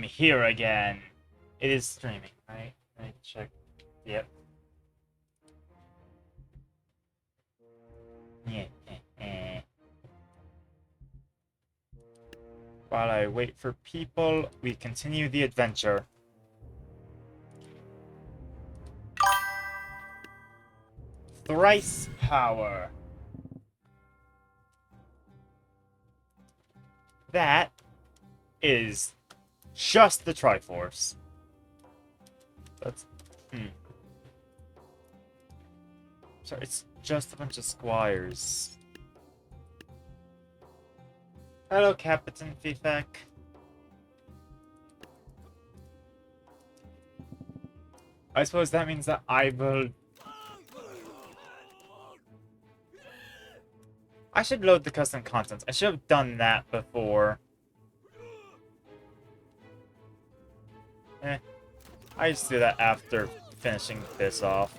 I'm here again. It is streaming, right? Let me check. Yep. Yeah. While I wait for people, we continue the adventure. Thrice power. That is just the Triforce. That's... So it's just a bunch of squires. Hello, Captain Fifek. I suppose that means that I will... I should load the custom content. I should have done that before. I just do that after finishing this off.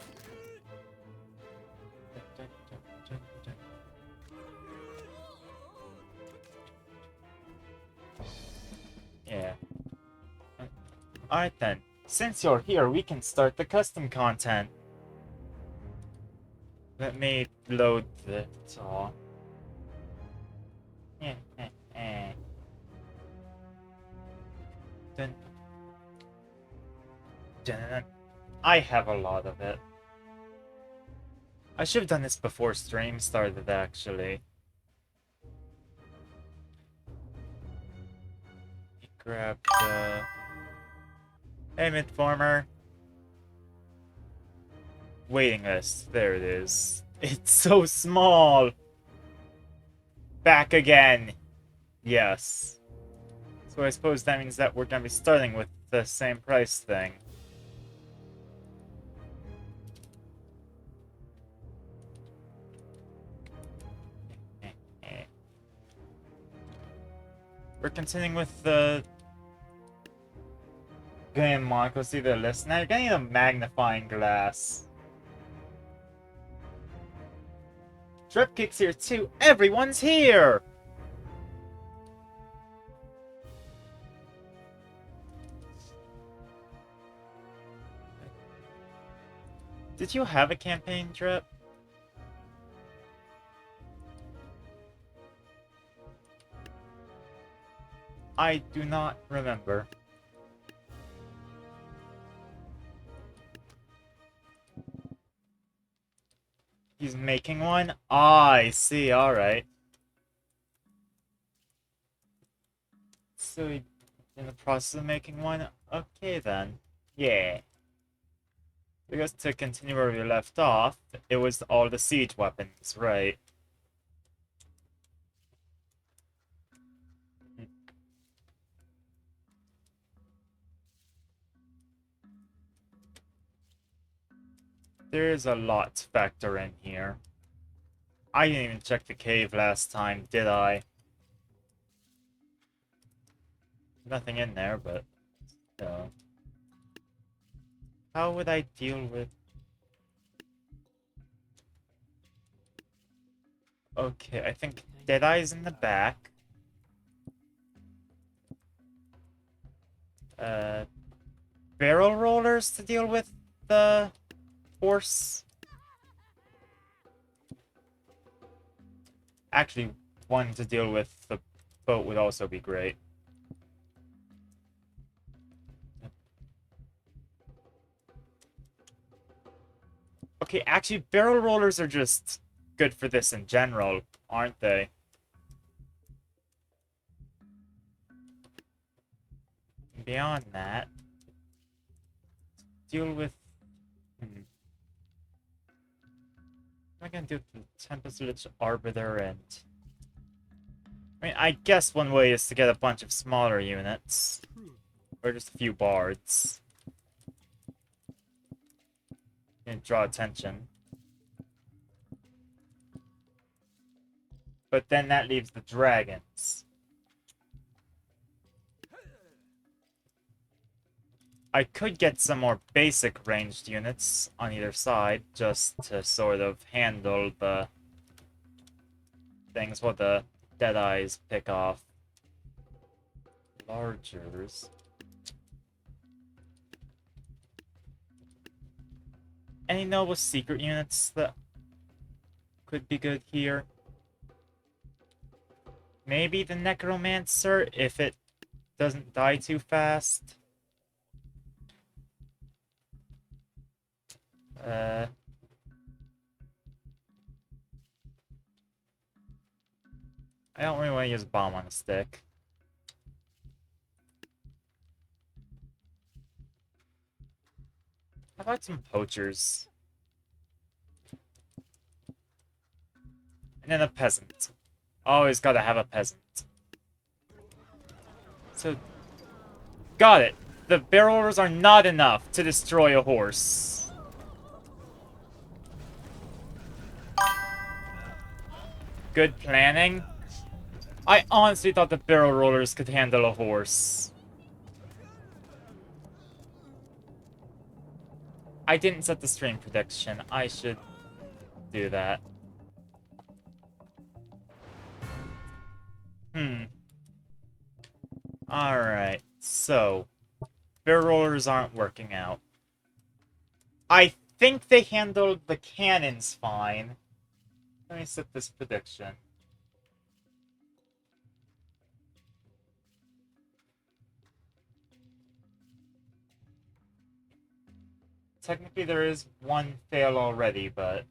Yeah. Alright then. Since you're here, we can start the custom content. Let me load the all. Dun. Dun. I have a lot of it. I should have done this before stream started, actually. Grab the... Hey, Midformer. Waiting list. There it is. It's so small! Back again! Yes. So I suppose that means that we're gonna be starting with the same price thing. We're continuing with the game Monaco. See the list. Now you're gonna need a magnifying glass. Dripkick's here too. Everyone's here! Did you have a campaign, Drip? I do not remember. He's making one? Ah, I see, alright. So he's in the process of making one? Okay then. Yeah. Because to continue where we left off, it was all the siege weapons, right? There is a lot to factor in here. I didn't even check the cave last time, did I? Nothing in there, but... How would I deal with... Okay, I think Deadeye's in the back. Barrel rollers to deal with the horse. Actually, one to deal with the boat would also be great. Okay, actually, barrel rollers are just good for this in general, aren't they? Beyond that, deal with... What am I gonna do with the Tempest Lich Arbiter and... I mean, I guess one way is to get a bunch of smaller units. Or just a few bards. And draw attention. But then that leaves the dragons. I could get some more basic ranged units on either side, just to sort of handle the things what the Deadeyes pick off. Largers. Any noble secret units that could be good here? Maybe the Necromancer, if it doesn't die too fast. I don't really want to use Bomb on a Stick. How about some Poachers? And then a Peasant. Always gotta have a Peasant. So, got it. The barrel rollers are not enough to destroy a horse. Good planning. I honestly thought the barrel rollers could handle a horse. I didn't set the stream prediction. I should do that. Alright, so barrel rollers aren't working out. I think they handled the cannons fine. Let me set this prediction. Technically there is one fail already, but...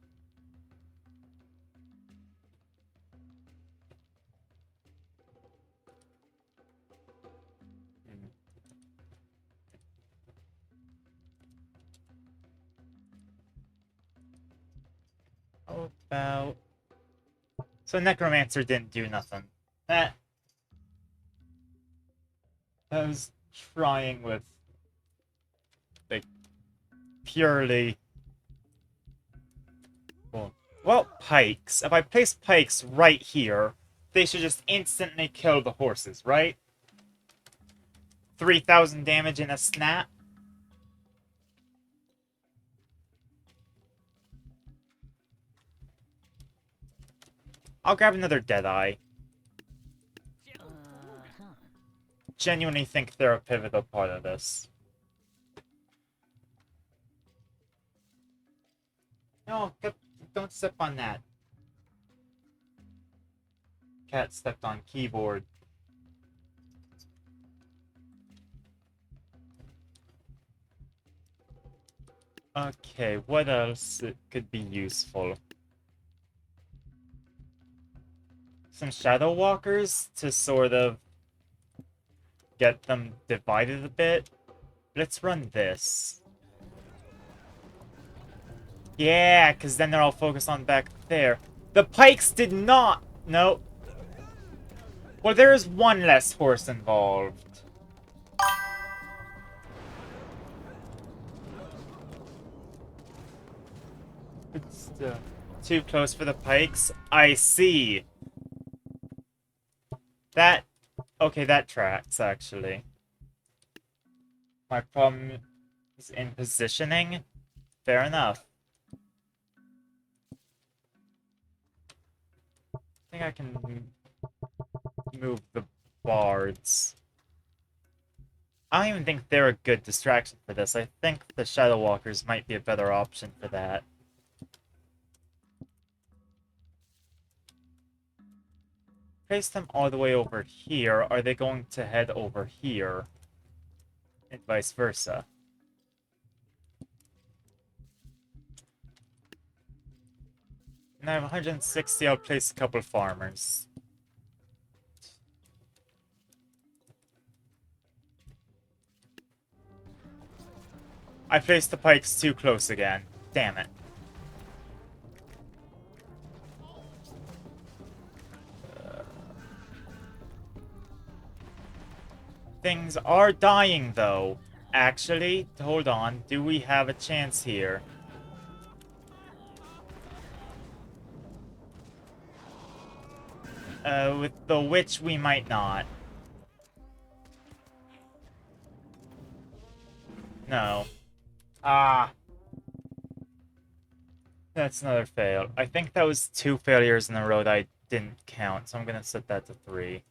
How about... So Necromancer didn't do nothing. I was trying with... like, purely... Well, pikes. If I place pikes right here, they should just instantly kill the horses, right? 3,000 damage in a snap? I'll grab another Deadeye. Genuinely think they're a pivotal part of this. No, don't step on that. Cat stepped on keyboard. Okay, what else could be useful? Some Shadow Walkers to sort of get them divided a bit. Let's run this. Yeah, because then they're all focused on back there. The pikes did not... No. Well, there is one less horse involved. It's too close for the pikes. I see. That... Okay, that tracks, actually. My problem is in positioning. Fair enough. I think I can move the bards. I don't even think they're a good distraction for this. I think the Shadow Walkers might be a better option for that. Place them all the way over here. Are they going to head over here? And vice versa. And I have 160. I'll place a couple farmers. I placed the pikes too close again. Damn it. Things are dying, though. Actually, hold on. Do we have a chance here? With the witch, we might not. No. Ah. That's another fail. I think that was 2 failures in a row that I didn't count, so I'm gonna set that to 3.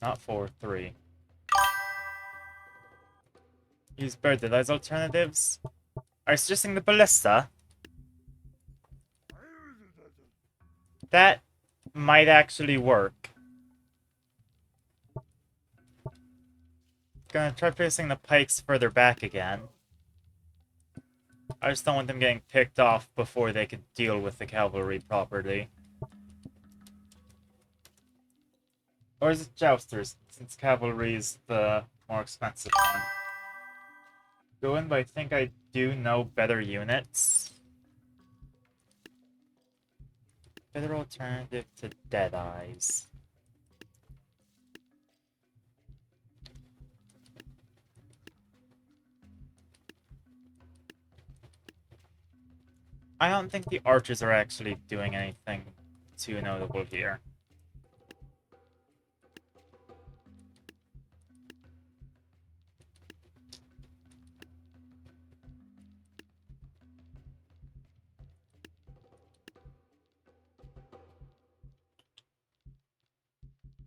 Not 4, 3. Use bird as alternatives. Are you suggesting the ballista? That might actually work. Gonna try placing the pikes further back again. I just don't want them getting picked off before they could deal with the cavalry properly. Or is it jousters, since cavalry is the more expensive one? Go in, but I think I do know better units. Better alternative to Deadeyes. I don't think the archers are actually doing anything too notable here.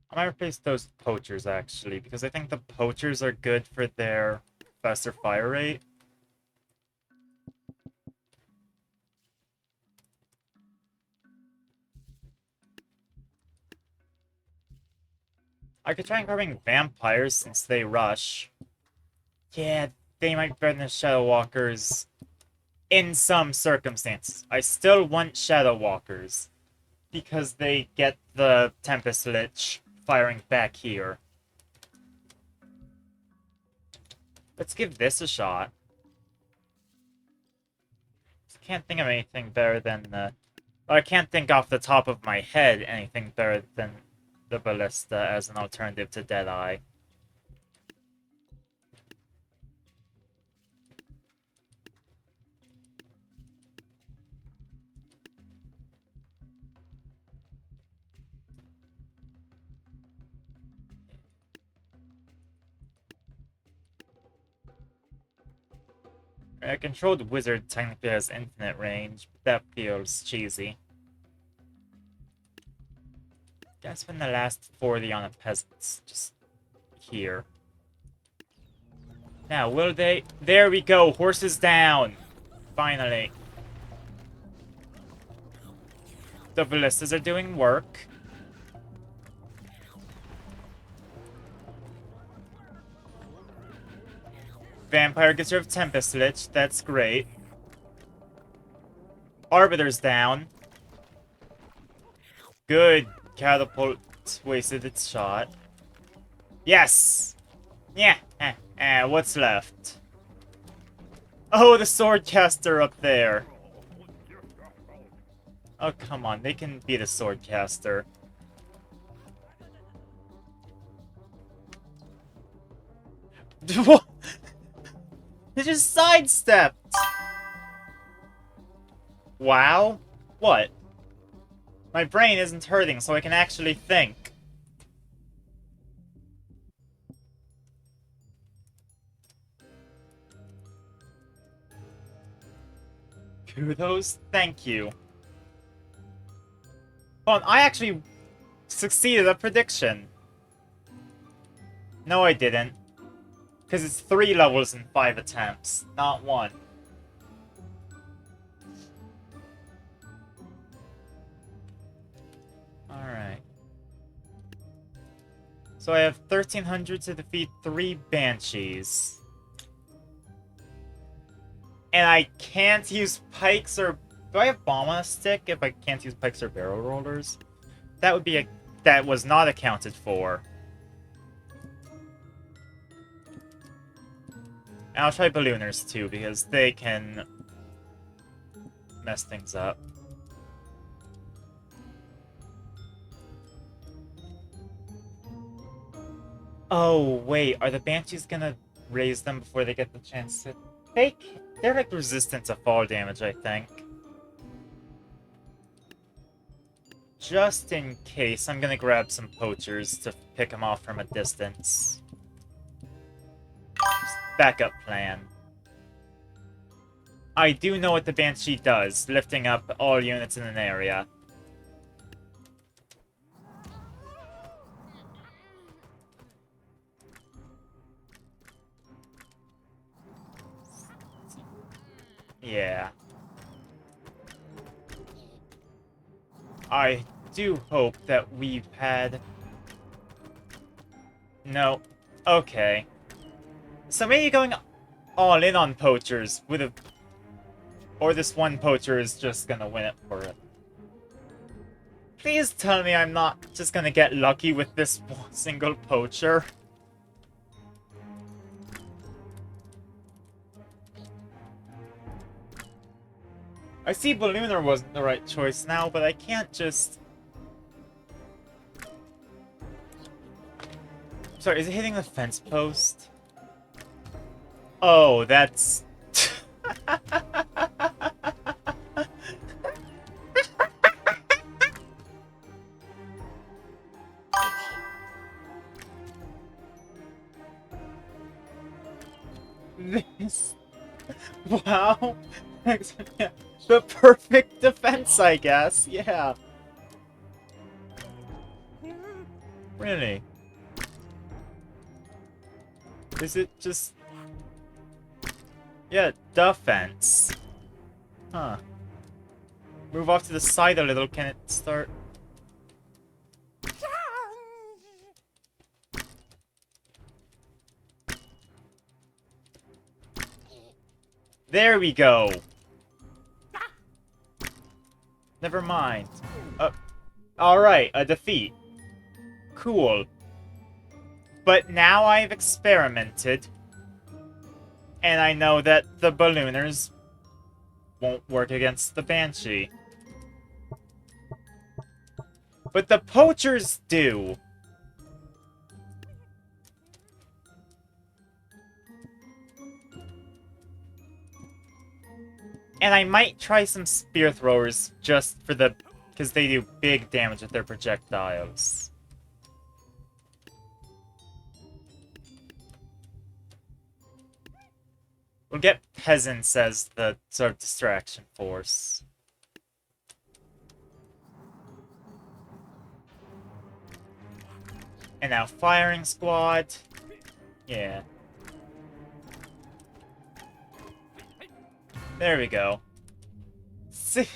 I might replace those poachers, actually, because I think the poachers are good for their faster fire rate. I could try grabbing vampires since they rush. Yeah, they might be better than Shadow Walkers in some circumstances. I still want Shadow Walkers because they get the Tempest Lich firing back here. Let's give this a shot. I can't think of anything better than the... I can't think off the top of my head anything better than the Ballista as an alternative to Deadeye. A controlled wizard technically has infinite range, but that feels cheesy. Gotta spend the last 40 on the peasants, just here. Now, will they... There we go, horses down! Finally. The ballistas are doing work. Vampire gets rid of Tempest Lich, that's great. Arbiter's down. Good. Catapult wasted its shot. Yes! Yeah. What's left? Oh, the swordcaster up there. Oh, come on. They can be the swordcaster. What? They just sidestepped. Wow. What? My brain isn't hurting, so I can actually think. Kudos, thank you. Hold on, I actually succeeded a prediction. No, I didn't. Because it's 3 levels in 5 attempts, not 1. Alright. So I have 1,300 to defeat 3 Banshees. And I can't use pikes or... Do I have bomb on a stick if I can't use pikes or barrel rollers? That would be a... That was not accounted for. And I'll try ballooners too, because they can mess things up. Oh, wait, are the Banshees gonna raise them before they get the chance to... They're like resistant to fall damage, I think. Just in case, I'm gonna grab some poachers to pick them off from a distance. Just backup plan. I do know what the Banshee does, lifting up all units in an area. Yeah. I do hope that we've had... No. Okay. So maybe going all in on poachers would have... Or this one poacher is just gonna win it for it. Please tell me I'm not just gonna get lucky with this single poacher. I see Ballooner wasn't the right choice now, but I can't just... Sorry, is it hitting the fence post? Oh, that's... This... Wow. The perfect defense, I guess. Yeah. Really? Is it just... Yeah, defense. Huh. Move off to the side a little, can it start? There we go! Never mind. Alright, a defeat. Cool. But now I've experimented, and I know that the ballooners won't work against the Banshee. But the poachers do. And I might try some spear throwers just for the... because they do big damage with their projectiles. We'll get peasants as the sort of distraction force. And now firing squad. Yeah. There we go. See?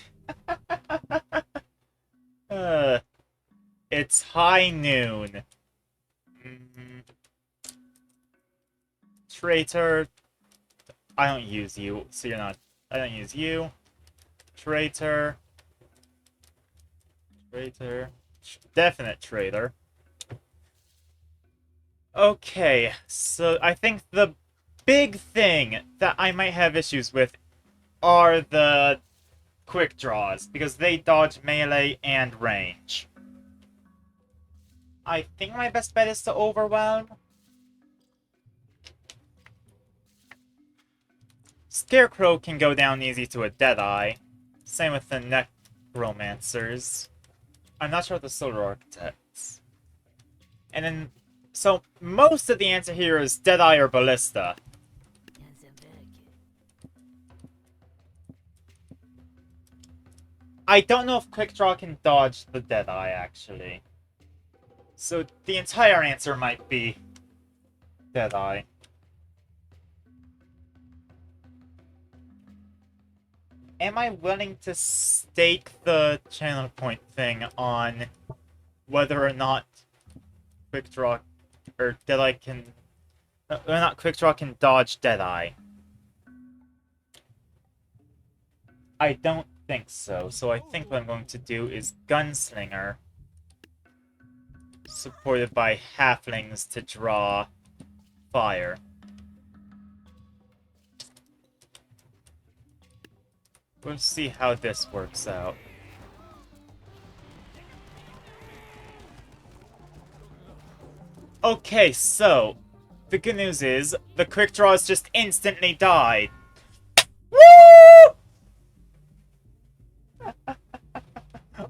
It's high noon. Traitor. I don't use you, so you're not... I don't use you. Traitor. Traitor. Definite traitor. Okay, so I think the big thing that I might have issues with are the quick draws, because they dodge melee and range. I think my best bet is to overwhelm. Scarecrow can go down easy to a Deadeye. Same with the Necromancers. I'm not sure with the Solar Architects. And then, so most of the answer here is Deadeye or Ballista. I don't know if Quick Draw can dodge the Deadeye, actually. So the entire answer might be Deadeye. Am I willing to stake the channel point thing on whether or not Quick Draw or Deadeye can... whether or not Quick Draw can dodge Deadeye? I don't think so, so I think what I'm going to do is Gunslinger, supported by Halflings to draw fire. We'll see how this works out. Okay, so the good news is the quick draws just instantly died. Woo!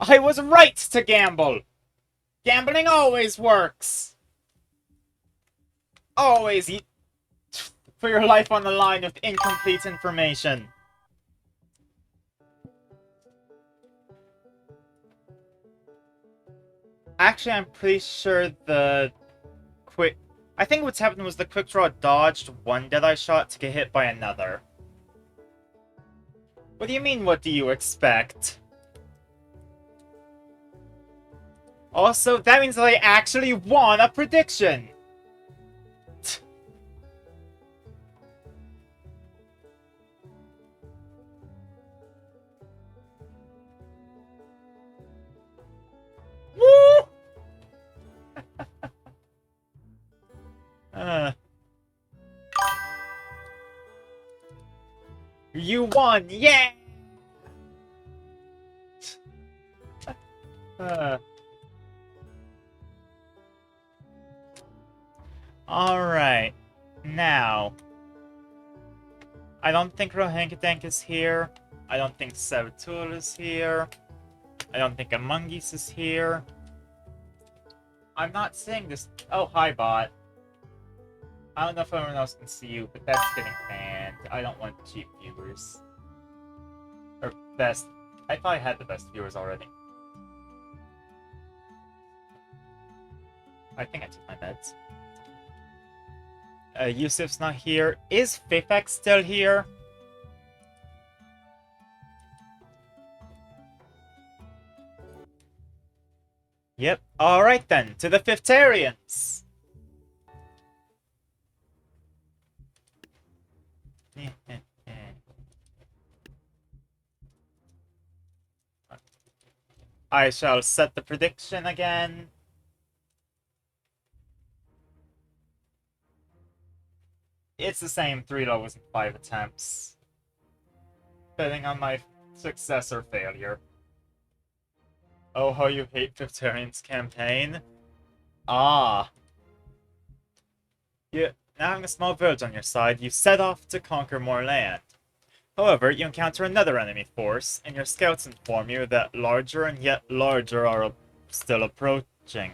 I was right to gamble. Gambling always works. Always put your life on the line with incomplete information. Actually, I'm pretty sure the quick... I think what's happened was the quick draw dodged one Deadeye shot to get hit by another. What do you mean, what do you expect? Also, that means that I actually won a prediction! Woo! You won! Yeah! Alright. Now. I don't think Rohankadank is here. I don't think Saboteur is here. I don't think Among Us is here. I'm not saying this. Oh, hi, bot. I don't know if everyone else can see you, but that's getting banned. I don't want cheap viewers. Or best. I thought I had the best viewers already. I think I took my meds. Yusuf's not here. Is Fifex still here? Yep. Alright then, to the Fiftarians! I shall set the prediction again. It's the same 3 levels in 5 attempts. Betting on my success or failure. Oh, how you hate Fiftarian's campaign? Ah. Now having a small village on your side, you set off to conquer more land. However, you encounter another enemy force, and your scouts inform you that larger and yet larger are still approaching.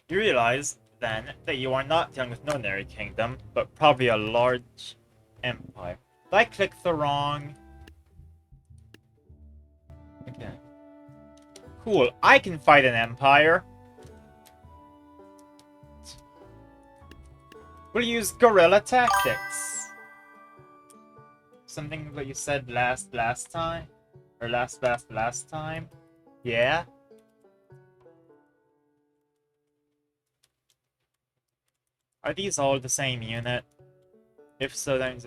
You realize, then, that you are not dealing with an ordinary kingdom, but probably a large empire. Did I click the wrong... Okay. Cool, I can fight an empire. We'll use guerrilla tactics. Something that you said last time? Or last time? Yeah? Are these all the same unit? If so, that means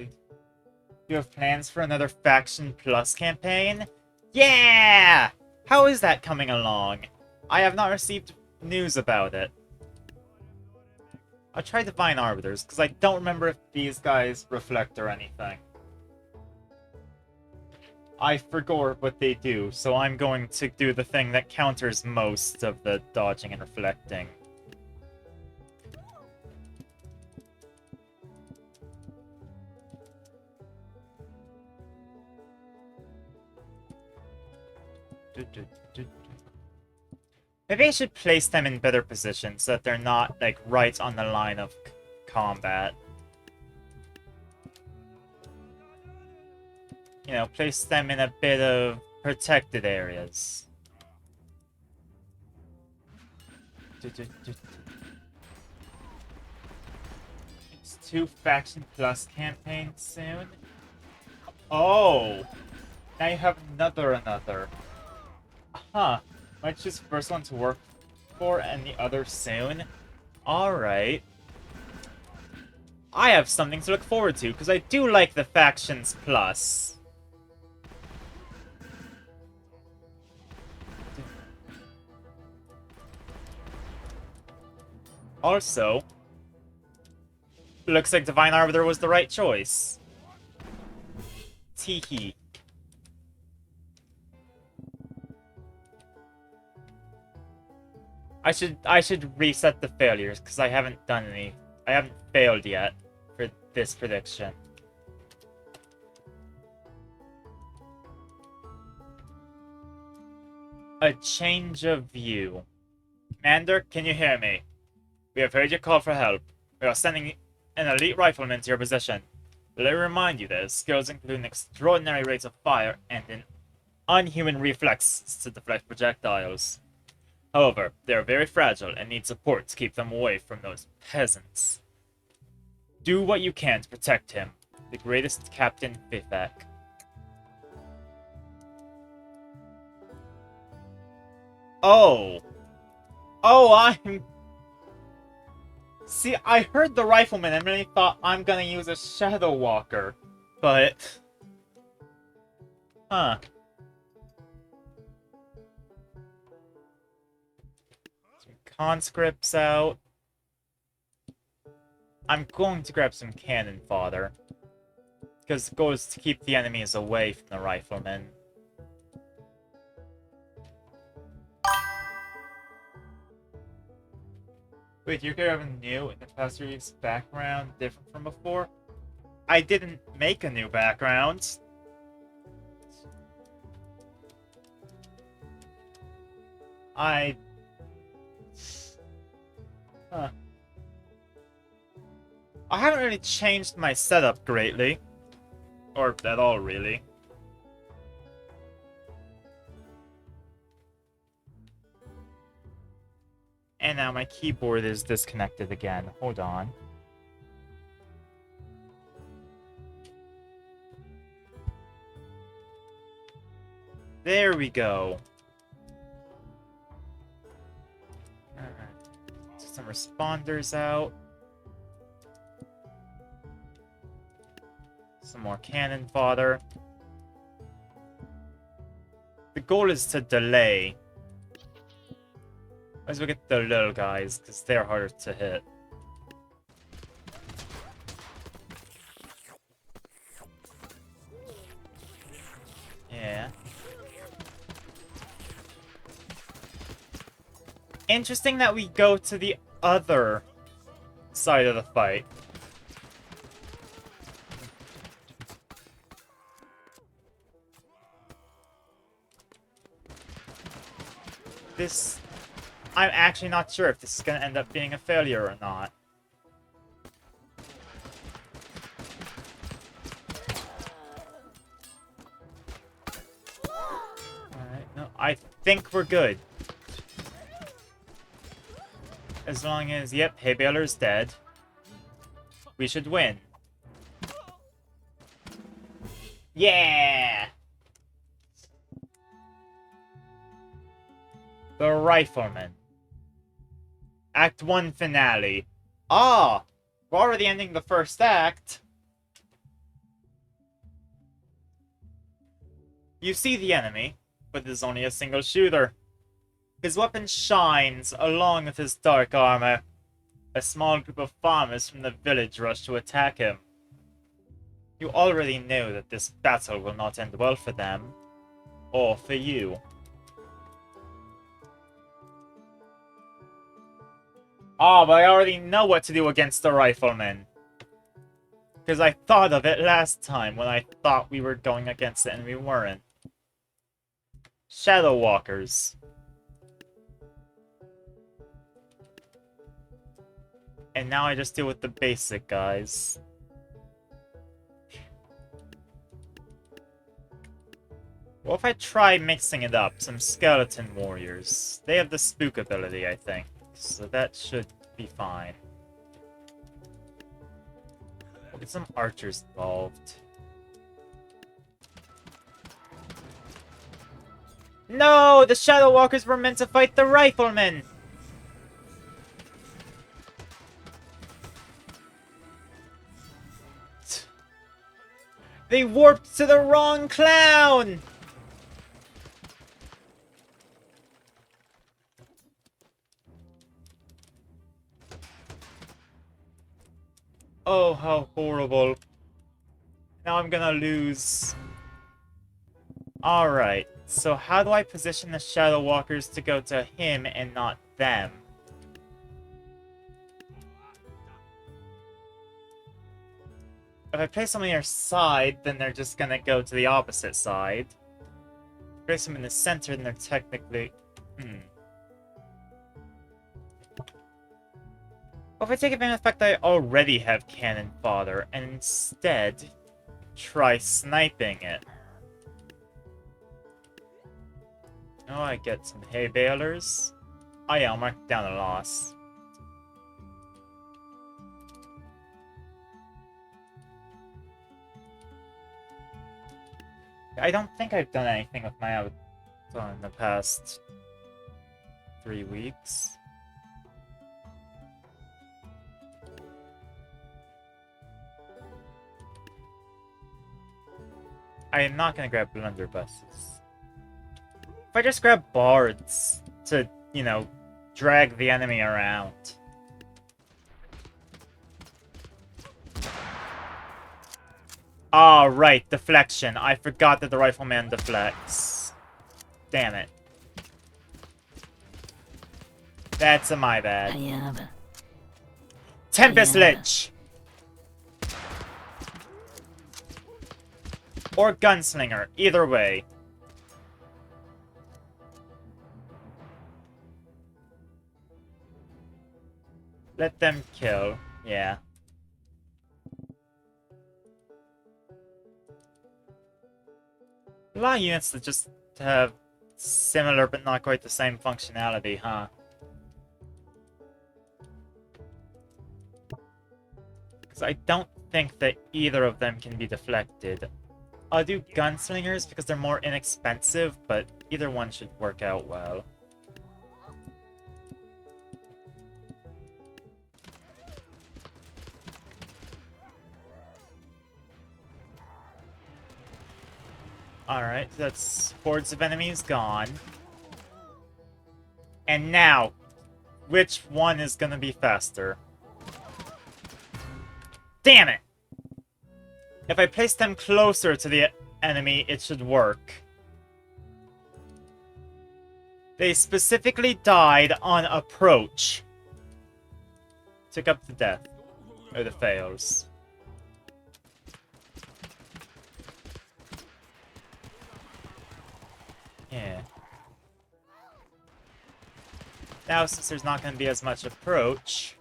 you have plans for another Faction Plus campaign? Yeah! How is that coming along? I have not received news about it. I'll try Divine Arbiters, because I don't remember if these guys reflect or anything. I forgot what they do, so I'm going to do the thing that counters most of the dodging and reflecting. Maybe I should place them in better positions so that they're not, like, right on the line of combat. You know, place them in a bit of protected areas. It's 2 Faction Plus campaigns soon. Oh! Now you have another. Huh. Might choose the first one to work for and the other soon. Alright. I have something to look forward to, because I do like the Factions Plus. Also, looks like Divine Arbiter was the right choice. Teehee. I should reset the failures, because I haven't done any. I haven't failed yet for this prediction. A change of view. Mander, can you hear me? We have heard your call for help. We are sending an elite rifleman to your position. Let me remind you that his skills include an extraordinary rate of fire and an unhuman reflex to deflect projectiles. However, they are very fragile and need support to keep them away from those peasants. Do what you can to protect him. The greatest Captain Vivek. Oh! Oh, I'm... See, I heard the rifleman and really thought I'm gonna use a Shadow Walker. But... Huh. Some conscripts out. I'm going to grab some cannon fodder. Because the goal is to keep the enemies away from the riflemen. Wait, you're gonna have a new in the past series background different from before? I didn't make a new background. I... Huh. I haven't really changed my setup greatly. Or at all, really. And now my keyboard is disconnected again. Hold on. There we go. Alright. Some responders out. Some more cannon fodder. The goal is to delay. Let's look at the little guys, because they're harder to hit. Yeah. Interesting that we go to the other side of the fight. This... I'm actually not sure if this is going to end up being a failure or not. Alright, no, I think we're good. As long as, yep, Hay Baler's dead. We should win. Yeah! The Rifleman. Act 1 finale. Ah! We're already ending the first act. You see the enemy, but there's only a single shooter. His weapon shines along with his dark armor. A small group of farmers from the village rush to attack him. You already know that this battle will not end well for them. Or for you. Oh, but I already know what to do against the riflemen. Because I thought of it last time when I thought we were going against it and we weren't. Shadow Walkers. And now I just deal with the basic guys. What if I try mixing it up? Some skeleton warriors. They have the spook ability, I think. So that should be fine. We'll get some archers involved. No! The Shadow Walkers were meant to fight the riflemen! They warped to the wrong clown! Oh, how horrible. Now I'm gonna lose. Alright, so how do I position the Shadow Walkers to go to him and not them? If I place them on their side, then they're just gonna go to the opposite side. Place them in the center, then they're technically... Well, if I take advantage of the fact that I already have cannon fodder, and instead try sniping it. Oh, I get some hay balers. Oh yeah, I'll mark down a loss. I don't think I've done anything with my avatar in the past. 3 weeks. I am not gonna grab blunderbusses. If I just grab bards to, you know, drag the enemy around. Ah, right, deflection. I forgot that the rifleman deflects. Damn it. That's my bad. Tempest Lich! Or Gunslinger, either way. Let them kill, yeah. A lot of units that just have similar but not quite the same functionality, huh? Because I don't think that either of them can be deflected. I'll do Gunslingers because they're more inexpensive, but either one should work out well. Alright, that's hordes of enemies gone. And now, which one is gonna be faster? Damn it! If I place them closer to the enemy, it should work. They specifically died on approach. Took up the death. Or the fails. Yeah. Now, since there's not going to be as much approach...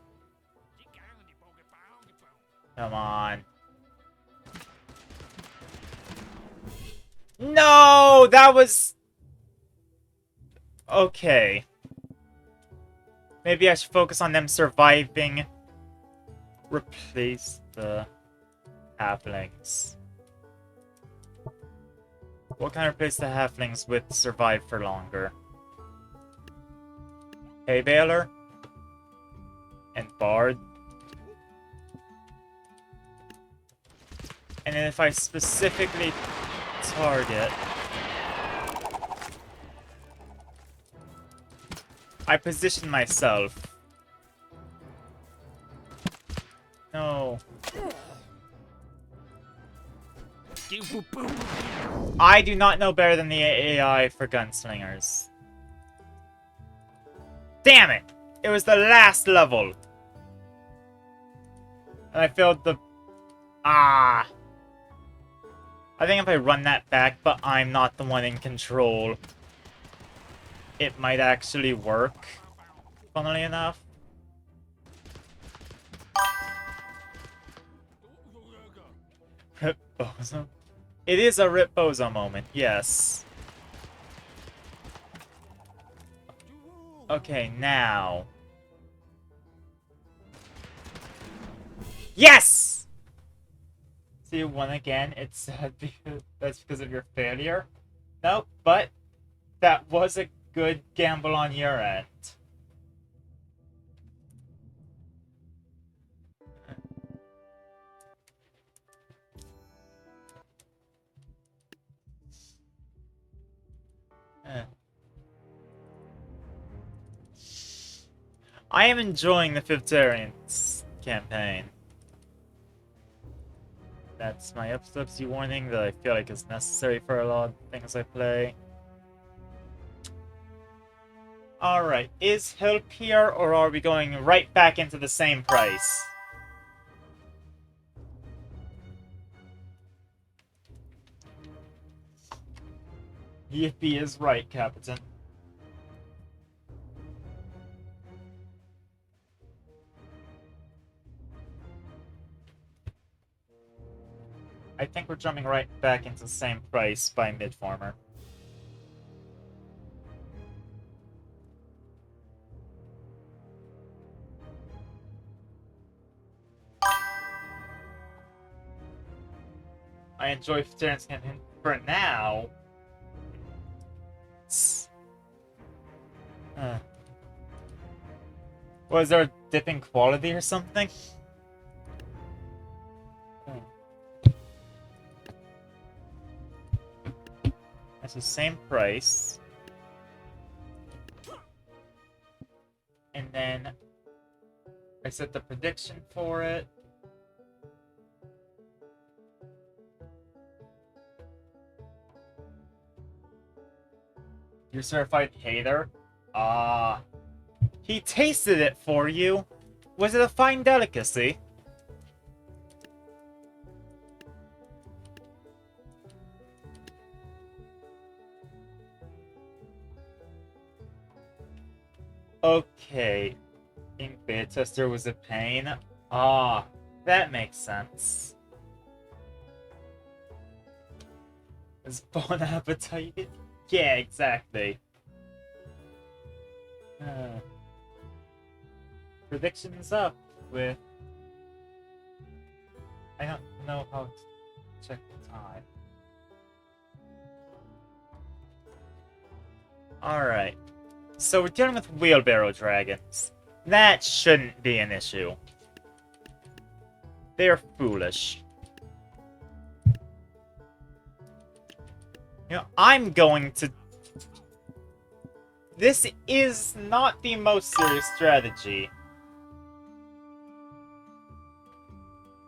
Come on. No! That was... Okay. Maybe I should focus on them surviving. Replace the halflings. What can I replace the halflings with survive for longer? Hay Baler? And Bard? And then if I specifically target... I position myself. No. I do not know better than the AI for gunslingers. Damn it! It was the last level. And I failed the... Ah! I think if I run that back, but I'm not the one in control, it might actually work, funnily enough. Rip Bozo. It is a Rip Bozo moment, yes. Okay, now. Yes! So you won again. It's sad because that's because of your failure. Nope, but that was a good gamble on your end. I am enjoying the Fifth Variants campaign. That's my epilepsy warning that I feel like is necessary for a lot of things I play. Alright, is help here, or are we going right back into the same price? Yippee is right, Captain. I think we're jumping right back into the same price by mid-farmer. I enjoy Terrence campaign for now. Was there a dip in quality or something? That's the same price. And then I set the prediction for it. You're certified hater? He tasted it for you. Was it a fine delicacy? Okay. Ink beta tester was a pain. That makes sense. Is Bon Appetit? Yeah, exactly. Predictions up with... I don't know how to check the time. Alright. So we're dealing with wheelbarrow dragons. That shouldn't be an issue. They're foolish. You know, I'm going to... This is not the most serious strategy.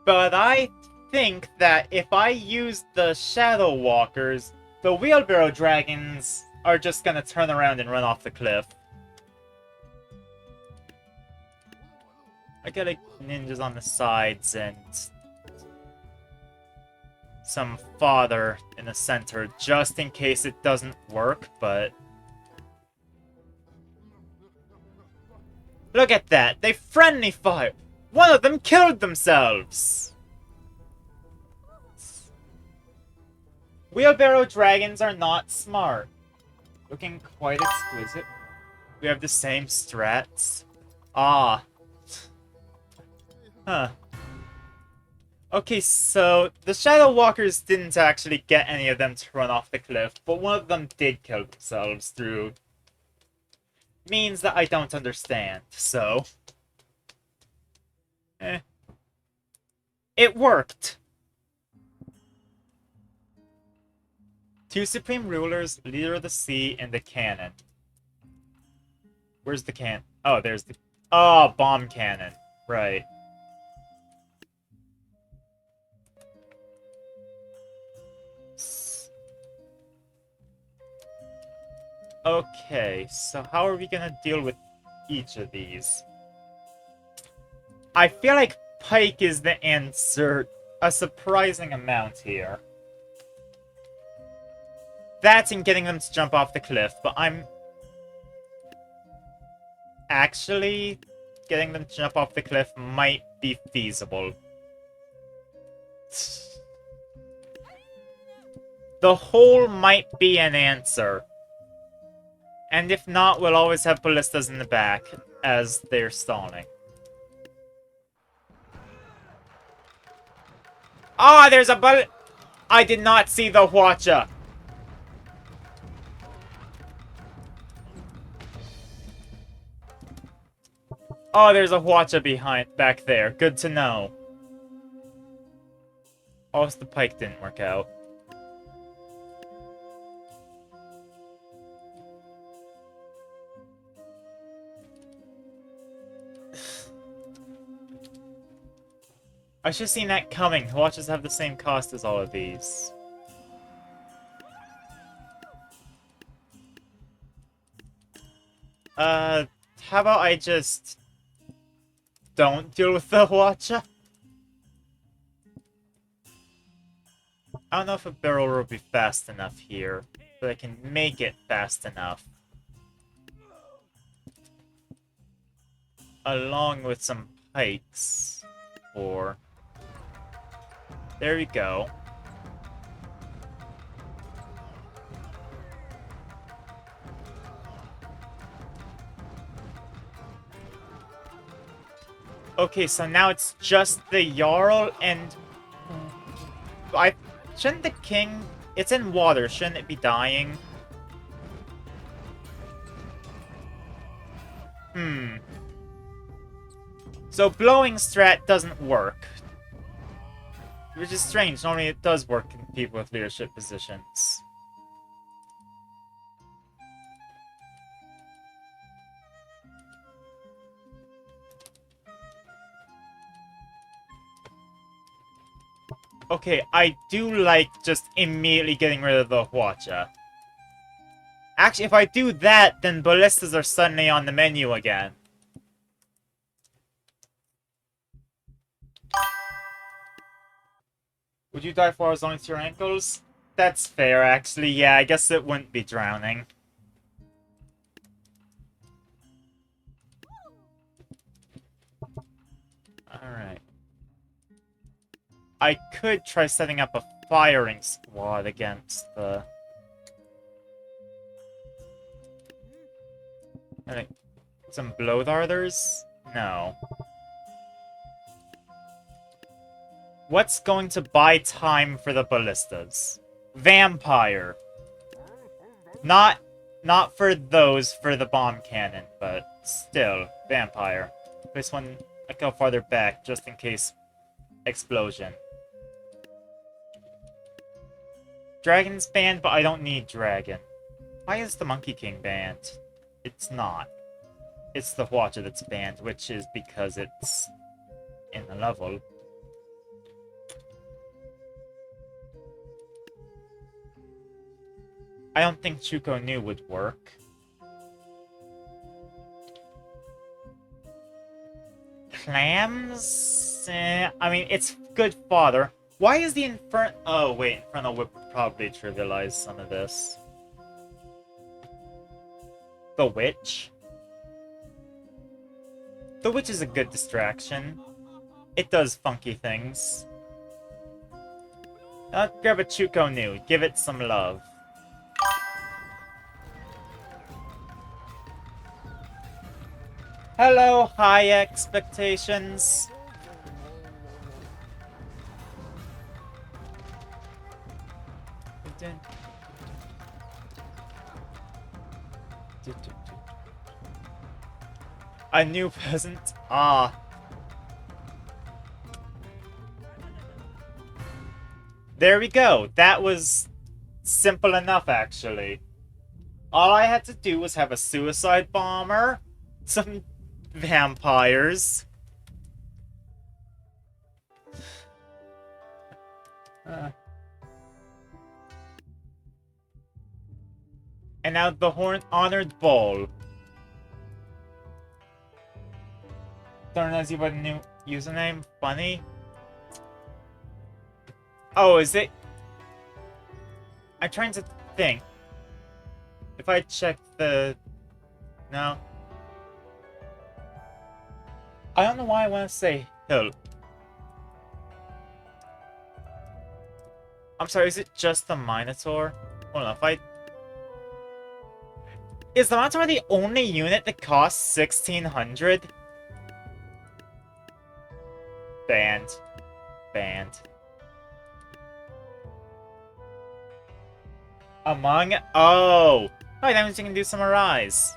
But I think that if I use the Shadow Walkers, the wheelbarrow dragons are just gonna turn around and run off the cliff. I got like ninjas on the sides and some fodder in the center just in case it doesn't work, but... Look at that! They friendly fire! One of them killed themselves! Wheelbarrow dragons are not smart. Looking quite exquisite. We have the same strats. Ah. Huh. Okay, so the Shadow Walkers didn't actually get any of them to run off the cliff, but one of them did kill themselves through means that I don't understand, so... It worked! 2 Supreme Rulers, Leader of the Sea, and the Cannon. Where's the cannon? Oh, there's the... Oh, Bomb Cannon. Right. Okay, so how are we gonna deal with each of these? I feel like Pike is the answer a surprising amount here. That's in getting them to jump off the cliff, but I'm... Actually, getting them to jump off the cliff might be feasible. The hole might be an answer. And if not, we'll always have ballistas in the back as they're stalling. Ah, there's a bullet! I did not see the Hwacha. Oh, there's a Hwacha back there. Good to know. Also, the pike didn't work out. I should have seen that coming. Hwachas have the same cost as all of these. How about I just... don't deal with the Hwacha? I don't know if a barrel will be fast enough here, but I can make it fast enough. Along with some pikes. Or... There we go. Okay, so now it's just the Jarl and... Shouldn't the king... It's in water, shouldn't it be dying? So blowing strat doesn't work. Which is strange. Normally it does work in people with leadership positions. Okay, I do like just immediately getting rid of the Hwacha. Actually, if I do that, then ballistas are suddenly on the menu again. Would you die for as long as your ankles? That's fair, actually. Yeah, I guess it wouldn't be drowning. Alright. I could try setting up a firing squad against the... Alright. Some blow darters? No. What's going to buy time for the ballistas? Vampire. Not for those, for the bomb cannon, but still, vampire. Place one a couple farther back, just in case explosion. Dragon's banned, but I don't need dragon. Why is the Monkey King banned? It's not. It's the Hwacha that's banned, which is because it's in the level. I don't think Chuko Nu would work. Clams? I mean, it's good fodder. Why is the Inferno... Oh, wait, Inferno would probably trivialize some of this. The Witch? The Witch is a good distraction. It does funky things. Grab a Chuko Nu. Give it some love. Hello, high expectations. A new peasant? Ah. There we go. That was simple enough, actually. All I had to do was have a suicide bomber, some vampires. And now the Honored Ball. Don't know what a new username. Funny. Oh, is it? I'm trying to think. If I check the... No. I don't know why I want to say Hill. I'm sorry, is it just the Minotaur? Hold on, if I... Is the Minotaur the only unit that costs 1,600? Banned. Banned. Among... Oh! Oh, that means you can do some Arise.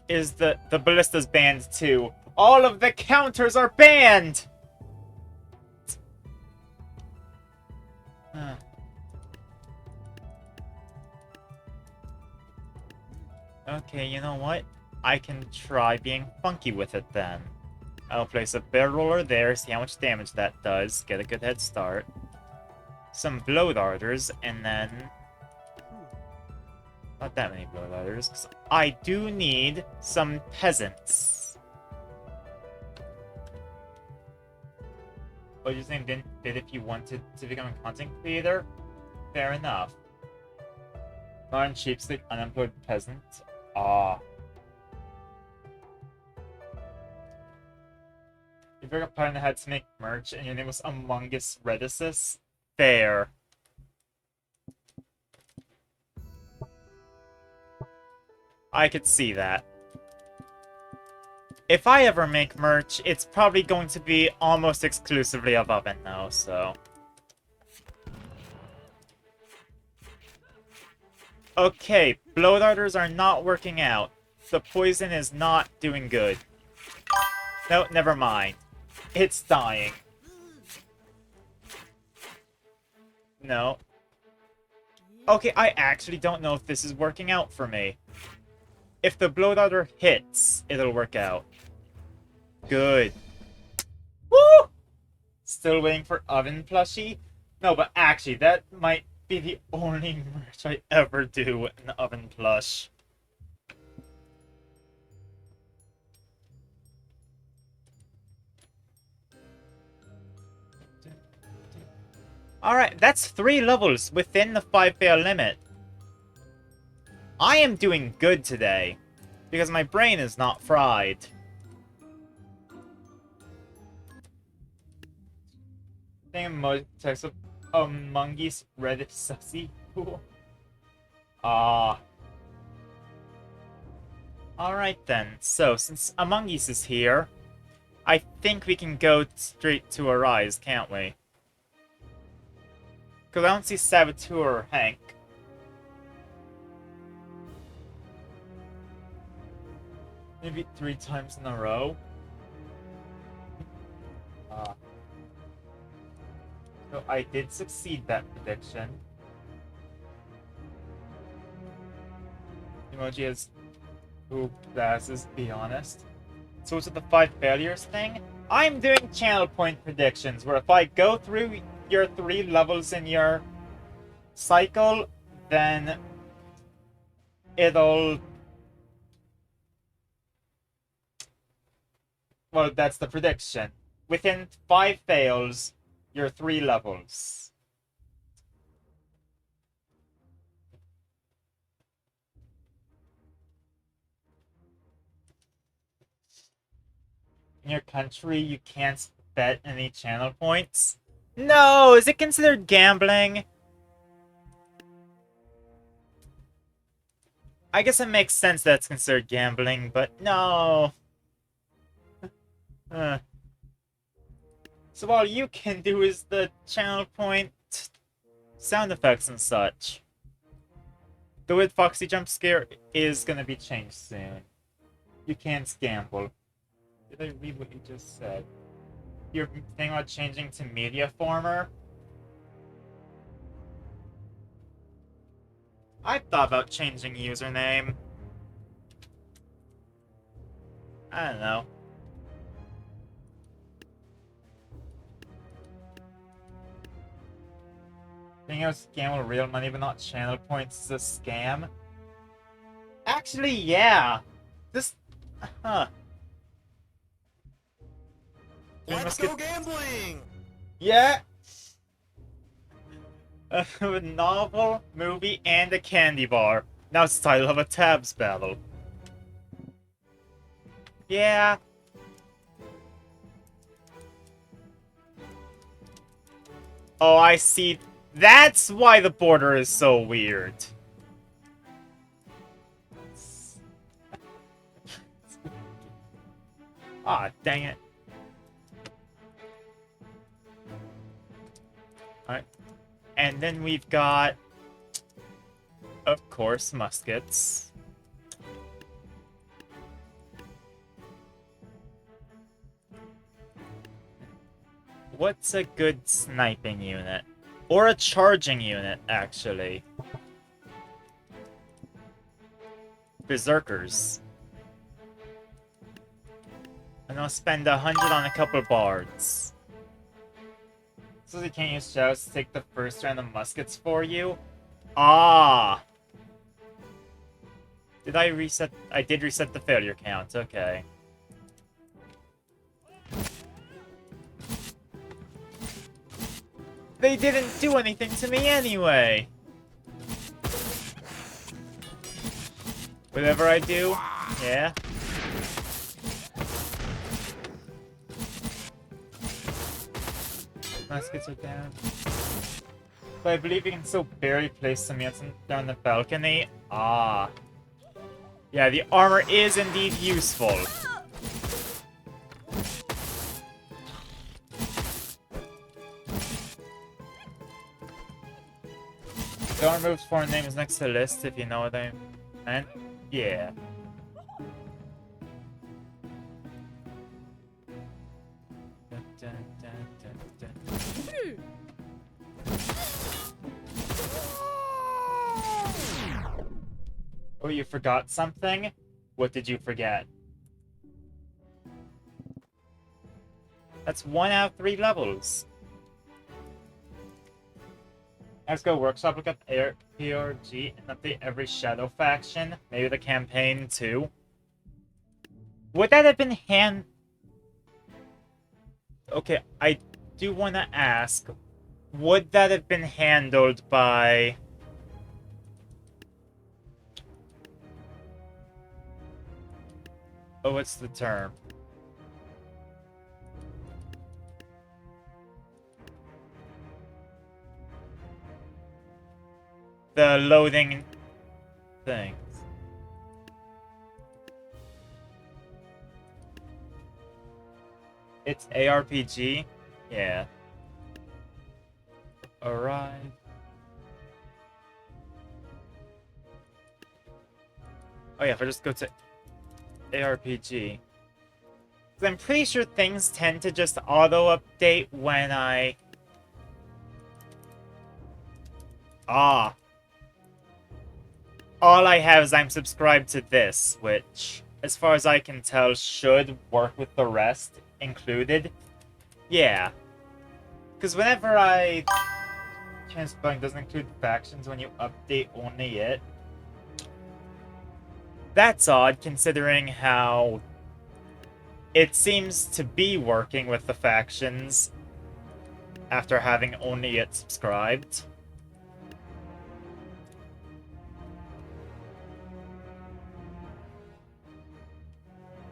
Is the ballista's banned too? All of the counters are banned! Okay, you know what? I can try being funky with it then. I'll place a barrel roller there, see how much damage that does, get a good head start. Some blow darters, and then... Not that many blow darters, because I do need some peasants. What your name did if you wanted to become a content creator? Fair enough. Modern cheap sleep, unemployed peasant. Ah. You broke a part in the head to make merch, and your name was Among Us Redisus? Fair. I could see that. If I ever make merch, it's probably going to be almost exclusively of oven though, so... Okay, blow darters are not working out. The poison is not doing good. No, never mind. It's dying. No. Okay, I actually don't know if this is working out for me. If the blow darter hits, it'll work out. Good. Woo! Still waiting for oven plushie? No, but actually, that might be the only merch I ever do, an oven plush. Alright, that's 3 levels within the 5 fail limit. I am doing good today, because my brain is not fried. I think emoji text of Among Us Reddit sussy. Ah. Alright then, so since Among Us is here, I think we can go straight to Arise, can't we? Because I don't see Saboteur or Hank. Maybe 3 times in a row. So I did succeed that prediction. Emoji has poop glasses, be honest. So is it the 5 failures thing? I'm doing channel point predictions, where if I go through your 3 levels in your cycle, then it'll... Well, that's the prediction. Within 5 fails, your 3 levels. In your country, you can't bet any channel points? No! Is it considered gambling? I guess it makes sense that it's considered gambling, but no. So all you can do is the channel point sound effects and such. The With Foxy jump scare is gonna be changed soon. You can't gamble. Did I read what you just said? You're thinking about changing to Media Former? I thought about changing username. I don't know. Being able to scam with real money but not channel points is a scam? Actually, yeah. This... Huh. Let's go gambling! Yeah! A novel, movie, and a candy bar. Now it's the title of a tabs battle. Yeah. Oh, I see. That's why the border is so weird. Ah, dang it. Alright. And then we've got, of course, muskets. What's a good sniping unit? Or a charging unit, actually. Berserkers. And I'll spend 100 on a couple bards. So you can't use shouts to take the first round of muskets for you? Ah! Did I reset? I did reset the failure count, okay. They didn't do anything to me anyway! Whatever I do, yeah. Muskets are down. But I believe you can still barely place some units down the balcony. Ah. Yeah, the armor is indeed useful. Don't remove foreign names next to the list if you know what I meant. Yeah. Oh, you forgot something? What did you forget? That's 1 out of 3 levels. Let's go workshop, look up PRG, and update every shadow faction. Maybe the campaign too. Would that have been Okay, I do want to ask, would that have been handled by... Oh, what's the term? The loading things. It's ARPG? Yeah. Alright. Oh yeah, if I just go to ARPG. 'Cause I'm pretty sure things tend to just auto-update when I... Ah. All I have is I'm subscribed to this, which, as far as I can tell, should work with the rest included. Yeah. Because whenever I... Transpelling doesn't include factions when you update only it. That's odd, considering how it seems to be working with the factions after having only it subscribed.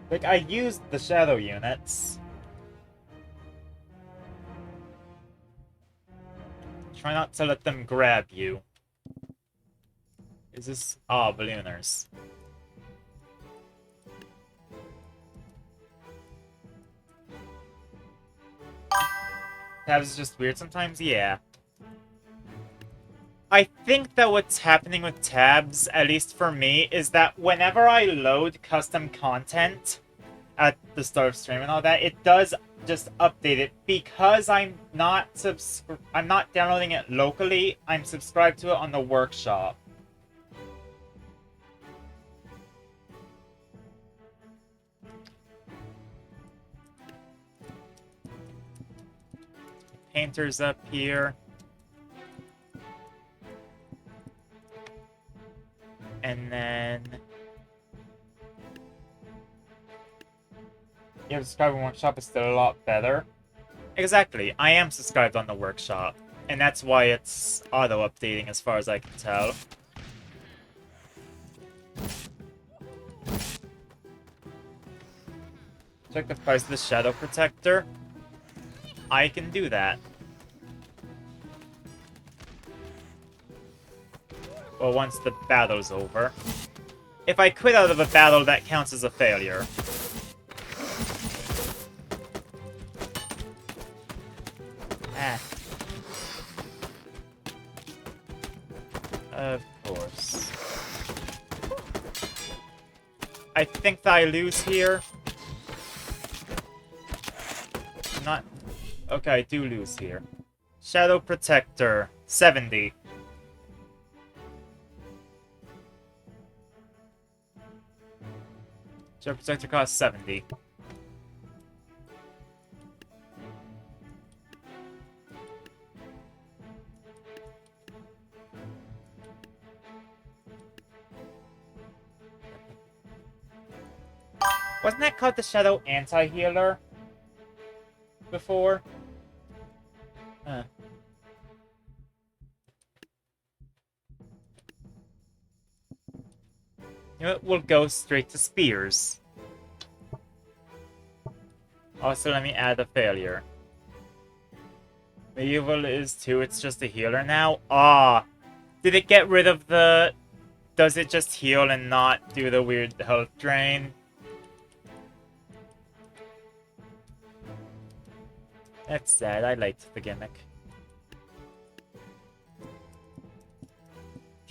Like, I used the shadow units. Try not to let them grab you. Is this... Ah, ballooners. Tabs is just weird sometimes? Yeah. I think that what's happening with tabs, at least for me, is that whenever I load custom content at the start of stream and all that, it does just update it because I'm not downloading it locally. I'm subscribed to it on the workshop. Painter's up here. And then... Yeah, subscribing workshop is still a lot better. Exactly, I am subscribed on the workshop. And that's why it's auto-updating as far as I can tell. Check the price of the Shadow Protector. I can do that. Well, once the battle's over. If I quit out of a battle, that counts as a failure. Ah. Of course. I think that I lose here. Not... Okay, I do lose here. Shadow Protector, 70. Shadow Protector costs 70. Wasn't that called the Shadow Anti-Healer? Before? Huh. You know what? We'll go straight to spears. Also, let me add a failure. Medieval is 2, it's just a healer now? Ah! Did it get rid of the... Does it just heal and not do the weird health drain? That's sad, I liked the gimmick.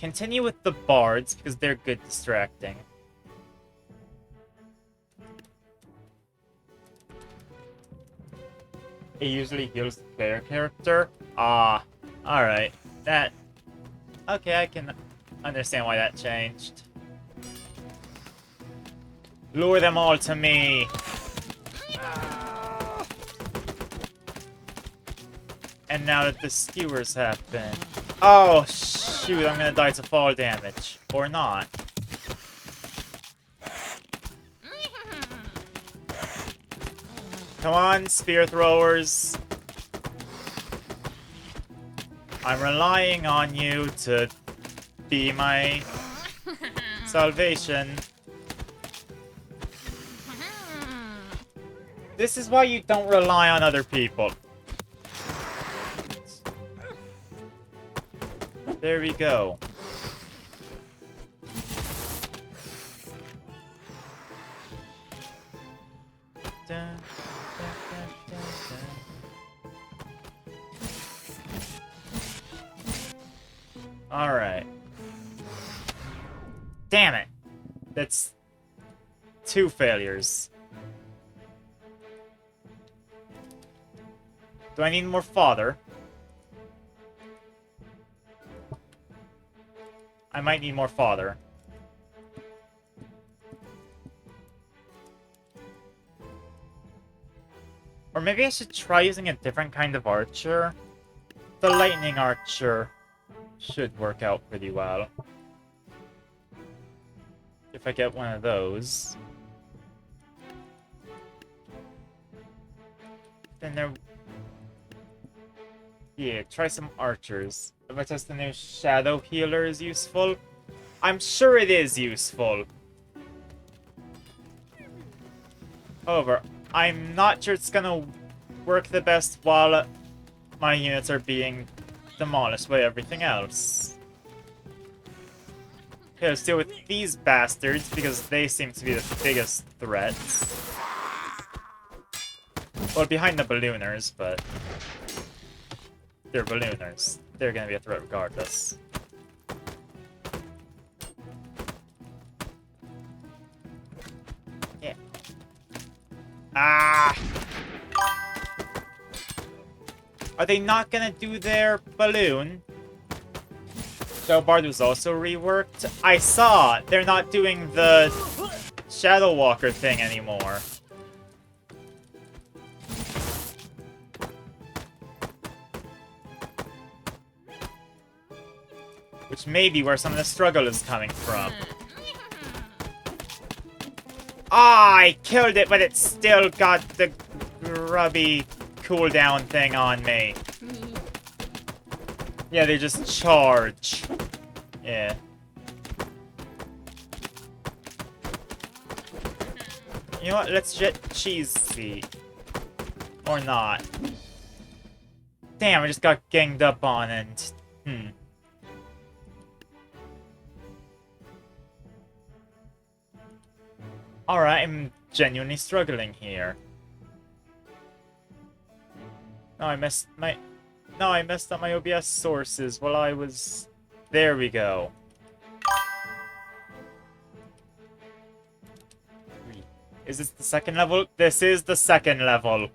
Continue with the bards, because they're good distracting. It usually heals the player character. Ah, alright. That... Okay, I can understand why that changed. Lure them all to me! And now that the skewers happen... Oh, shoot, I'm gonna die to fall damage. Or not. Come on, spear throwers. I'm relying on you to be my salvation. This is why you don't rely on other people. There we go. Dun, dun, dun, dun, dun. Alright. Damn it. That's 2 failures. Do I need more fodder? I might need more fodder. Or maybe I should try using a different kind of archer. The lightning archer should work out pretty well. If I get one of those. Then there... Yeah, try some archers. If I test the new shadow healer is useful. I'm sure it is useful. However, I'm not sure it's gonna work the best while my units are being demolished by everything else. Okay, let's deal with these bastards, because they seem to be the biggest threats. Well, behind the ballooners, but... They're ballooners. They're gonna be a threat regardless. Yeah. Ah! Are they not gonna do their balloon? Shadow Bard was also reworked. I saw! They're not doing the Shadow Walker thing anymore. Which may be where some of the struggle is coming from. Ah, I killed it, but it still got the grubby cooldown thing on me. Yeah, they just charge. Yeah. You know what? Let's jet cheesy. Or not. Damn, I just got ganged up on and... Alright, I'm genuinely struggling here. No, I messed up my OBS sources while I was... There we go. Is this the second level? This is the second level.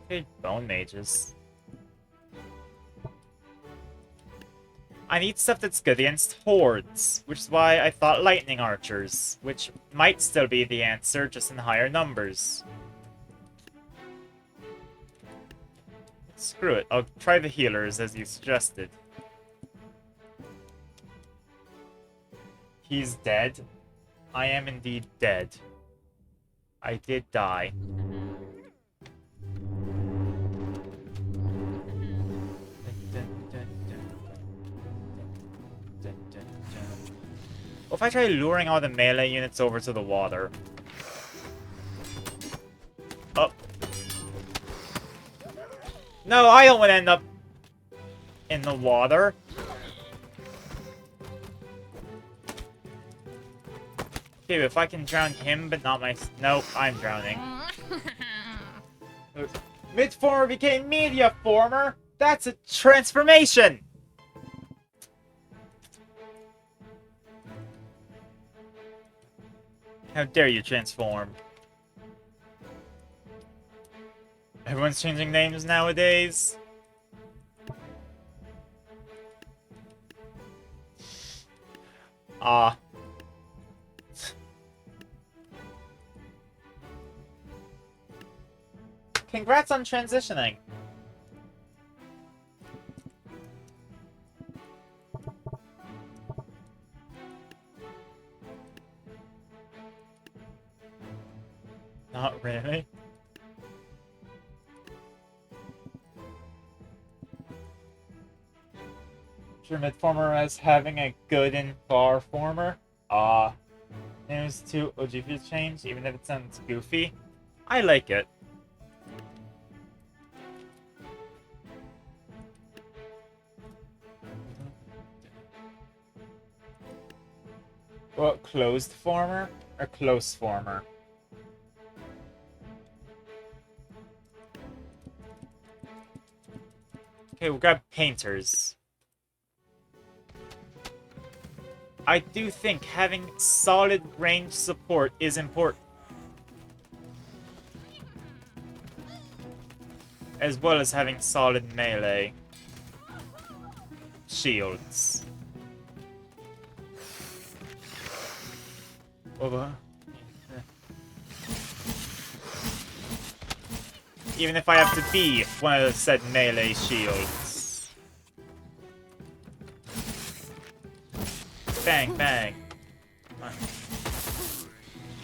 Hey, bone mages. I need stuff that's good against hordes, which is why I thought lightning archers, which might still be the answer, just in higher numbers. Screw it, I'll try the healers as you suggested. He's dead. I am indeed dead. I did die. What if I try luring all the melee units over to the water? Oh. No, I don't want to end up in the water. Okay, but if I can drown him, but not my... Nope, I'm drowning. Mid-former became media former? That's a transformation! How dare you transform? Everyone's changing names nowadays. Ah. Congrats on transitioning. Not really. Sure, mid-former as having a good and far former. Names to OG feels change, even if it sounds goofy. I like it. What, closed former or close former? Okay, we'll grab painters. I do think having solid range support is important. As well as having solid melee shields. Even if I have to be one of the said melee shields. Bang, bang.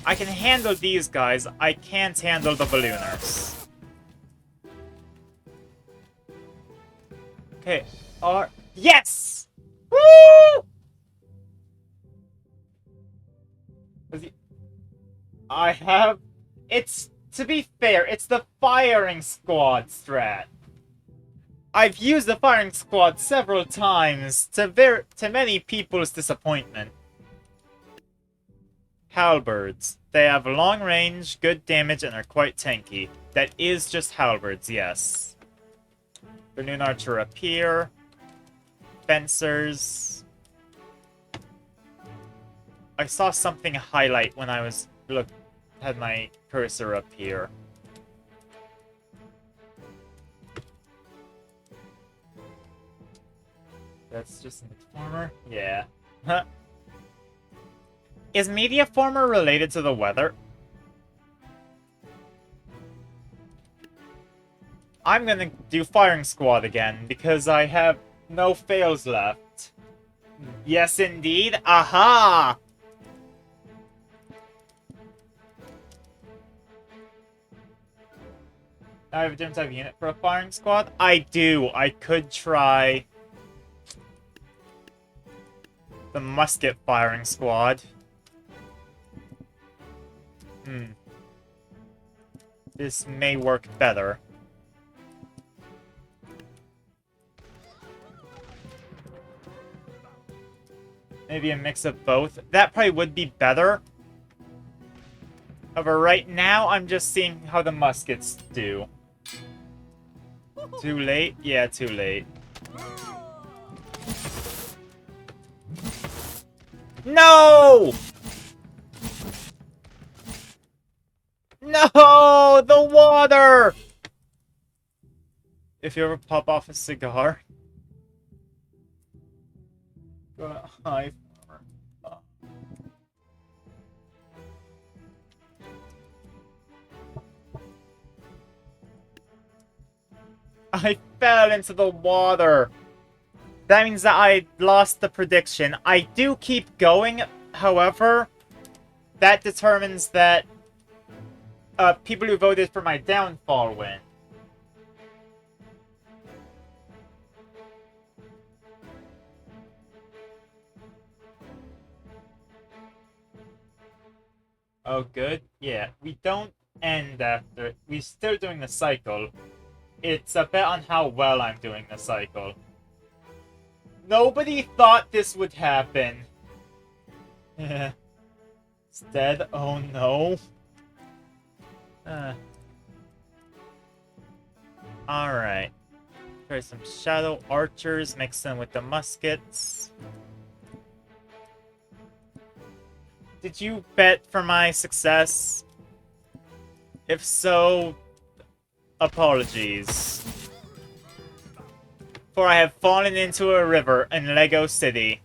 I can handle these guys, I can't handle the ballooners. Okay, yes! Woo! I have... It's... To be fair, it's the firing squad strat. I've used the firing squad several times, to many people's disappointment. Halberds. They have long range, good damage, and are quite tanky. That is just halberds, yes. Balloon archer up here. Fencers. I saw something highlight when I was had my cursor up here. That's just mid-former? Yeah. Is media former related to the weather? I'm gonna do firing squad again, because I have no fails left. Yes, indeed. Aha! I have a different type of unit for a firing squad? I do. I could try the musket firing squad. This may work better. Maybe a mix of both. That probably would be better. However, right now, I'm just seeing how the muskets do. Too late? Yeah, too late. No! No! The water! If you ever pop off a cigar... Go to high farmer. I fell into the water. That means that I lost the prediction. I do keep going, however, that determines that people who voted for my downfall win. Oh, good. Yeah, we don't end after... We're still doing the cycle. It's a bet on how well I'm doing the cycle. Nobody thought this would happen. It's dead. Oh no. Uh. Alright. There's some shadow archers mixed in with the muskets. Did you bet for my success? If so, apologies. For I have fallen into a river in Lego City.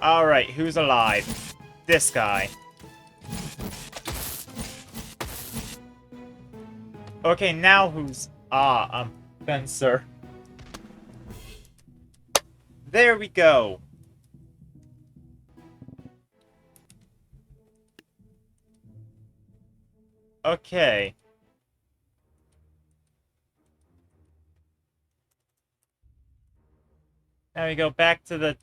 Alright, who's alive? This guy. Okay, now who's... Spencer. There we go. Okay. Now we go back to the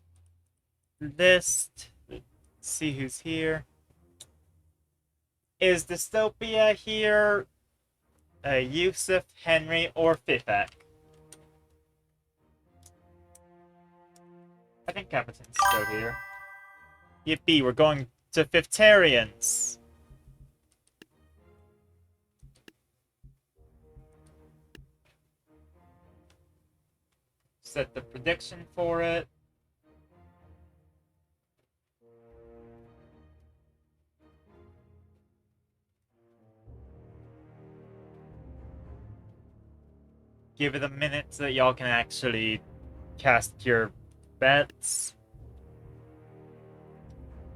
list. Let's see who's here. Is Dystopia here? Yusuf, Henry, or Fifek? I think Captain's still here. Yippee, we're going to Fiftarians. Set the prediction for it. Give it a minute so that y'all can actually cast your bets.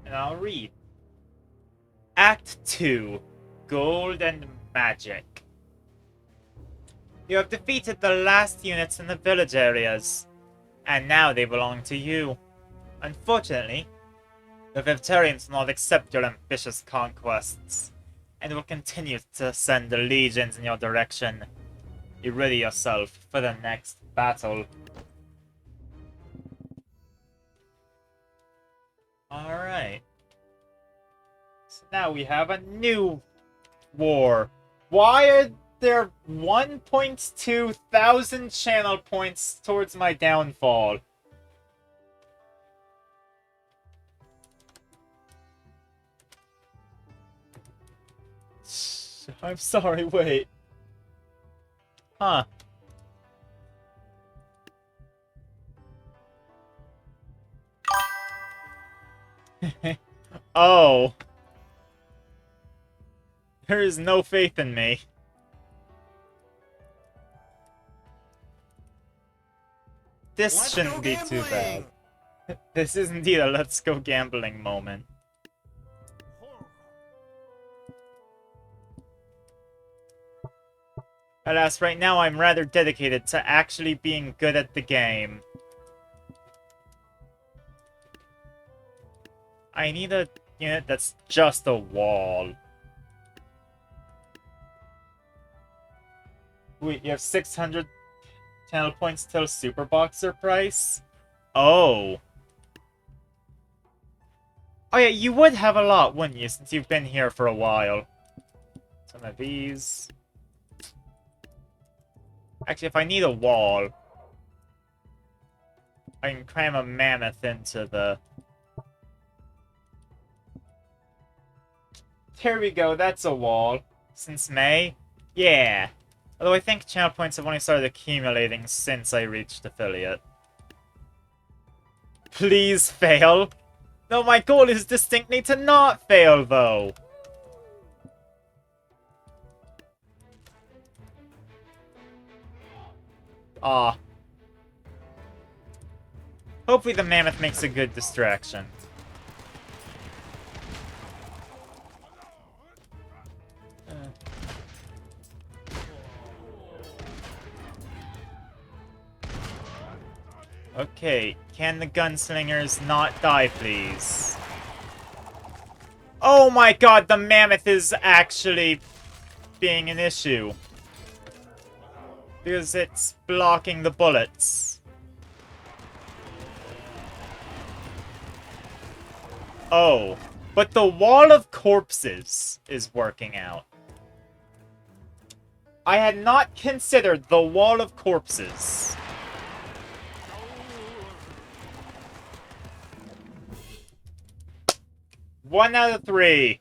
And I'll read. Act 2. Gold and Magic. You have defeated the last units in the village areas, and now they belong to you. Unfortunately, the Vivtarians will not accept your ambitious conquests, and will continue to send the legions in your direction. You ready yourself for the next battle. Alright. So now we have a new war. Why are there 1.2 thousand channel points towards my downfall? I'm sorry, wait. Huh. Oh. There is no faith in me. This shouldn't be too bad. This is indeed a let's go gambling moment. Alas, right now I'm rather dedicated to actually being good at the game. I need a unit that's just a wall. Wait, you have 600 channel points till Super Boxer price? Oh. Oh yeah, you would have a lot, wouldn't you, since you've been here for a while. Some of these. Actually, if I need a wall, I can cram a mammoth into the... There we go, that's a wall. Since May? Yeah. Although I think channel points have only started accumulating since I reached affiliate. Please fail. No, my goal is distinctly to not fail, though. Ah. Hopefully the mammoth makes a good distraction. Okay, can the gunslingers not die, please? Oh my god, the mammoth is actually being an issue. Because it's blocking the bullets. Oh. But the wall of corpses is working out. I had not considered the wall of corpses. One out of 3.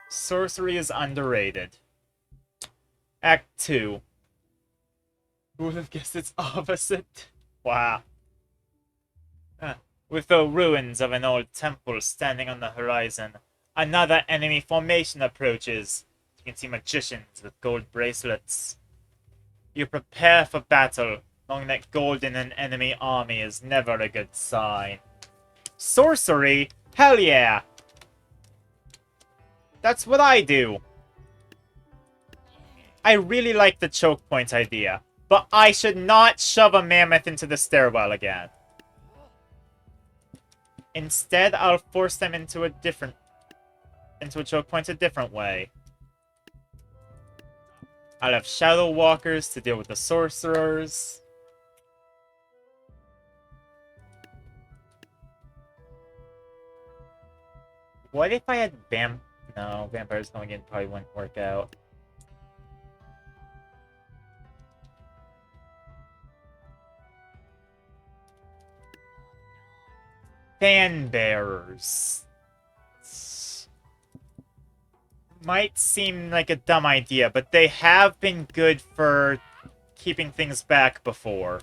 Sorcery is underrated. Act 2. Who would have guessed its opposite? Wow. With the ruins of an old temple standing on the horizon, another enemy formation approaches. You can see magicians with gold bracelets. You prepare for battle, knowing that gold in an enemy army is never a good sign. Sorcery? Hell yeah! That's what I do! I really like the choke point idea, but I should not shove a mammoth into the stairwell again. Instead, I'll force them into a choke point a different way. I'll have Shadow Walkers to deal with the sorcerers. What if I had No, vampires going in probably wouldn't work out. Fan bearers. Might seem like a dumb idea, but they have been good for keeping things back before.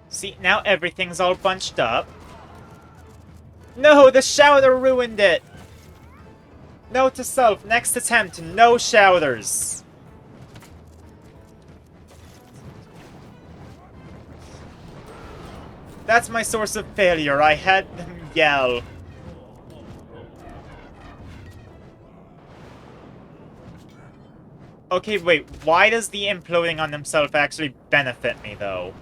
See, now everything's all bunched up. No, the shouter ruined it! Note to self, next attempt, no shouters. That's my source of failure. I had them yell. Okay, wait. Why does the imploding on himself actually benefit me, though?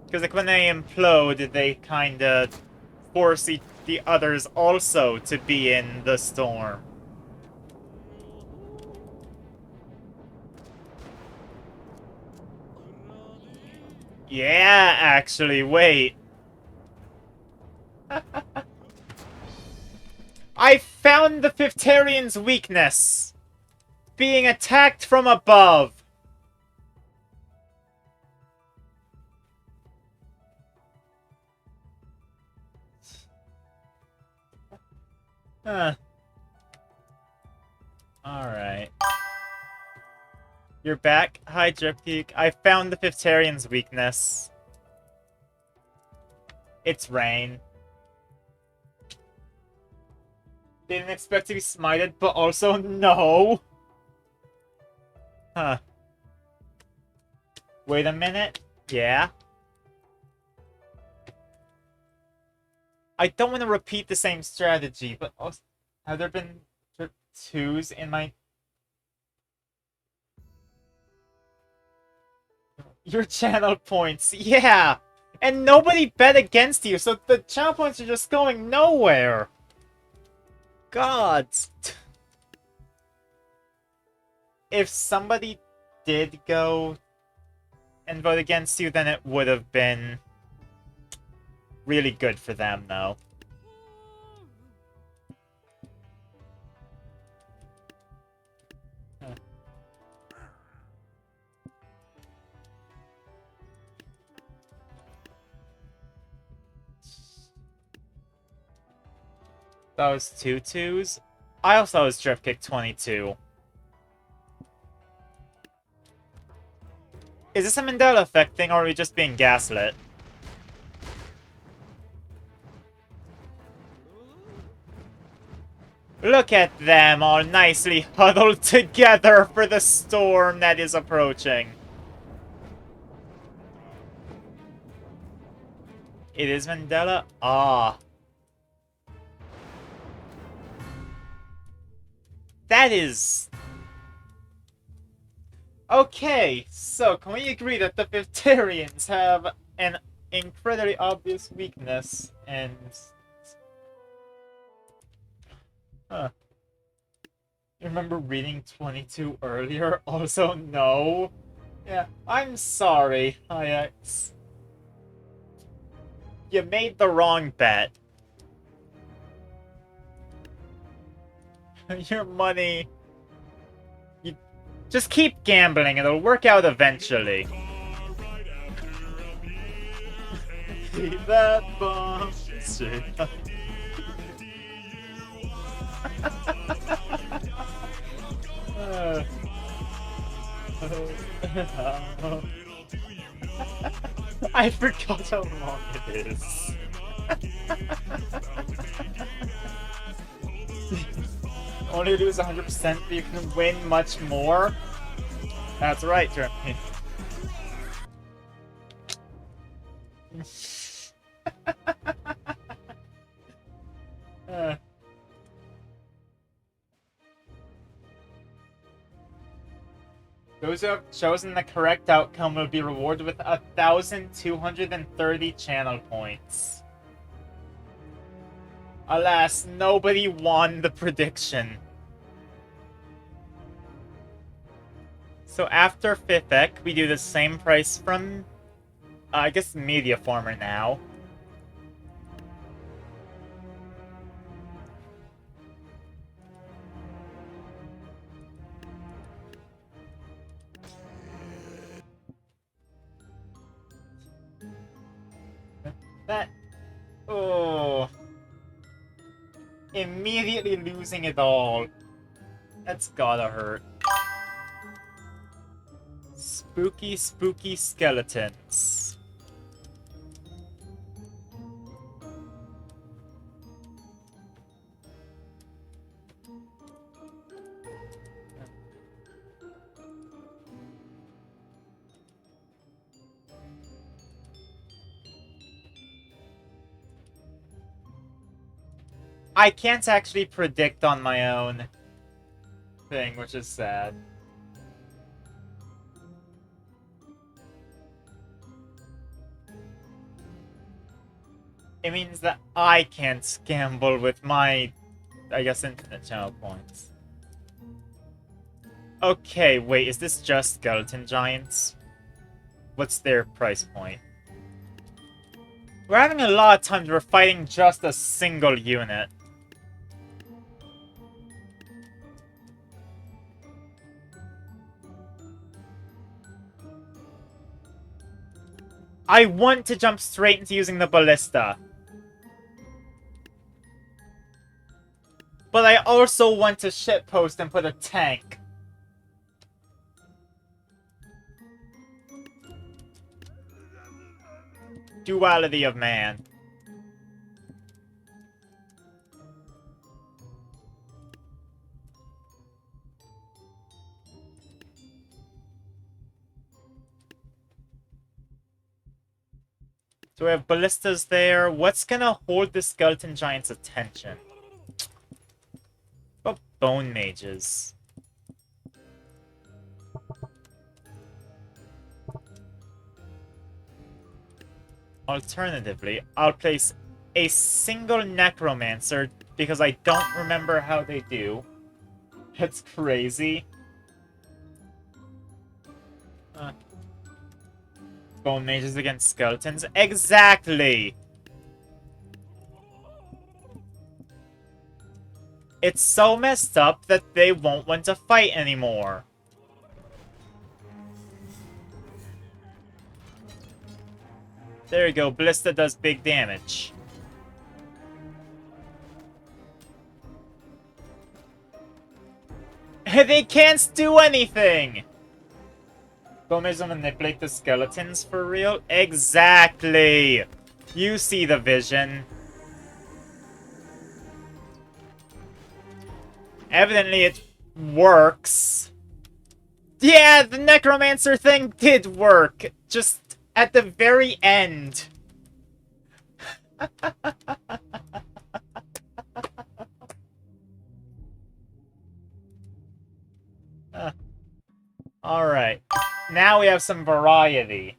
Because, like, when they implode, they kinda force the others also to be in the storm. Yeah, actually, wait. I found the Fiftarian's weakness. Being attacked from above. Huh. Alright. You're back? Hi, Dripgeek. I found the Fiftarian's weakness. It's rain. Didn't expect to be smited, but also no. Huh. Wait a minute. Yeah. I don't want to repeat the same strategy, but also, have there been 2s in my... Your channel points, yeah! And nobody bet against you, so the channel points are just going nowhere! God! If somebody did go and vote against you, then it would have been really good for them, though. That was 2-2s. I also was Drift Kick 22. Is this a Mandela effect thing, or are we just being gaslit? Look at them all nicely huddled together for the storm that is approaching. It is Mandela? Ah. That is... Okay, so can we agree that the Fiftarians have an incredibly obvious weakness and... Huh. You remember reading 22 earlier? Also, no. Yeah, I'm sorry, you made the wrong bet. Your money... You just keep gambling, it'll work out eventually. Leave that bomb straight up. I forgot how long it is. Only lose 100%, but you can win much more. That's right, Jeremy. uh. Those who have chosen the correct outcome will be rewarded with 1,230 channel points. Alas, nobody won the prediction. So after 5th Ec, we do the same price from, I guess, Media Former now. That... Oh... Immediately losing it all. That's gotta hurt. Spooky, spooky skeletons. I can't actually predict on my own thing, which is sad. It means that I can't gamble with my, I guess, infinite channel points. Okay, wait, is this just skeleton giants? What's their price point? We're having a lot of times we're fighting just a single unit. I want to jump straight into using the ballista. But I also want to shitpost and put a tank. Duality of man. So we have ballistas there. What's gonna hold the skeleton giant's attention? What about bone mages? Alternatively, I'll place a single necromancer because I don't remember how they do. It's crazy. Bone mages against skeletons. Exactly! It's so messed up that they won't want to fight anymore. There you go, Ballista does big damage. They can't do anything! Gomez manipulate the skeletons for real? Exactly! You see the vision. Evidently it works. Yeah, the necromancer thing did work. Just at the very end. Alright. Now we have some variety.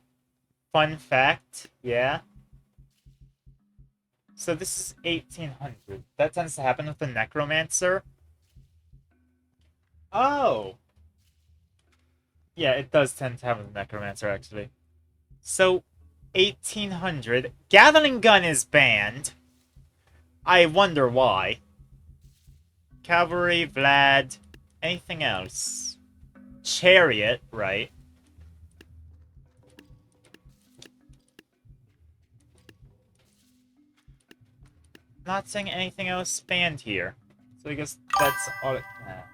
Fun fact, yeah. So this is 1800. That tends to happen with the necromancer. Oh. Yeah, it does tend to have a necromancer, actually. So, 1800. Gatling gun is banned. I wonder why. Cavalry, Vlad, anything else? Chariot, right? Not saying anything else banned here. So I guess that's all it can.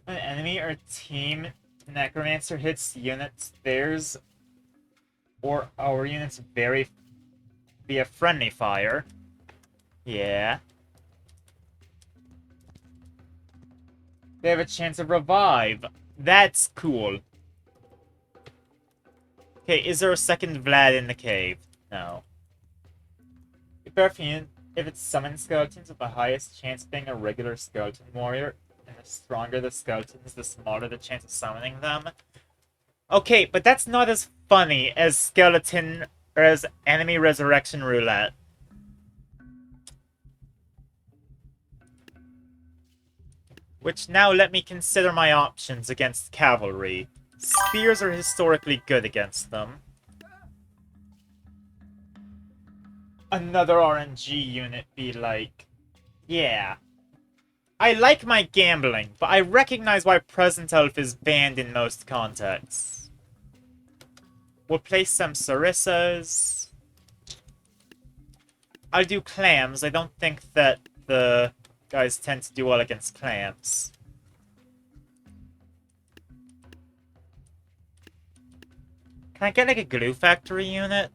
An enemy or team necromancer hits units theirs or our units via friendly fire. Yeah. They have a chance of revive. That's cool. Okay, is there a second Vlad in the cave? No. If it's summoned skeletons with the highest chance of being a regular skeleton warrior, and the stronger the skeletons, the smaller the chance of summoning them. Okay, but that's not as funny as skeleton or as enemy resurrection roulette. Which now let me consider my options against cavalry. Spears are historically good against them. Another RNG unit be like, yeah. I like my gambling, but I recognize why Present Elf is banned in most contexts. We'll place some Sarissas. I'll do clams. I don't think that the guys tend to do well against clams. Can I get like a glue factory unit?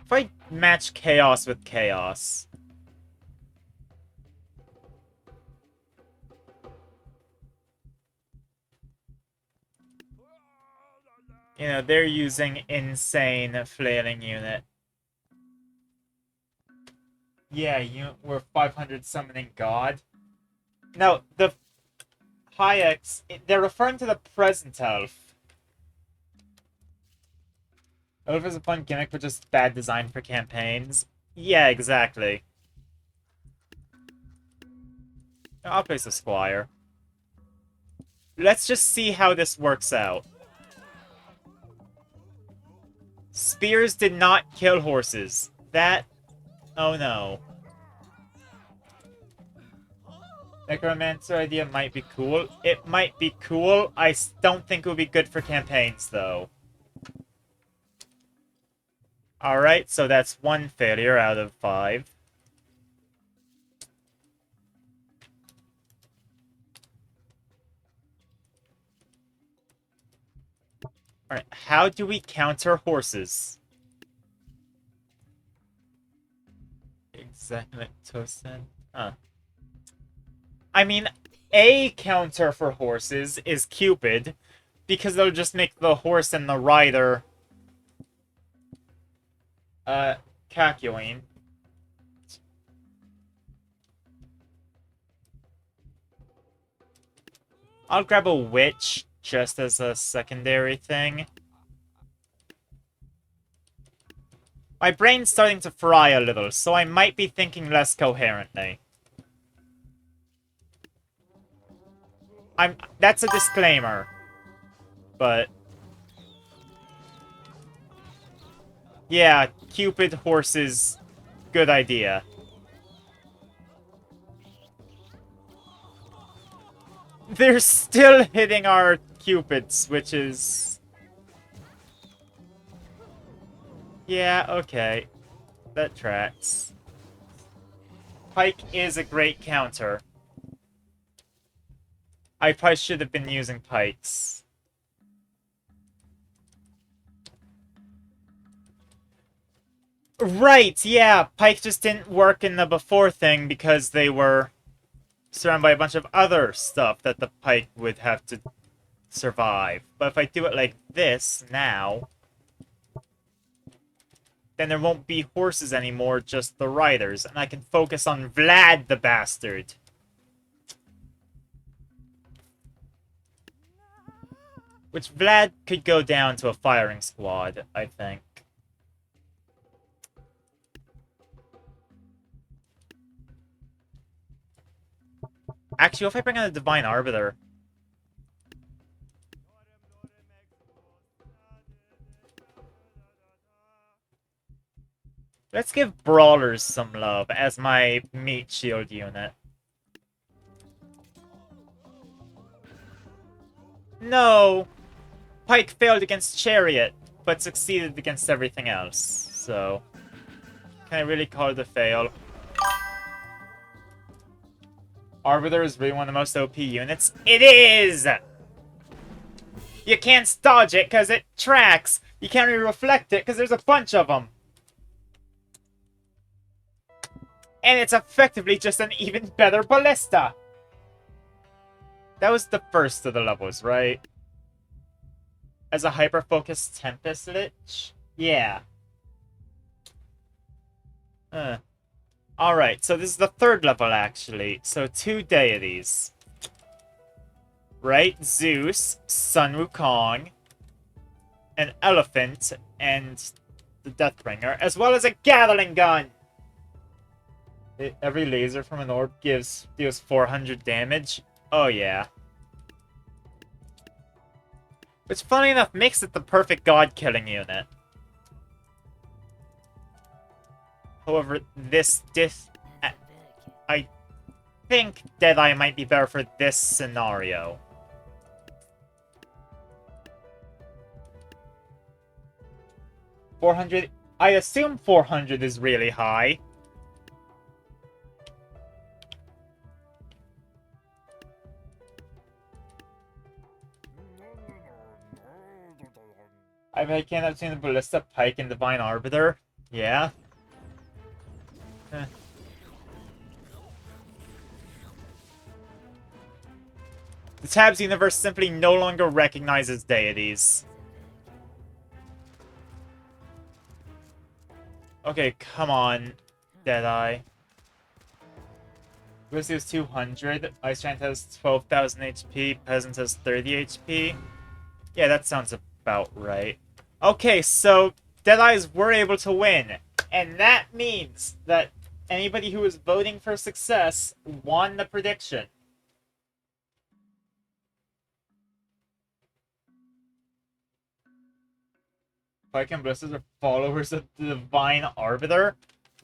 If I match chaos with chaos. You know, they're using insane flailing unit. Yeah, we're 500 summoning god. Now, the Hayeks, they're referring to the present elf. Elf is a fun gimmick, but just bad design for campaigns. Yeah, exactly. I'll place a squire. Let's just see how this works out. Spears did not kill horses. That... Oh no. Necromancer idea might be cool. It might be cool. I don't think it would be good for campaigns, though. Alright, so that's one failure out of 5. Alright, how do we counter horses? Exactly, Tosin. Huh. I mean, a counter for horses is Cupid, because they'll just make the horse and the rider calculate. I'll grab a witch just as a secondary thing. My brain's starting to fry a little, so I might be thinking less coherently. That's a disclaimer. But yeah, Cupid horses, good idea. They're still hitting our Cupids, which is... Yeah, okay. That tracks. Pike is a great counter. I probably should have been using pikes. Right, yeah, pike just didn't work in the before thing because they were surrounded by a bunch of other stuff that the pike would have to survive. But if I do it like this now, then there won't be horses anymore, just the riders, and I can focus on Vlad the bastard. Which Vlad could go down to a firing squad, I think. Actually, what if I bring in a Divine Arbiter? Let's give Brawlers some love as my meat shield unit. No! Pike failed against Chariot, but succeeded against everything else. So, can I really call it a fail? Arbiter is really one of the most OP units. It is! You can't dodge it because it tracks. You can't really reflect it because there's a bunch of them. And it's effectively just an even better ballista. That was the first of the levels, right? As a hyper-focused Tempest Lich? Yeah. Alright, so this is the third level, actually. So 2 deities. Right? Zeus, Sun Wukong, an elephant, and the Deathbringer, as well as a Gatling gun! Every laser from an orb deals 400 damage. Oh, yeah. Which, funny enough, makes it the perfect god-killing unit. However, I think Deadeye might be better for this scenario. $400... I assume 400 is really high. I can't have seen the Ballista, Pike, and Divine Arbiter. Yeah. The Tabs universe simply no longer recognizes deities. Okay, come on, Deadeye. Lucy has 200, Ice Giant has 12,000 HP, Peasant has 30 HP. Yeah, that sounds about right. Okay, so Deadeyes were able to win. And that means that anybody who was voting for success won the prediction. Pike and Blisters are followers of the Divine Arbiter?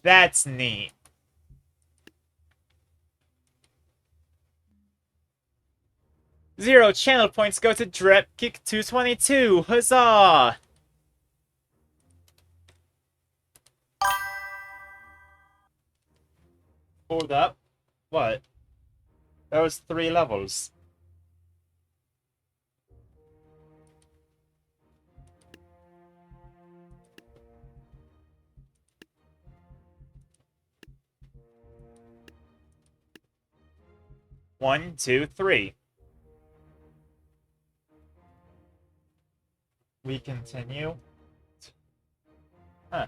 That's neat. Zero channel points go to Drepkick 222. Huzzah! Hold up. What? That was 3 levels. One, two, three. We continue. Huh.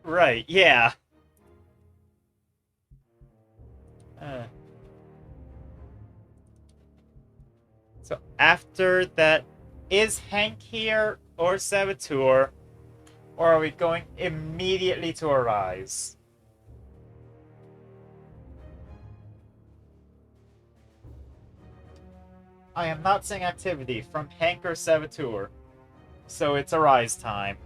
Right, yeah. So after that, is Hank here or Saboteur? Or are we going immediately to Arise? I am not seeing activity from Hank or Saboteur. So it's Arise time.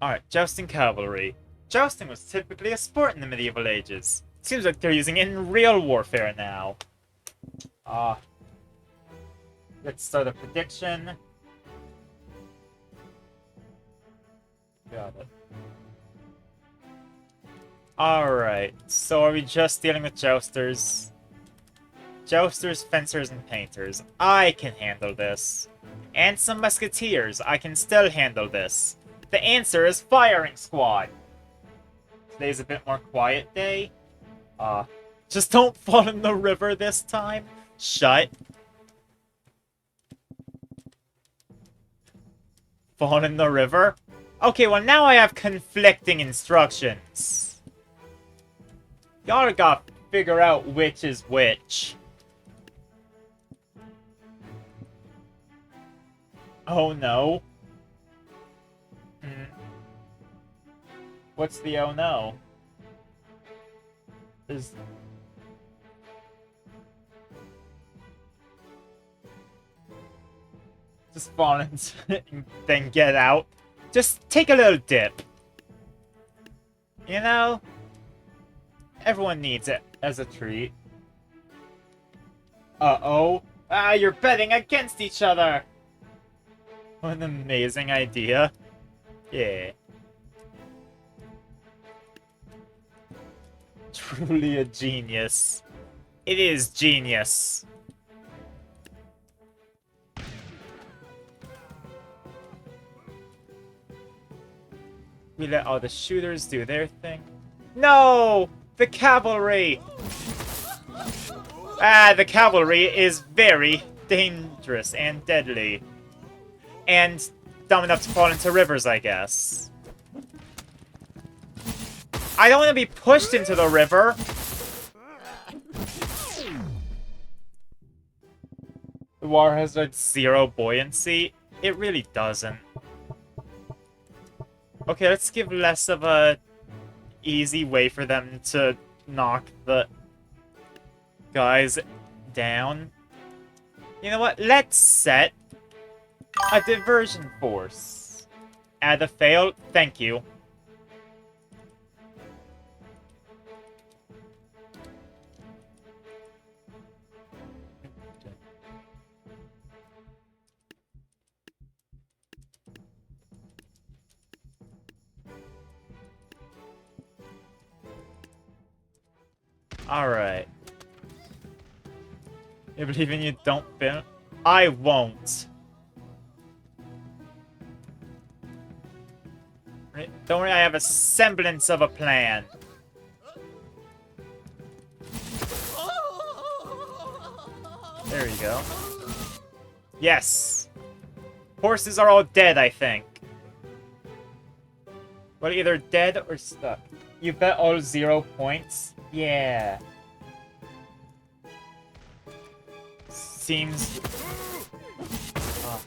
Alright, Jousting Cavalry. Jousting was typically a sport in the medieval ages. Seems like they're using it in real warfare now. Let's start a prediction. Got it. Alright, so are we just dealing with Jousters? Jousters, Fencers, and Painters. I can handle this. And some Musketeers. I can still handle this. The answer is Firing Squad. Today's a bit more quiet day. Just don't fall in the river this time. Shut. Fall in the river? Okay, well now I have conflicting instructions. Y'all gotta figure out which is which. Oh no. Hmm. What's the oh no? There's... Just fall into it and then get out. Just take a little dip. You know? Everyone needs it as a treat. Uh-oh. Ah, you're betting against each other! What an amazing idea. Yeah. Truly a genius. It is genius. We let all the shooters do their thing. No! The cavalry! Ah, the cavalry is very dangerous and deadly. And dumb enough to fall into rivers, I guess. I don't want to be pushed into the river. The water has like 0 buoyancy. It really doesn't. Okay, let's give less of a easy way for them to knock the guys down. You know what? Let's set a diversion force. Add a fail. Thank you. Alright. You believe in you, don't fail? I won't. Don't worry, I have a semblance of a plan. There you go. Yes! Horses are all dead, I think. Well, either dead or stuck. You bet all 0 points? Yeah. Seems... Oh.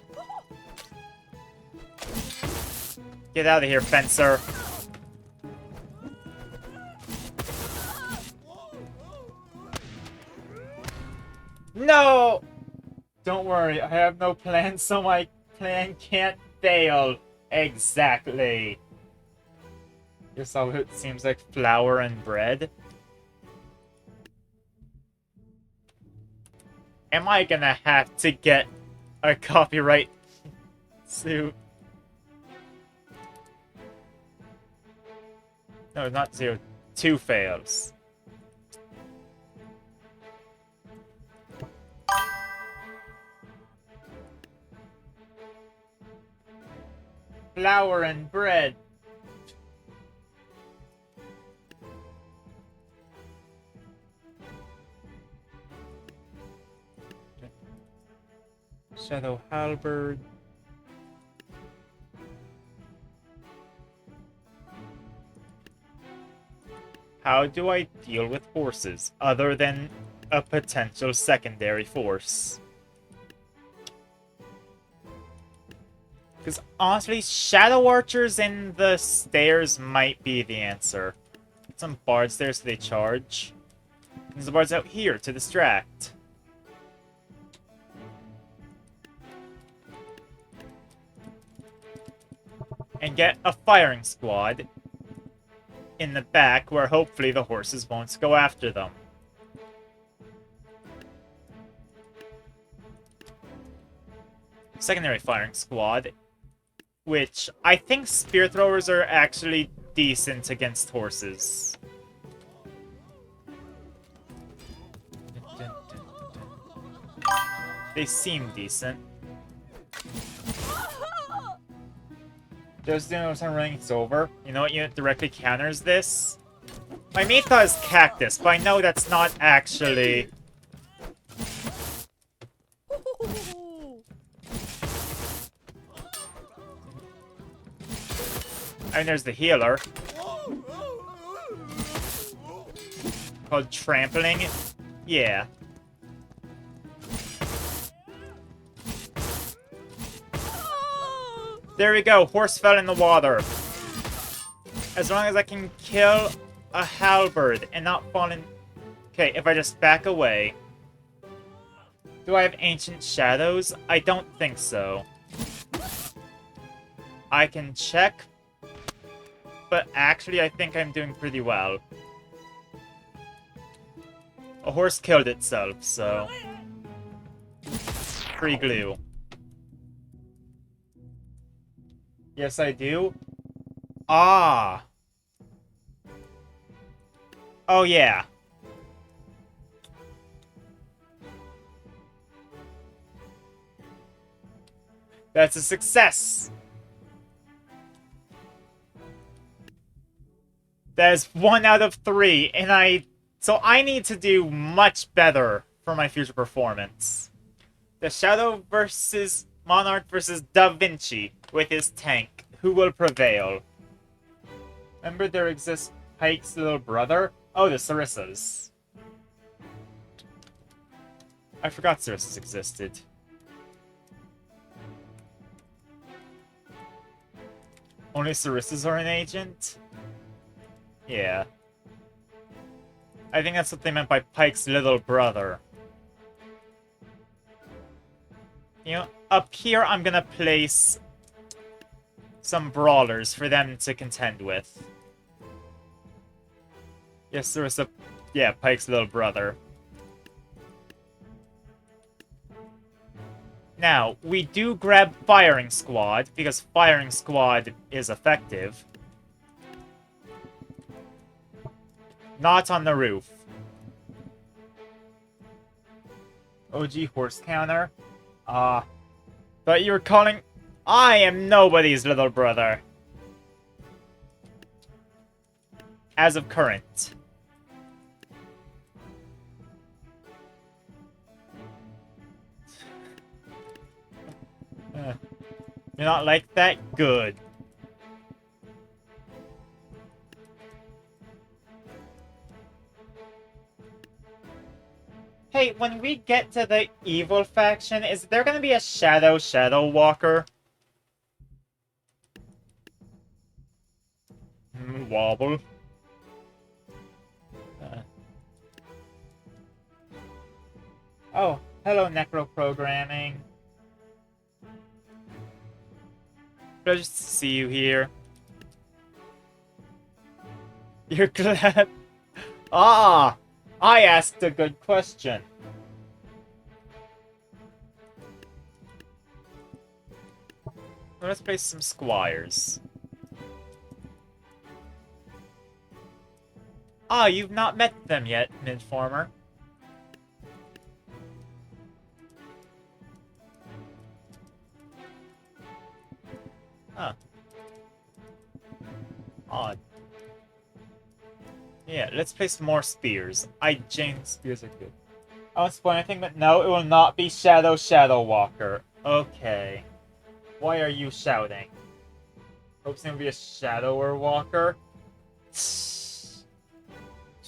Get out of here, fencer. No! Don't worry, I have no plan, so my plan can't fail. Exactly. Guess all it seems like flour and bread. Am I gonna have to get a copyright suit? No, not 0. 2 fails. Flour and bread. Shadow halberd. How do I deal with horses other than a potential secondary force? Because honestly, shadow archers in the stairs might be the answer. Some bard stairs they charge. There's the bards out here to distract. And get a firing squad in the back where hopefully the horses won't go after them. Secondary firing squad, which I think spear throwers are actually decent against horses. They seem decent. Just doing some running, it's over. You know what unit directly counters this? My main thought is cactus, but I know that's not actually... And there's the healer. Called trampling. Yeah. There we go. Horse fell in the water. As long as I can kill a halberd and not fall in... Okay, if I just back away... Do I have Ancient Shadows? I don't think so. I can check, but actually I think I'm doing pretty well. A horse killed itself, so... Free glue. Yes, I do. Ah! Oh, yeah. That's a success! That is 1 out of 3, and So I need to do much better for my future performance. The Shadow versus Monarch versus Da Vinci with his tank. Who will prevail? Remember there exists Pike's little brother? Oh, the Sarissas. I forgot Sarissas existed. Only Sarissas are an agent? Yeah. I think that's what they meant by Pike's little brother. You know, up here I'm gonna place some brawlers for them to contend with. Yes, there was yeah, Pike's little brother. Now, we do grab Firing Squad, because Firing Squad is effective. Not on the roof. OG horse counter. But you're calling... I am nobody's little brother. As of current. You're not like that? Good. Hey, when we get to the evil faction, is there gonna be a Shadow Walker? Wobble. Oh, hello, Necro Programming. Pleasure to see you here. You're glad? Ah! I asked a good question. Let's play some squires. Ah, you've not met them yet, Midformer. Huh. Odd. Yeah, let's play some more spears. James spears are good. I won't spoil anything, but no, it will not be Shadow Walker. Okay. Why are you shouting? Hopes it will be a Shadower Walker? Just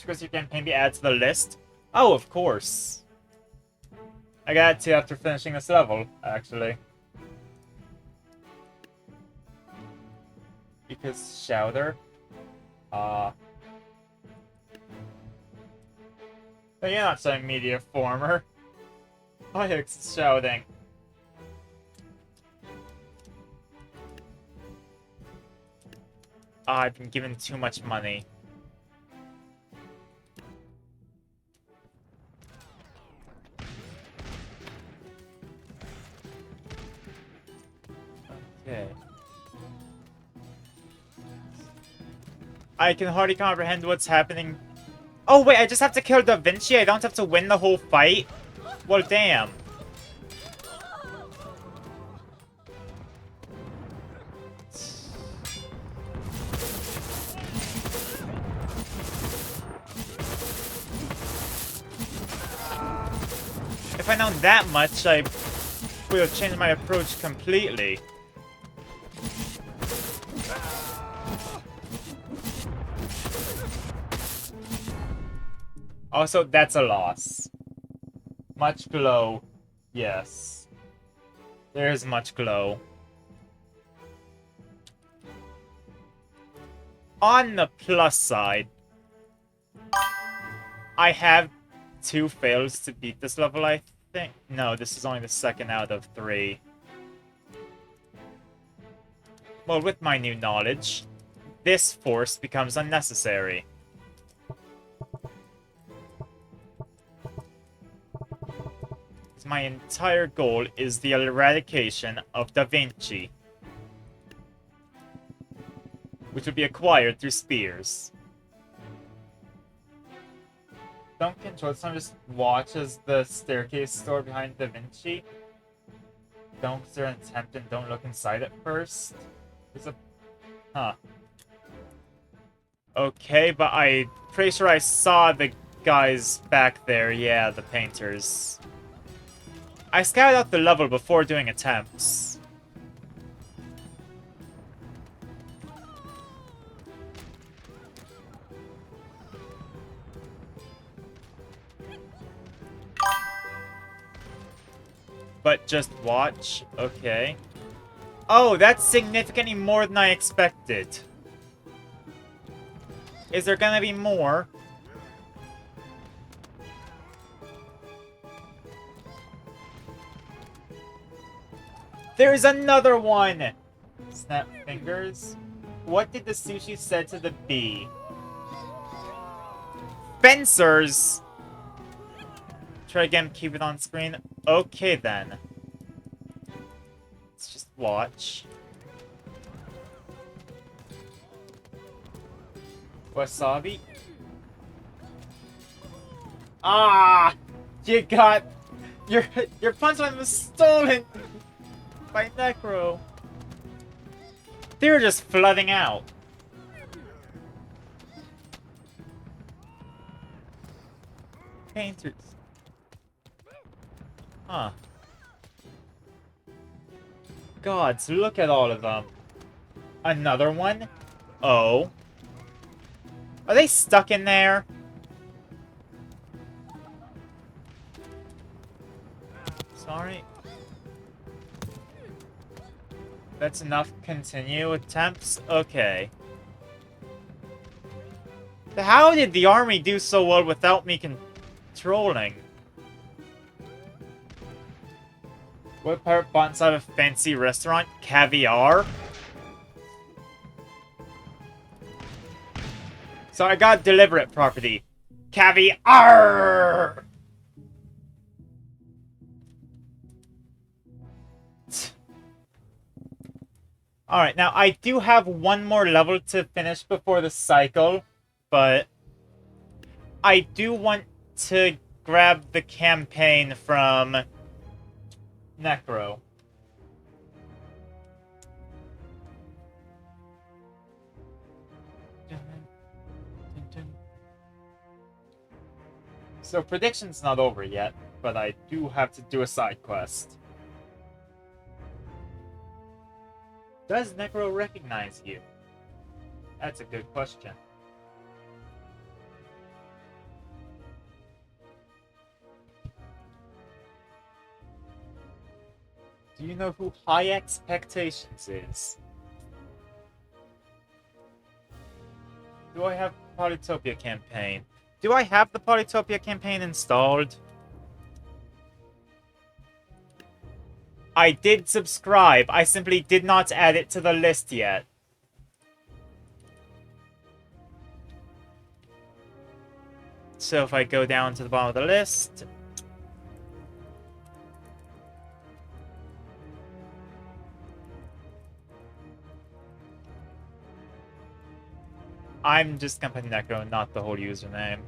because your campaign be added to the list? Oh, of course. I got to after finishing this level, actually. Because Shouter? No, you're not saying Media Former. Pyx is shouting. I've been given too much money. Okay. I can hardly comprehend what's happening. Oh wait, I just have to kill Da Vinci? I don't have to win the whole fight? Well, damn. If I'd known that much, I would have changed my approach completely. Also, that's a loss. Much glow. Yes. There is much glow. On the plus side, I have 2 fails to beat this level, I think. No, this is only the second out of 3. Well, with my new knowledge, this force becomes unnecessary. My entire goal is the eradication of Da Vinci, which will be acquired through spears. Don't control this time, just watch as the staircase door behind Da Vinci. Don't consider an attempt and don't look inside it first. There's a... Huh. Okay, but I'm pretty sure I saw the guys back there. Yeah, the painters. I scouted out the level before doing attempts. But just watch. Okay. Oh, that's significantly more than I expected. Is there gonna be more? There's another one! Snap fingers. What did the sushi say to the bee? Fencers! Try again, keep it on screen. Okay then. Let's just watch. Wasabi? Ah! You got... Your punchline was stolen! By Necro. They're just flooding out. Painters. Huh. Gods, look at all of them. Another one? Oh. Are they stuck in there? Sorry. That's enough. Continue attempts? Okay. How did the army do so well without me controlling? What part bought inside a fancy restaurant? Caviar? So I gotta deliver it properly. Caviar! Alright, now I do have one more level to finish before the cycle, but I do want to grab the campaign from Necro. So prediction's not over yet, but I do have to do a side quest. Does Necro recognize you? That's a good question. Do you know who High Expectations is? Do I have Polytopia campaign? Do I have the Polytopia campaign installed? I did subscribe. I simply did not add it to the list yet. So if I go down to the bottom of the list... I'm just gonna put Necro, not the whole username.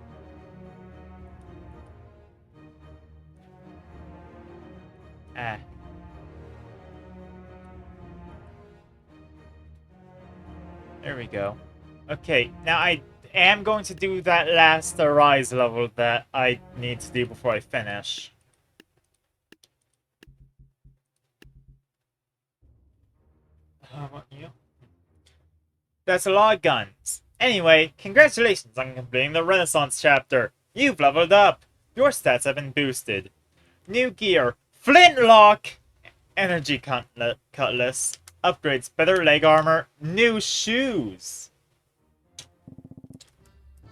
Ah. There we go. Okay, now I am going to do that last Arise level that I need to do before I finish. How about you? That's a lot of guns. Anyway, congratulations on completing the Renaissance chapter. You've leveled up. Your stats have been boosted. New gear. Flintlock! Energy cutlass. Upgrades better leg armor. New shoes.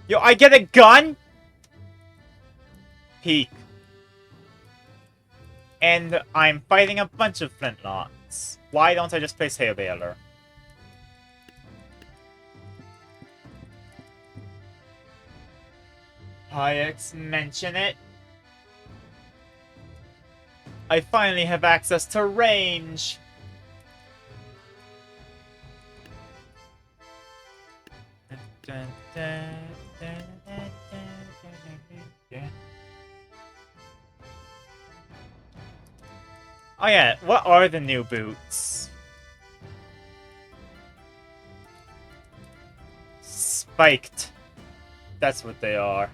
Yo, I get a gun? Peak. And I'm fighting a bunch of flintlocks. Why don't I just place Hail Baler? Hayeks mention it. I finally have access to range. Oh yeah, what are the new boots? Spiked. That's what they are.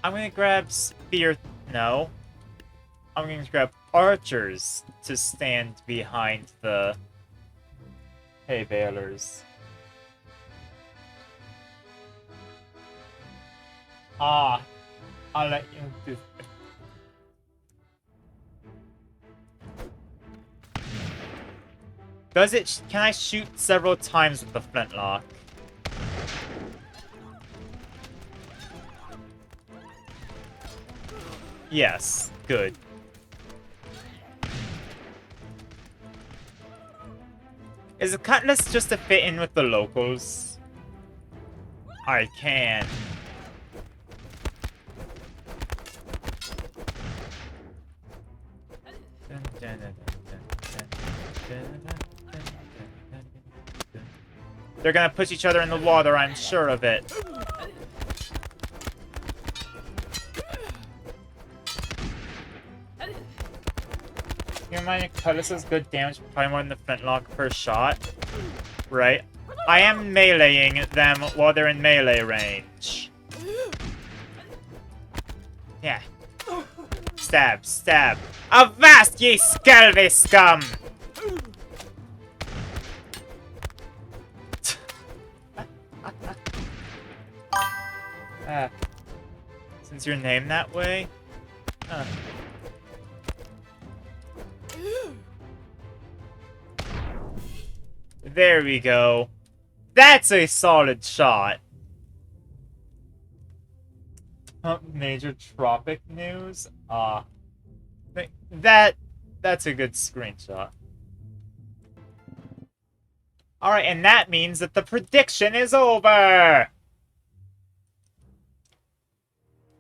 I'm gonna grab spear... No. I'm gonna grab archers to stand behind the hay balers. Ah, I'll let you do. Does it? Can I shoot several times with the flintlock? Yes, good. Is the cutlass just to fit in with the locals? I can. They're gonna push each other in the water, I'm sure of it. You mind your cutlass has good damage, probably more than the flintlock per shot. Right. I am meleeing them while they're in melee range. Yeah. Stab, stab. Avast, ye scalvy scum! Since you're named that way? There we go. That's a solid shot. Major tropic news? That's a good screenshot. Alright, and that means that the prediction is over!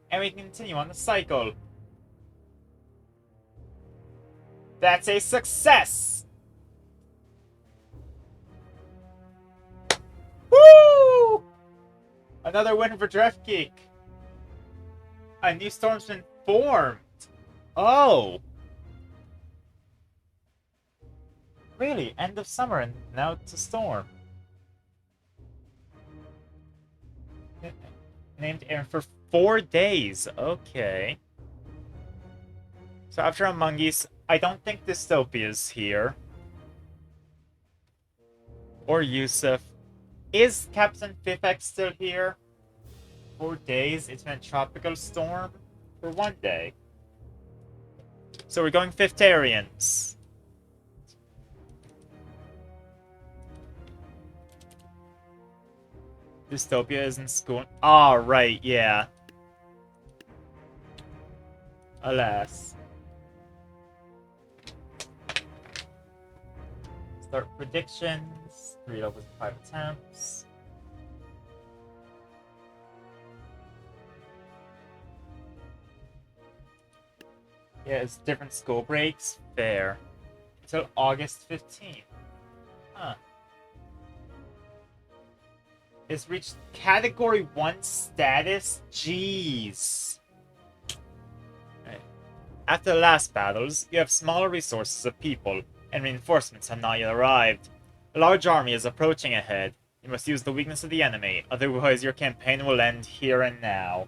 And we can continue on the cycle. That's a success! Woo! Another win for Driftgeek. A new storm's been formed. Oh. Really? End of summer and now it's a storm. Named Aaron for 4 days. Okay. So after Among Us, I don't think Dystopia's here. Or Yusuf. Is Captain Fifex still here? 4 days? It's been a tropical storm for 1 day. So we're going Fiftarians. Dystopia is in school. Ah, right, yeah. Alas. Start predictions. 3 levels, 5 attempts. Yeah, it's different school breaks. Fair. Until August 15th. Huh. It's reached Category 1 status? Jeez. Right. After the last battles, you have smaller resources of people, and reinforcements have not yet arrived. A large army is approaching ahead. You must use the weakness of the enemy, otherwise your campaign will end here and now.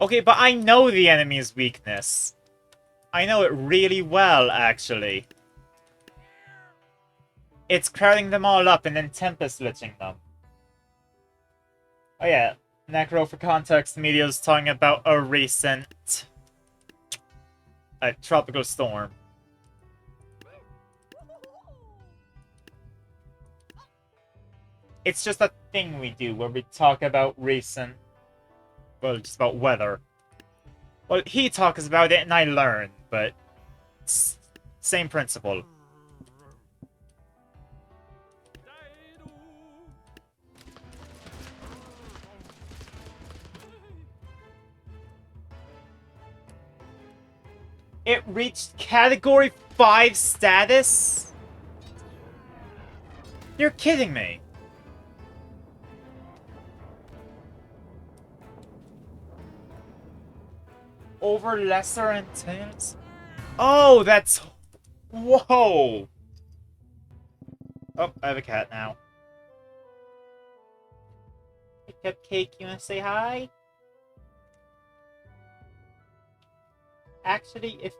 Okay, but I know the enemy's weakness. I know it really well, actually. It's crowding them all up and then Tempest liching them. Oh yeah, Necro, for context, the media is talking about a recent tropical storm. It's just a thing we do where we talk about recent... Well, just about weather. Well, he talks about it and I learn, but... Same principle. It reached Category 5 status? You're kidding me. Over lesser entails? Oh, that's... Whoa! Oh, I have a cat now. Hey, Cupcake, you wanna say hi? Actually, if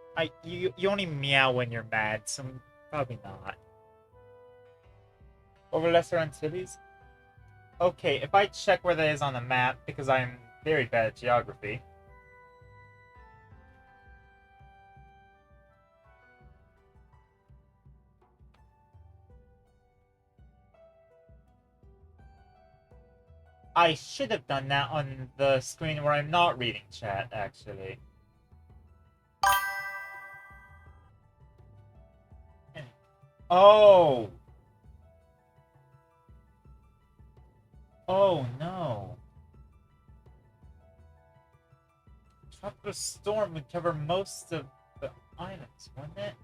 you only meow when you're mad, so probably not. Over Lesser Antilles? Okay, if I check where that is on the map, because I'm very bad at geography. I should have done that on the screen where I'm not reading chat, actually. Oh! Oh no. Tropical storm would cover most of the islands, wouldn't it?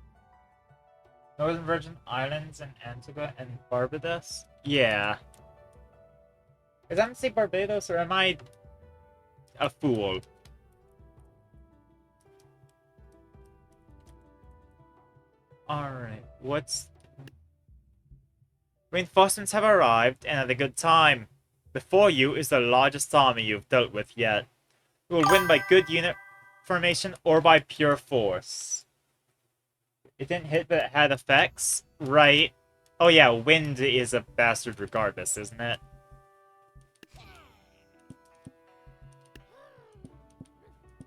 Northern Virgin Islands and Antigua and Barbados? Yeah. Is that to say Barbados, or am I a fool? Alright, what's... Reinforcements have arrived, and at a good time. Before you is the largest army you've dealt with yet. You will win by good unit formation or by pure force. It didn't hit, but it had effects? Right. Oh yeah, wind is a bastard regardless, isn't it?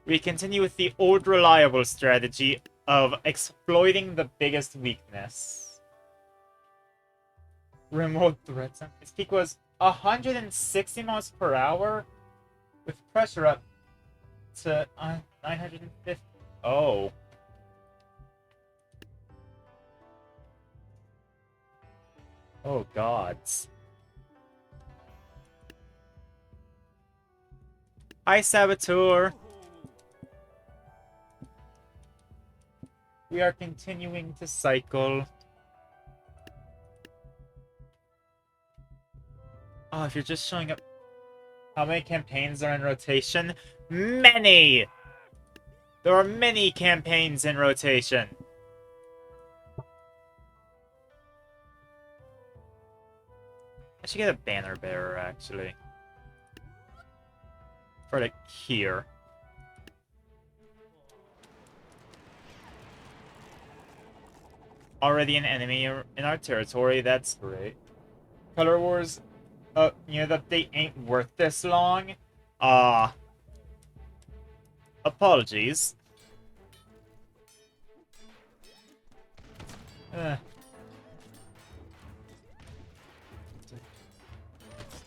We continue with the old reliable strategy of exploiting the biggest weakness. Remote threats. Its peak was 160 miles per hour with pressure up to 950. Oh. Oh, gods. Hi, Saboteur. We are continuing to cycle. Oh, if you're just showing up... How many campaigns are in rotation? Many! There are many campaigns in rotation. I should get a banner bearer, actually. For like here. Already an enemy in our territory, that's great. Color Wars, you know that they ain't worth this long? Apologies.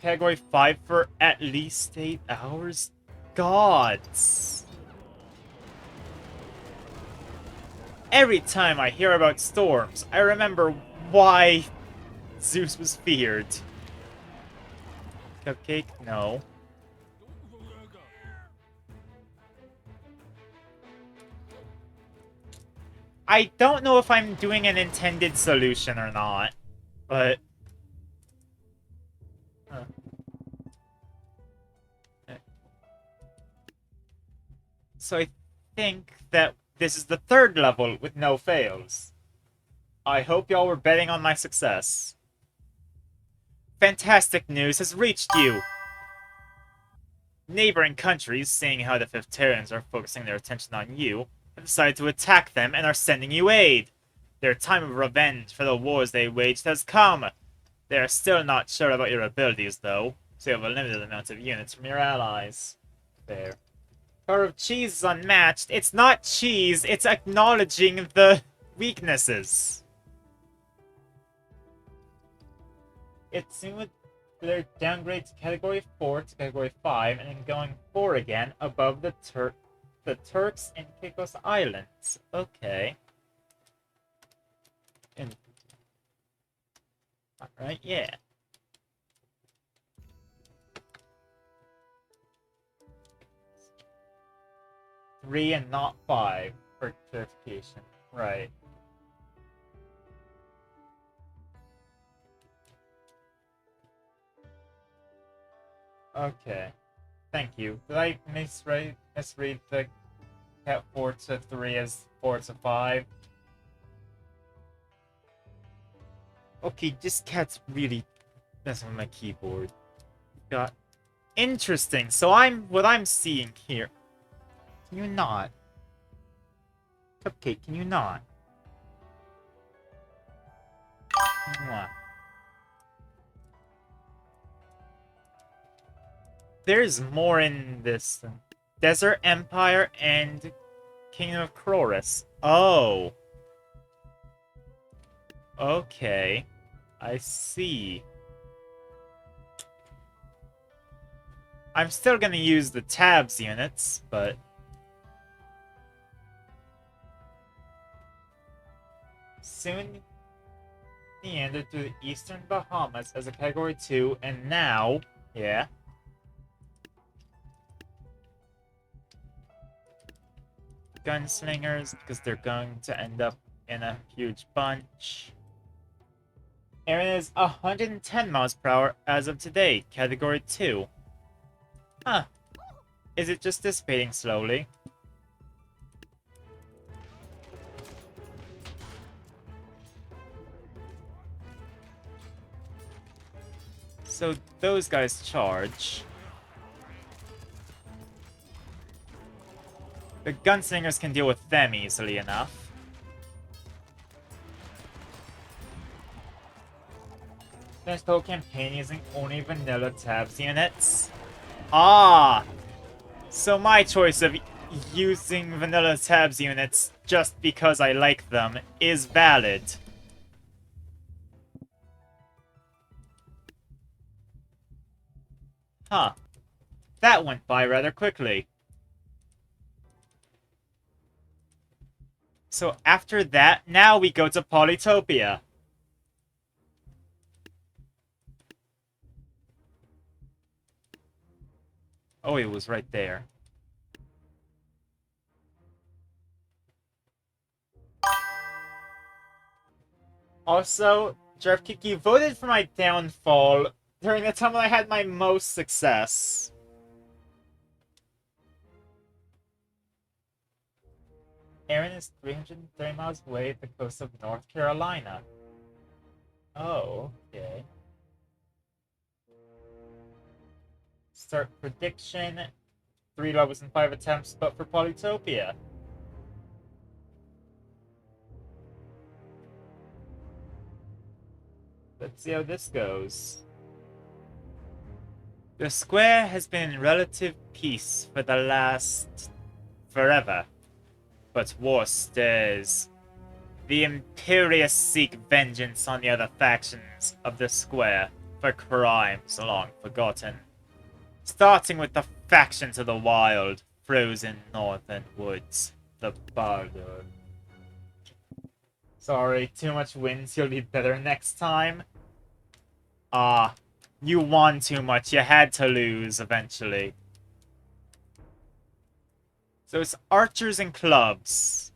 Category 5 for at least 8 hours? Gods. Every time I hear about storms, I remember why Zeus was feared. Cupcake? No. I don't know if I'm doing an intended solution or not, but... Huh. So I think that this is the third level with no fails. I hope y'all were betting on my success. Fantastic news has reached you! Neighboring countries, seeing how the Fifterians are focusing their attention on you, have decided to attack them and are sending you aid. Their time of revenge for the wars they waged has come. They are still not sure about your abilities, though, so you have a limited amount of units from your allies. There. Power of cheese is unmatched. It's not cheese, it's acknowledging the weaknesses. It seemed They're downgrade to category 4 to category 5, and then going 4 again above the Turks and Caicos Islands. Okay. And alright, yeah. Three and not 5 for clarification. Right. Okay. Thank you. Did I misread the cat 4 to 3 as 4 to 5? Okay, this cat's really messing with my keyboard. Got interesting. So what I'm seeing here. Can you not? Cupcake, can you not? Mwah. There's more in this. Desert Empire and Kingdom of Chloris. Oh. Okay. I see. I'm still gonna use the tabs units, but... soon meandered through the eastern Bahamas as a Category 2, and now... yeah. Gunslingers, because they're going to end up in a huge bunch. Aaron is 110 miles per hour as of today, Category 2. Huh. Is it just dissipating slowly? So those guys charge. The gunslingers can deal with them easily enough. This whole campaign using only vanilla tabs units. Ah! So my choice of using vanilla tabs units just because I like them is valid. Huh. That went by rather quickly. So after that, now we go to Polytopia. Oh, it was right there. Also, Jarfkiki voted for my downfall during the time when I had my most success. Aaron is 330 miles away at the coast of North Carolina. Oh, okay. Start prediction. 3 levels and 5 attempts, but for Polytopia. Let's see how this goes. The square has been in relative peace for the last... forever. But war stirs. The Imperius seek vengeance on the other factions of the square for crimes long forgotten. Starting with the faction to the wild, frozen northern woods, the Bardo. Sorry, too much wins, you'll be better next time. Ah, you won too much, you had to lose eventually. So it's archers and clubs.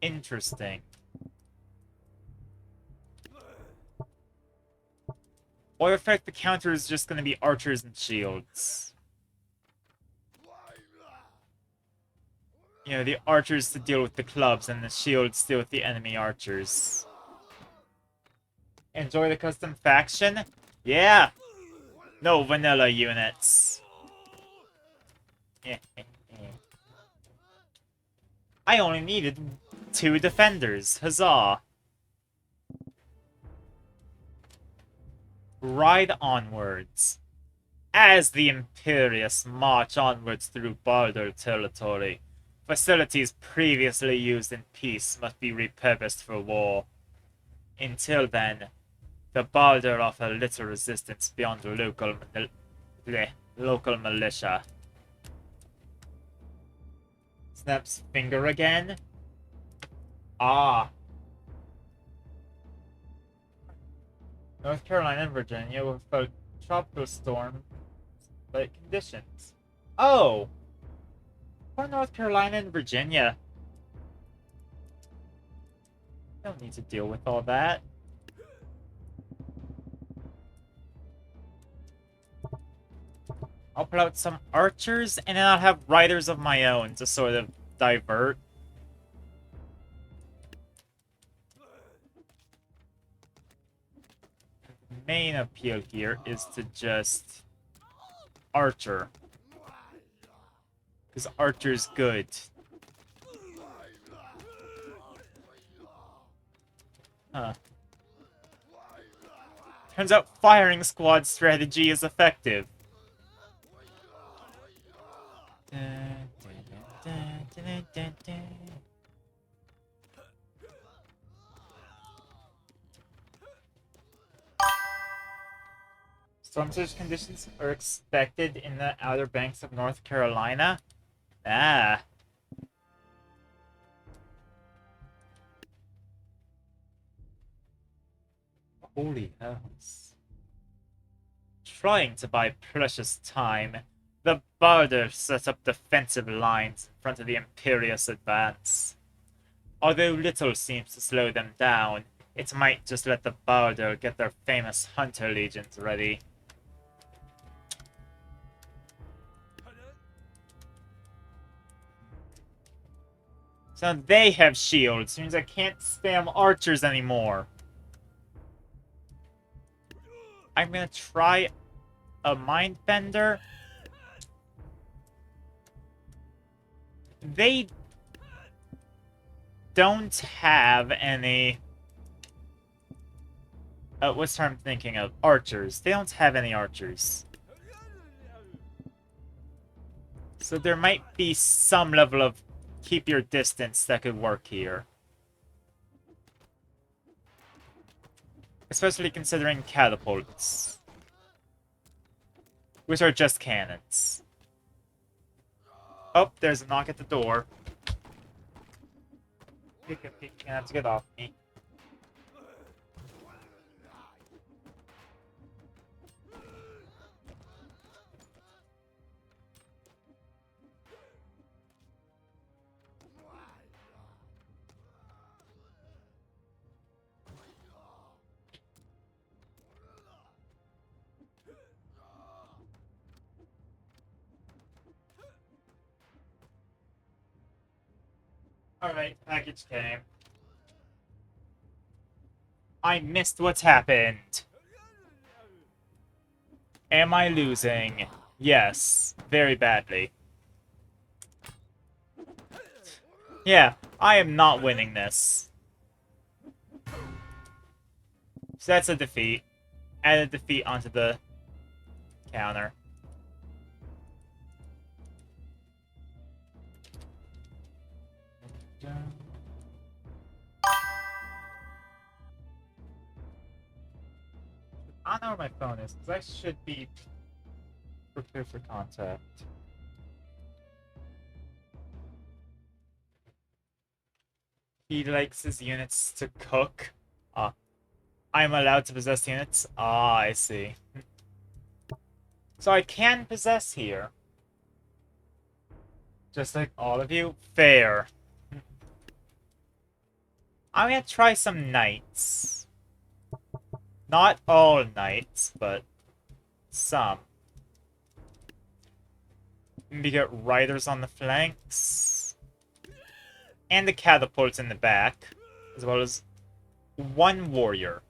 Interesting. Or in fact, the counter is just going to be archers and shields. You know, the archers to deal with the clubs and the shields to deal with the enemy archers. Enjoy the custom faction? Yeah! No vanilla units. I only needed 2 defenders. Huzzah! Ride onwards. As the Imperius march onwards through Bardo territory, facilities previously used in peace must be repurposed for war. Until then, the Balder offer little resistance beyond the local militia. Snaps finger again. Ah. North Carolina and Virginia will felt tropical storm-like conditions. Oh! For North Carolina and Virginia. Don't need to deal with all that. I'll put out some archers, and then I'll have riders of my own to sort of divert. The main appeal here is to just archer. Because archer's good. Huh. Turns out firing squad strategy is effective. Storm surge conditions are expected in the outer banks of North Carolina. Ah. Holy hells. Trying to buy precious time, the Balder set up defensive lines in front of the Imperious advance. Although little seems to slow them down, it might just let the Balder get their famous hunter legions ready. So they have shields, means I can't spam archers anymore. I'm gonna try a Mindbender. They don't have any... what's what I'm thinking of? Archers. They don't have any archers. So there might be some level of keep your distance that could work here. Especially considering catapults. Which are just cannons. Oh, there's a knock at the door. You're gonna have to get off me. Alright, package came. I missed what's happened. Am I losing? Yes, very badly. Yeah, I am not winning this. So that's a defeat. Add a defeat onto the counter. I don't know where my phone is, because I should be prepared for contact. He likes his units to cook. I'm allowed to possess units? Ah, I see. So I can possess here. Just like all of you? Fair. I'm gonna try some knights. Not all knights, but some. Maybe get riders on the flanks. And the catapults in the back. As well as one warrior.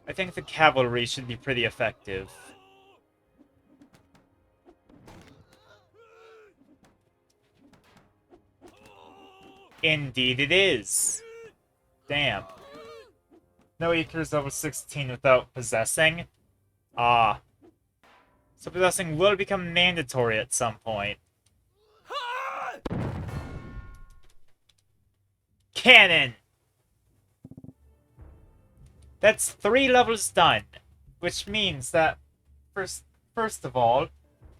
I think the cavalry should be pretty effective. Indeed it is. Damn. No Eater's level 16 without possessing? Ah. So possessing will become mandatory at some point. cannon! That's 3 levels done. Which means that, first of all,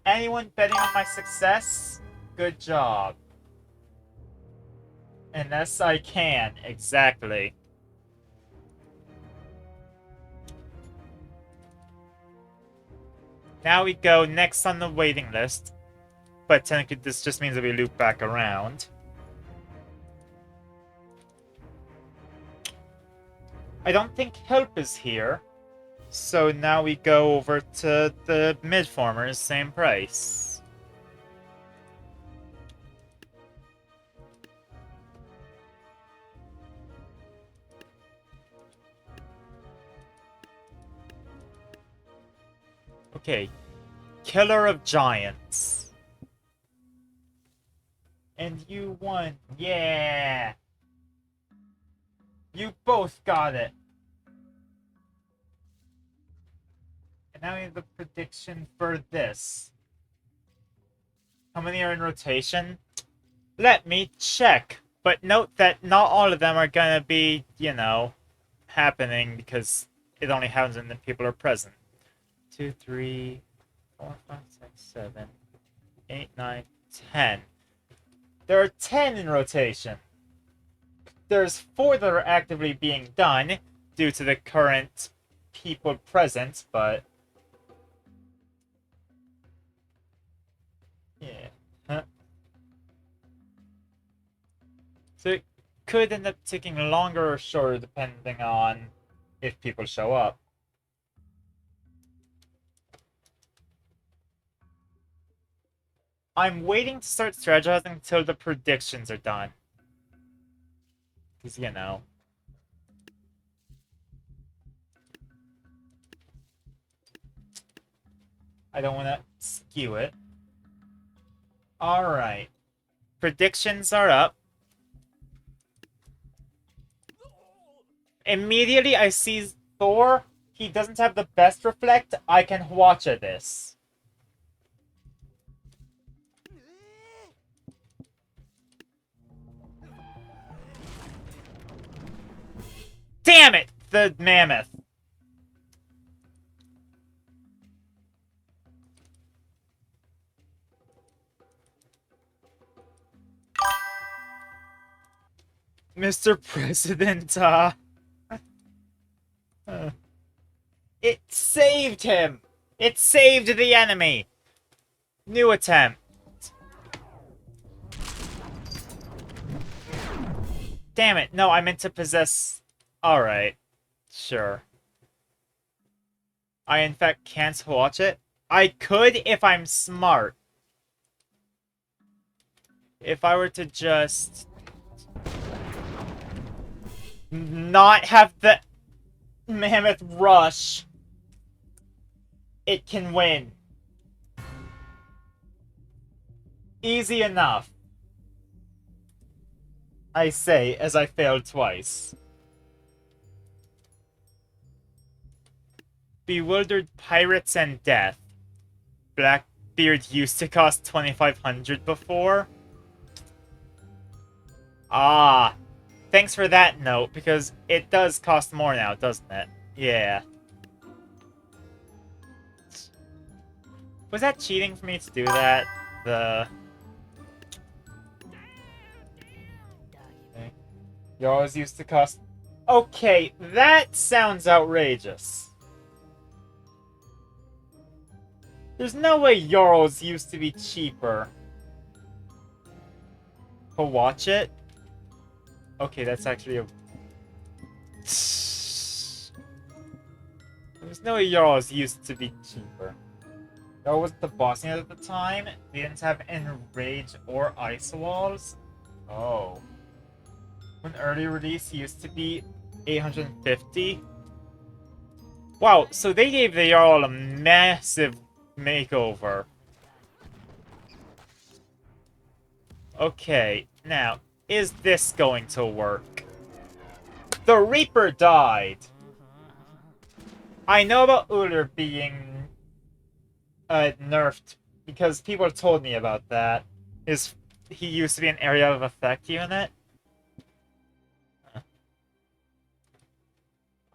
anyone betting on my success, good job. Unless I can, exactly. Now we go next on the waiting list. But technically this just means that we loop back around. I don't think help is here. So now we go over to the mid-formers, same price. Okay. Killer of Giants. And you won. Yeah! You both got it. And now we have the prediction for this. How many are in rotation? Let me check. But note that not all of them are gonna be, you know, happening because it only happens when the people are present. 2, 3, 4, 5, 6, 7, 8, 9, 10. There are 10 in rotation. There's 4 that are actively being done due to the current people present, but yeah. Huh. So it could end up taking longer or shorter depending on if people show up. I'm waiting to start strategizing until the predictions are done. Because, you know. I don't want to skew it. Alright. Predictions are up. Immediately I see Thor. He doesn't have the best reflect. I can watch at this. Damn it! The mammoth. Mr. President, it saved him! It saved the enemy! New attempt. Damn it, no, I meant to possess... Alright. Sure. I, in fact, can't watch it. I could if I'm smart. If I were to just... not have the mammoth rush, it can win. Easy enough. I say, as I failed twice. Bewildered Pirates and Death. Blackbeard used to cost 2,500 before. Ah. Thanks for that note, because it does cost more now, doesn't it? Yeah. Was that cheating for me to do that? The... Okay. Yours used to cost... Okay, that sounds outrageous. There's no way Euros used to be cheaper. To watch it? Okay, that's actually a... There's no way Euros used to be cheaper. That was the boss unit at the time. They didn't have Enrage or Ice Walls. Oh. When early release he used to be 850. Wow, so they gave the Jarl a massive makeover. Okay, now, is this going to work? The Reaper died! I know about Uller being nerfed because people told me about that. He used to be an area of effect unit.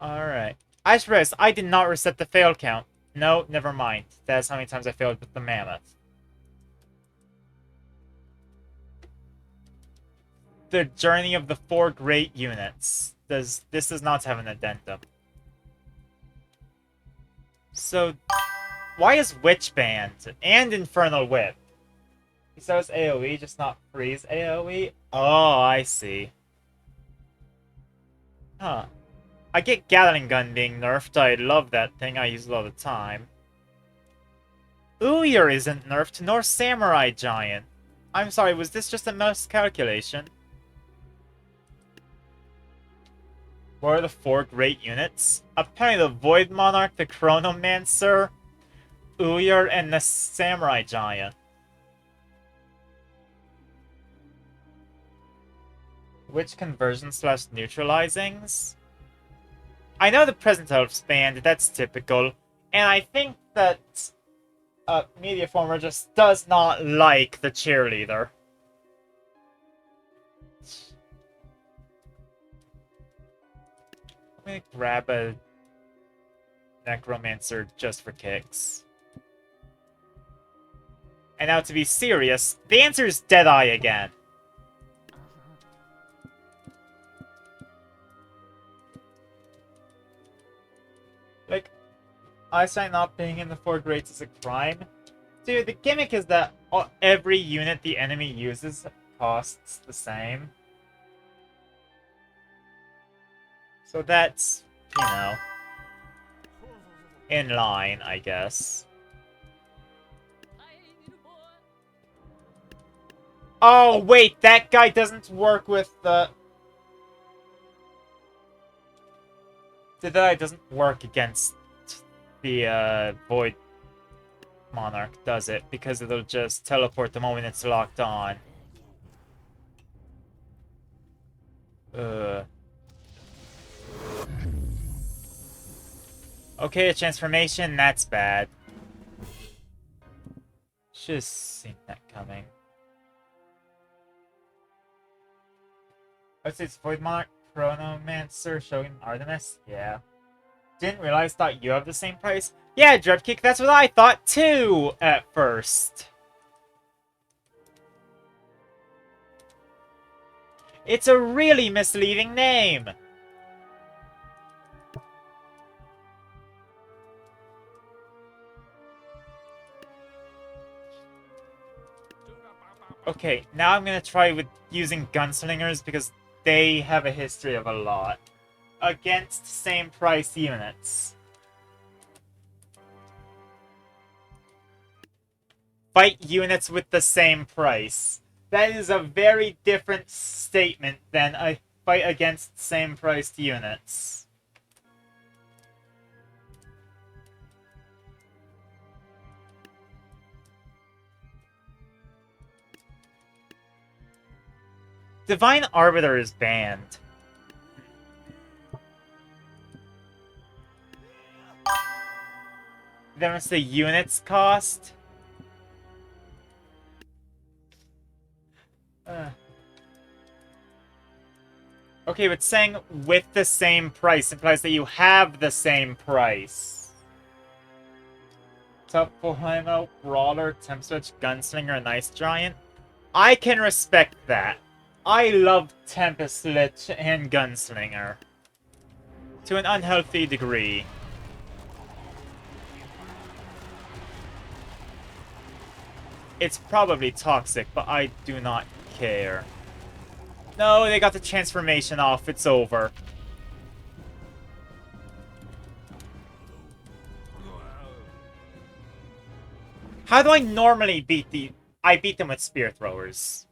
Alright. I just realized I did not reset the fail count. No, never mind. That's how many times I failed with the mammoth. The Journey of the Four Great Units. This does not have an addendum. So, why is Witch banned? And Infernal Whip? He says AoE, just not freeze AoE? Oh, I see. Huh. I get Gatling Gun being nerfed. I love that thing. I use it all the time. Uyur isn't nerfed, nor Samurai Giant. I'm sorry, was this just a miscalculation? What are the four great units? Apparently the Void Monarch, the Chronomancer, Uyur, and the Samurai Giant. Which conversion slash neutralizings? I know the present elf's banned, that's typical. And I think that Media Former just does not like the cheerleader. I'm gonna grab a Necromancer just for kicks. And now to be serious, the answer is Deadeye again. Like, Eyesight not being in the four greats is a crime. Dude, the gimmick is that every unit the enemy uses costs the same. So that's, you know, in line, I guess. Oh, wait, that guy doesn't work with the... That doesn't work against the Void Monarch, does it? Because it'll just teleport the moment it's locked on. Okay, a transformation, that's bad. Should've seen that coming. Let's see, it's Void Monarch, Chronomancer, Shogun, Artemis? Yeah. Didn't realize, thought you have the same price? Yeah, Dropkick, that's what I thought too, at first. It's a really misleading name! Okay, now I'm gonna try with using Gunslingers because they have a history of a lot. Against same price units. Fight units with the same price. That is a very different statement than a fight against same priced units. Divine Arbiter is banned. Then what's the units cost? Okay, but saying with the same price implies that you have the same price. Top 4 Brawler, Temp Switch, Gunslinger, and Ice Giant. I can respect that. I love Tempest Lich and Gunslinger. To an unhealthy degree. It's probably toxic, but I do not care. No, they got the transformation off. It's over. How do I normally beat the... I beat them with Spear Throwers.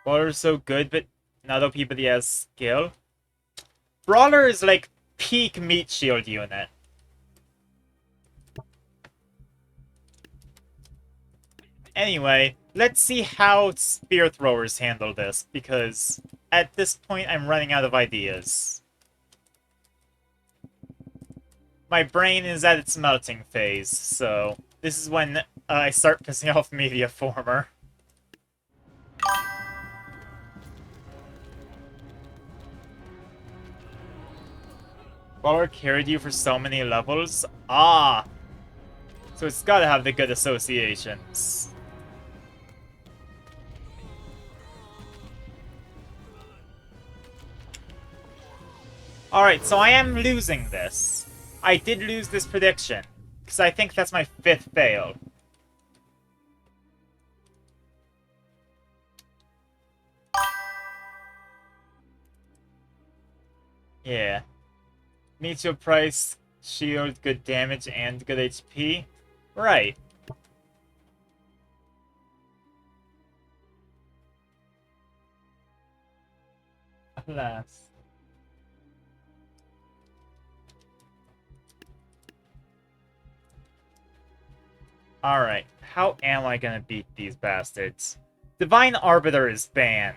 Brawler's so good, but not OP, but he has skill. Brawler is like peak meat shield unit. Anyway, let's see how Spear Throwers handle this, because at this point I'm running out of ideas. My brain is at its melting phase, so this is when I start pissing off Media Former. Baller carried you for so many levels? Ah! So it's gotta have the good associations. Alright, so I am losing this. I did lose this prediction. Because I think that's my 5th fail. Yeah. Meets your price, shield, good damage, and good HP. Right. Alas. Alright, how am I gonna beat these bastards? Divine Arbiter is banned.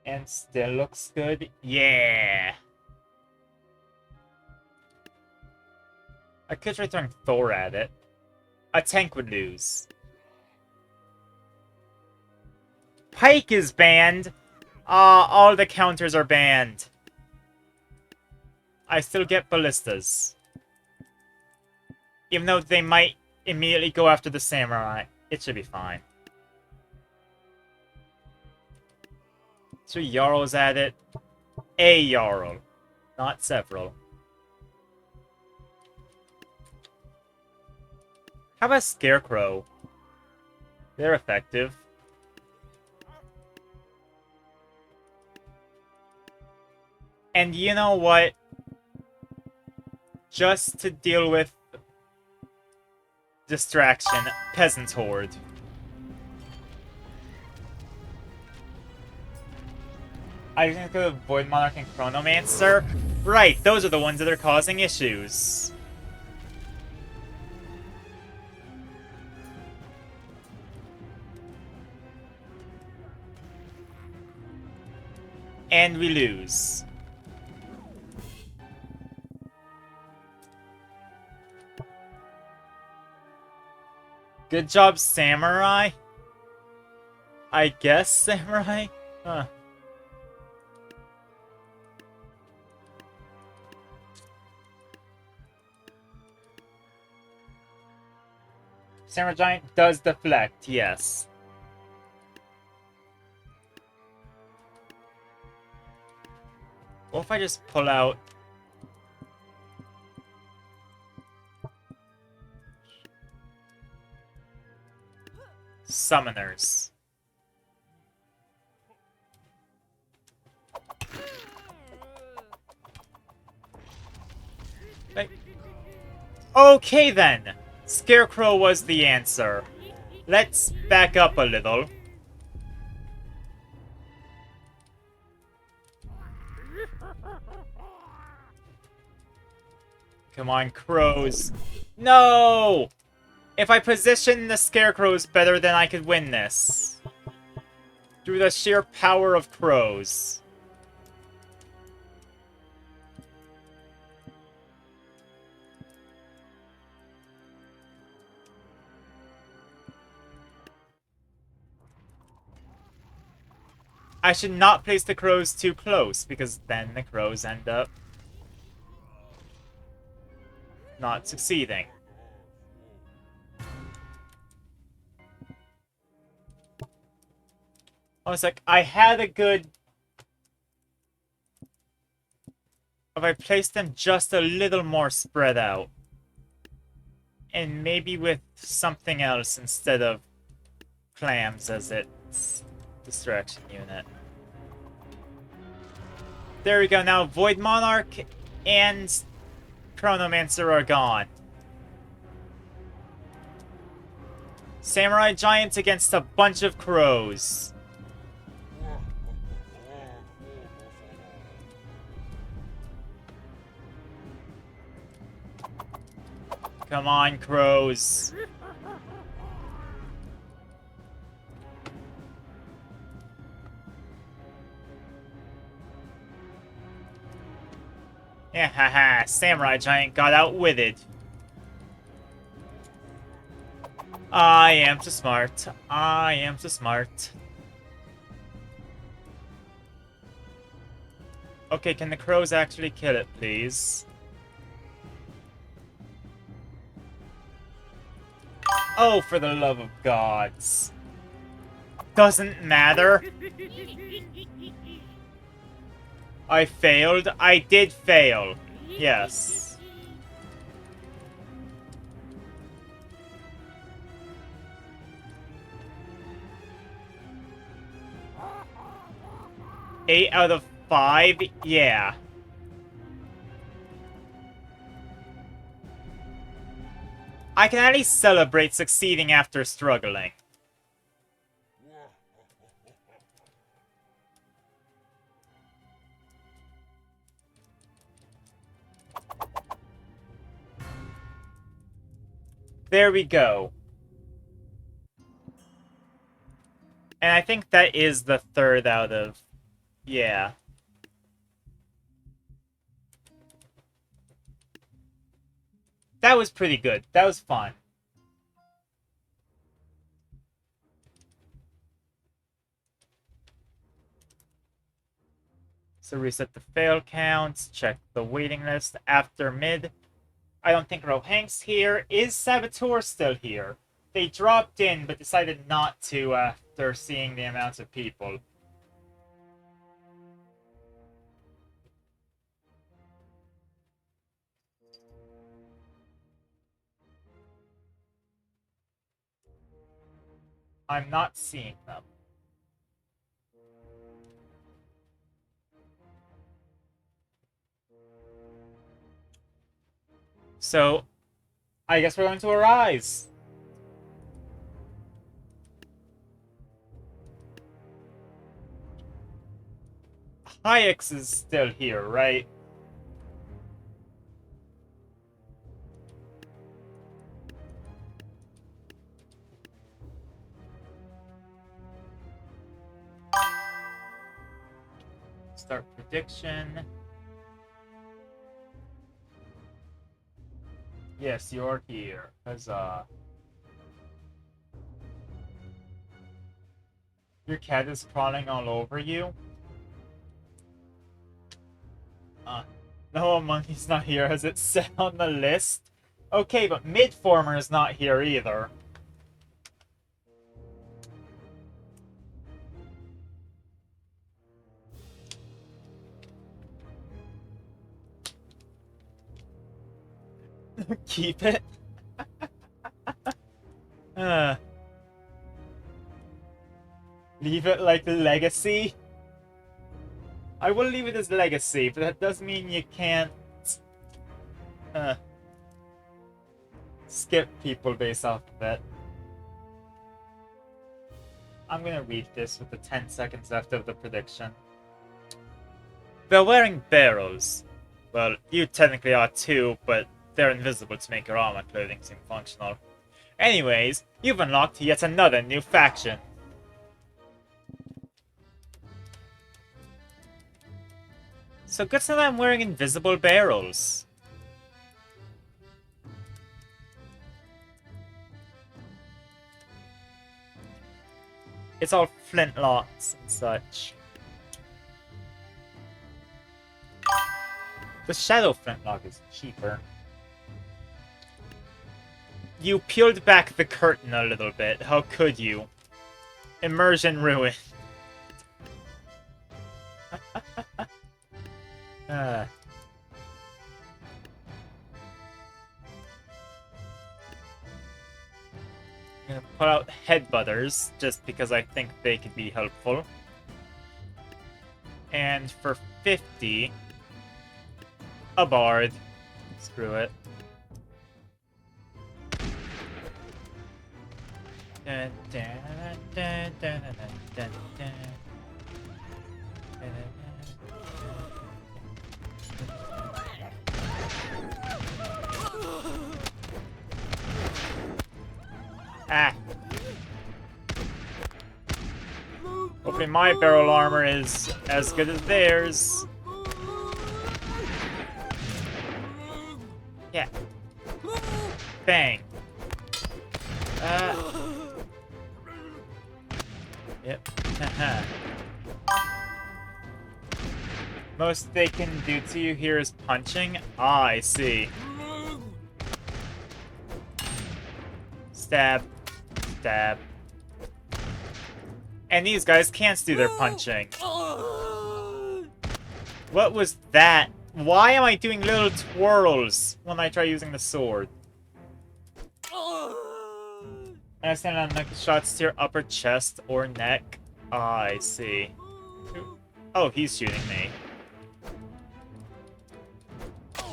And still looks good? Yeah! I could try throwing Thor at it. A tank would lose. Pike is banned! All the counters are banned. I still get ballistas. Even though they might immediately go after the samurai. It should be fine. 2 Jarls at it. A Jarl. Not several. How about Scarecrow? They're effective. And you know what? Just to deal with distraction, Peasant Horde. I think the Void Monarch and Chronomancer. Right, those are the ones that are causing issues. And we lose. Good job, Samurai? I guess, Samurai? Huh. Samurai Giant does deflect, yes. What if I just pull out... Summoners. Like... Okay then! Scarecrow was the answer. Let's back up a little. Come on, crows. No! If I position the scarecrows better, then I could win this. Through the sheer power of crows. I should not place the crows too close, because then the crows end up not succeeding. I was like, I had a good... If I placed them just a little more spread out. And maybe with something else instead of clams as its distraction unit. There we go, now Void Monarch and Chronomancer are gone. Samurai Giants against a bunch of crows. Come on, crows. Yeah, haha, Samurai Giant got outwitted. I am too smart. I am too smart. Okay, can the crows actually kill it, please? Oh, for the love of gods. Doesn't matter. I failed. I did fail. Yes. Eight out of 5? Yeah. I can at least celebrate succeeding after struggling. There we go. And I think that is the third out of... Yeah. That was pretty good. That was fun. So reset the fail counts, check the waiting list after mid. I don't think Rohank's here. Is Saboteur still here? They dropped in but decided not to after seeing the amount of people. I'm not seeing them. So, I guess we're going to Arise. Hayek's is still here, right? Start prediction. Yes, you're here. Huzzah. Your cat is crawling all over you? No, Monkey's not here. Has it set on the list? Okay, but Midformer is not here either. Keep it. Leave it like legacy. I will leave it as legacy, but that does mean you can't skip people based off of it. I'm gonna read this with the 10 seconds left of the prediction. They're wearing barrels. Well, you technically are too, but they're invisible to make your armor clothing seem functional. Anyways, you've unlocked yet another new faction. So good to know I'm wearing invisible barrels. It's all flintlocks and such. The shadow flintlock is cheaper. You peeled back the curtain a little bit. How could you? Immersion ruined. I'm gonna put out headbutters just because I think they could be helpful. And for 50, a bard. Screw it. Dun, dun, dun, dun, dun, dun, dun. Ah. Hopefully my barrel armor is as good as theirs. Yeah. Bang. Yep. Haha. Most they can do to you here is punching? Ah, I see. Stab. Stab. And these guys can't do their punching. What was that? Why am I doing little twirls when I try using the sword? I stand on neck shots to your upper chest or neck. Ah, I see. Oh, he's shooting me.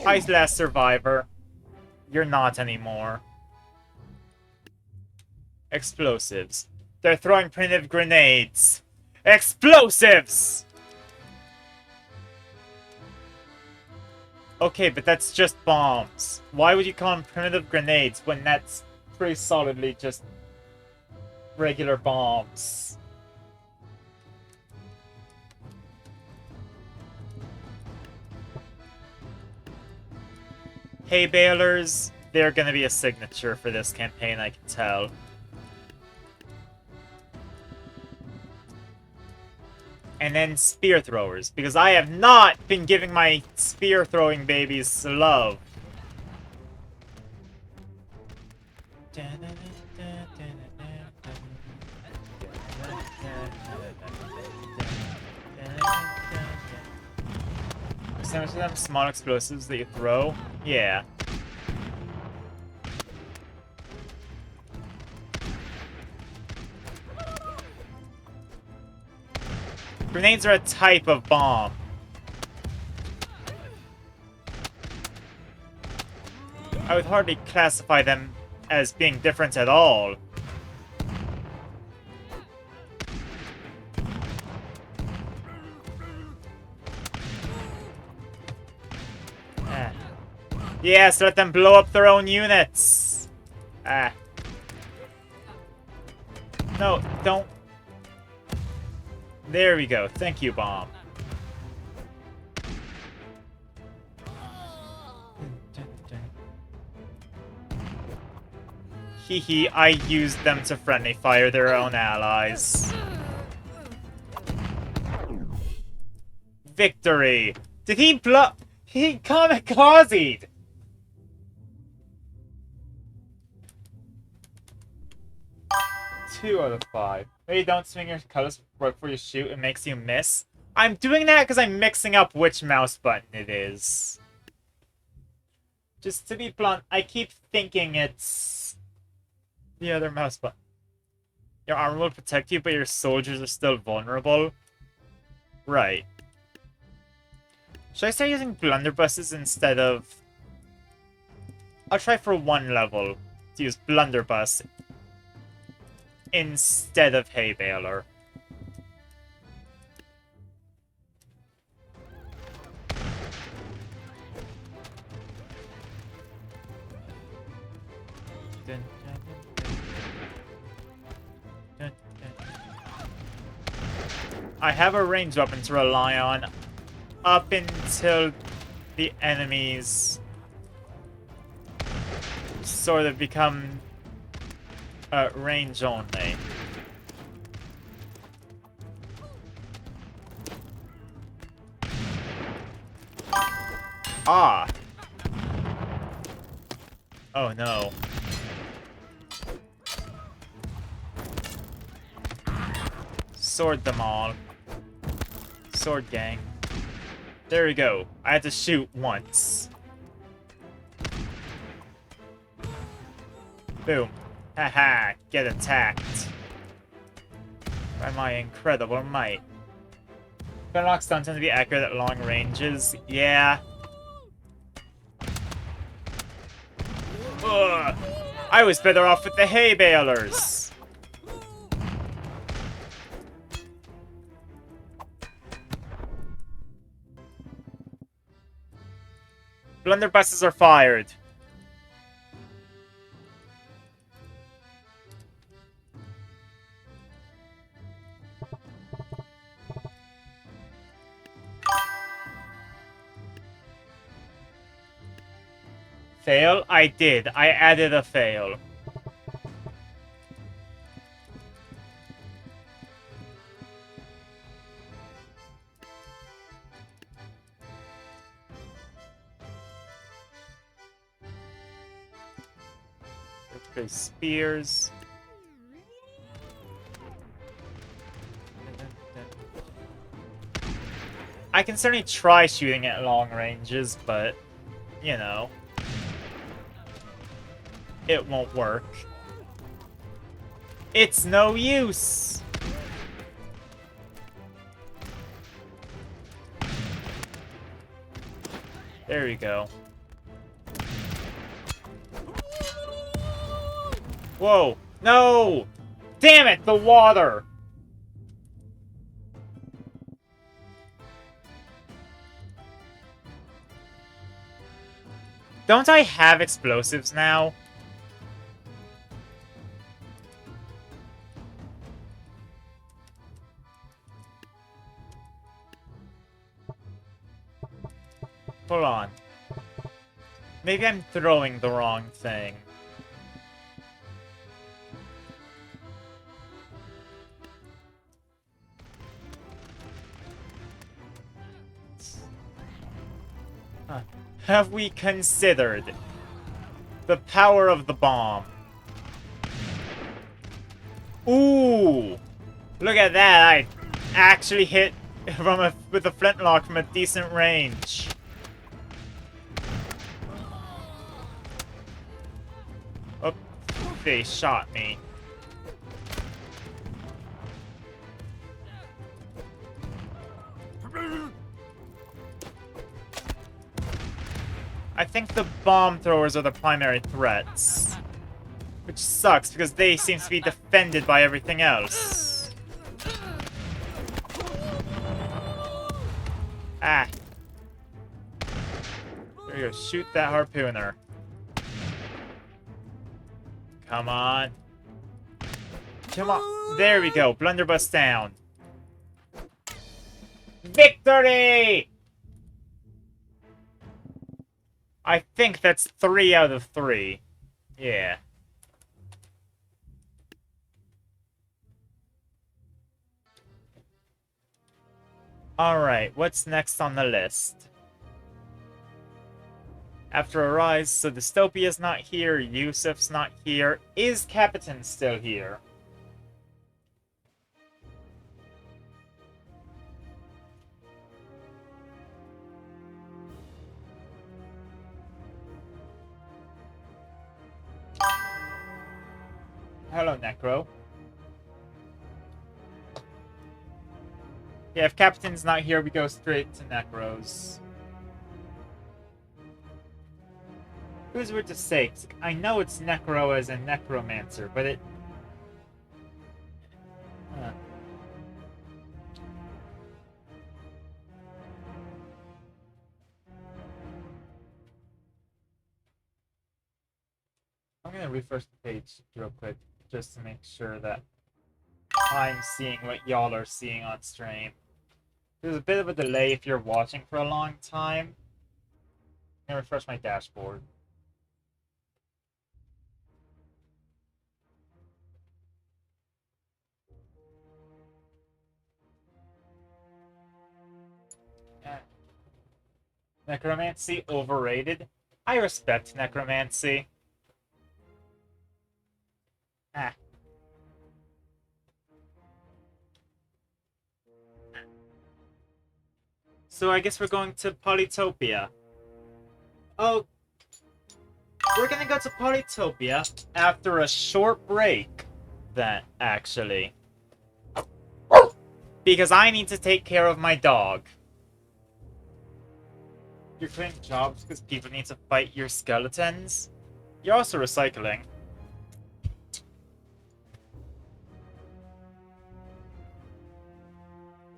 Hi, last survivor. You're not anymore. Explosives. They're throwing primitive grenades. Explosives! Okay, but that's just bombs. Why would you call them primitive grenades when that's pretty solidly just regular bombs? Hay balers, they're gonna be a signature for this campaign, I can tell. And then spear throwers, because I have not been giving my spear throwing babies love. Percentage of them small explosives that you throw? Yeah. Grenades are a type of bomb. I would hardly classify them as being different at all. Yes, let them blow up their own units. No, don't. There we go. Thank you, bomb. Hee, I used them to friendly fire their own allies. Victory! Did he He kamikazed! Two out of 5. Maybe don't swing your cutlass right before you shoot, it makes you miss. I'm doing that because I'm mixing up which mouse button it is. Just to be blunt, I keep thinking it's the other mouse button. Your armor will protect you, but your soldiers are still vulnerable. Right. Should I start using blunderbusses instead of... I'll try for one level to use blunderbuss instead of hay baler. I have a ranged weapon to rely on up until the enemies sort of become range only. Ah! Oh no. Sword them all. Sword gang. There we go. I had to shoot once. Boom. Haha, get attacked. By my incredible might. Gunlocks don't tend to be accurate at long ranges. Yeah. Ugh. I was better off with the hay balers. Blunderbusses are fired. Fail? I did. I added a fail. There's spears. I can certainly try shooting at long ranges, but, you know, it won't work. It's no use! There we go. Whoa! No! Damn it, the water! Don't I have explosives now? Hold on. Maybe I'm throwing the wrong thing. Huh. Have we considered the power of the bomb? Ooh! Look at that! I actually hit with a flintlock from a decent range. Oh, they shot me. I think the bomb throwers are the primary threats. Which sucks, because they seem to be defended by everything else. Ah. There you go, shoot that harpooner. Come on. Come on. There we go, blunderbuss down. Victory! I think that's 3 out of 3. Yeah. Alright, what's next on the list? After Arise, so Dystopia's not here, Yusuf's not here. Is Capitan still here? Hello, Necro. Yeah, if Captain's not here, we go straight to Necros. Who's weird to say? 'Cause I know it's Necro as a Necromancer, but it... I'm gonna refresh the page real quick, just to make sure that I'm seeing what y'all are seeing on stream. There's a bit of a delay if you're watching for a long time. I'm gonna refresh my dashboard. Necromancy overrated? I respect necromancy. Ah. So I guess we're going to Polytopia. Oh, we're gonna go to Polytopia after a short break, then, actually. Because I need to take care of my dog. You're quitting jobs because people need to fight your skeletons? You're also recycling.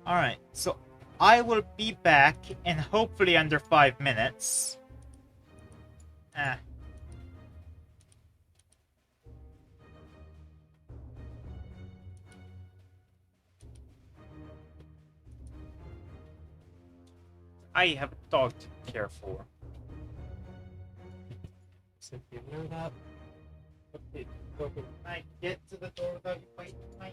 Alright, so I will be back in hopefully under 5 minutes. Ah. I have a dog to care for. So you know that. Okay, go. Can I get to the door without you fighting me?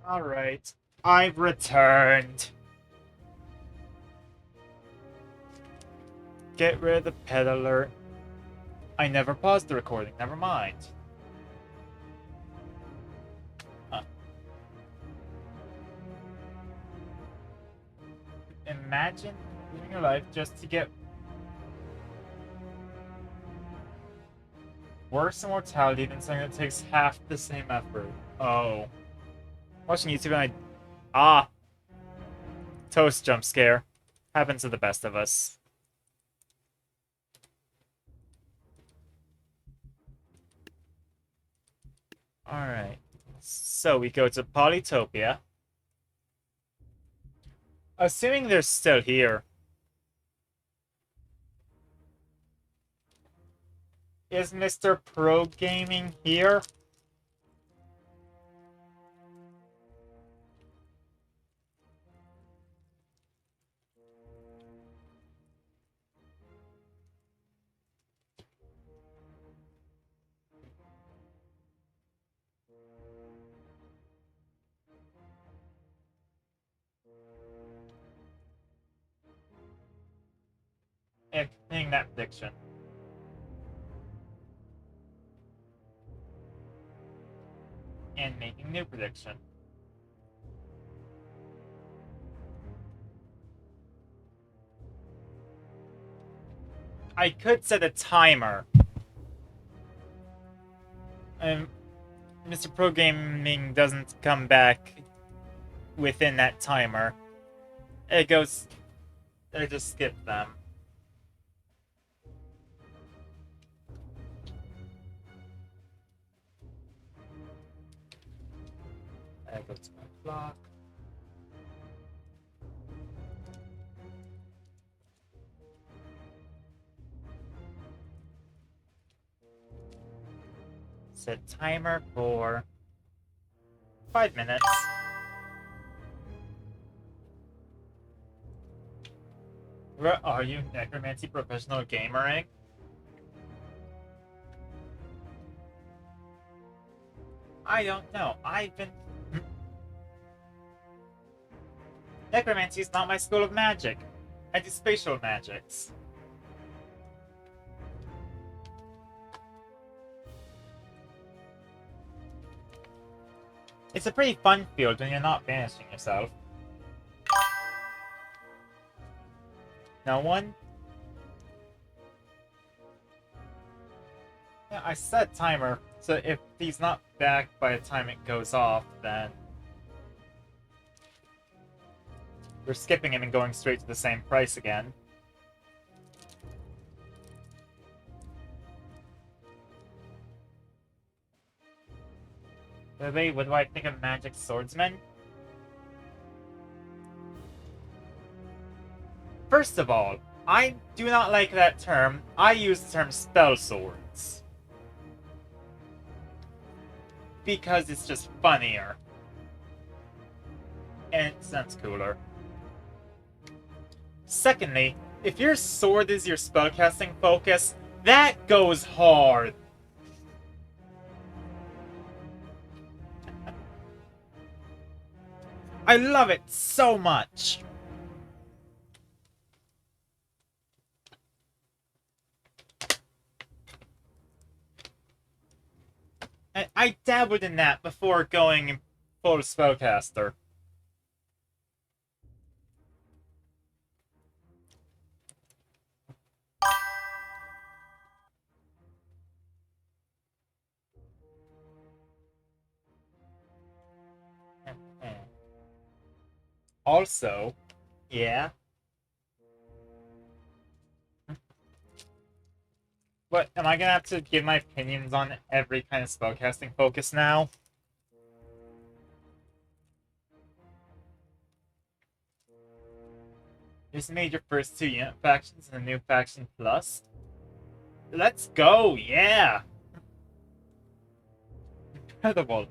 Alright. I've returned. Get rid of the peddler. I never paused the recording, never mind. Huh. Imagine living your life just to get worse immortality than something that takes half the same effort. Oh. Watching YouTube and Ah! Toast jump scare. Happens to the best of us. Alright. So we go to Polytopia. Assuming they're still here. Is Mr. Pro Gaming here? Making that prediction. And making new prediction. I could set a timer. Mr. Pro Gaming doesn't come back within that timer. It goes... I just skip them. I go to my block. Set timer for 5 minutes. Where are you, Necromancy Professional Gamering? I don't know. I've been... Necromancy is not my school of magic. I do spatial magics. It's a pretty fun field when you're not banishing yourself. No one? Yeah, I set timer, so if he's not back by the time it goes off, then... we're skipping him and going straight to the same price again. Wait, what do I think of Magic Swordsman? First of all, I do not like that term. I use the term spell swords. Because it's just funnier. And it sounds cooler. Secondly, if your sword is your spellcasting focus, that goes hard. I love it so much. I dabbled in that before going full spellcaster. Also, yeah. But am I gonna have to give my opinions on every kind of spellcasting focus now? You just made your first 2 unit factions and a new faction plus. Let's go, yeah! Incredible.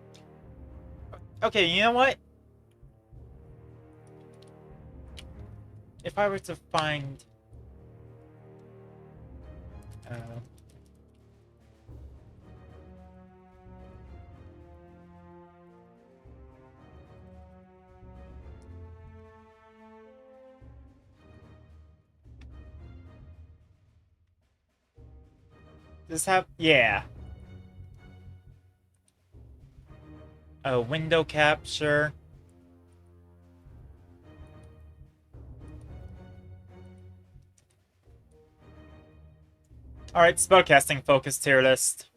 Okay, you know what? If I were to find... Just have, yeah. Window capture. Alright, spellcasting focus tier list.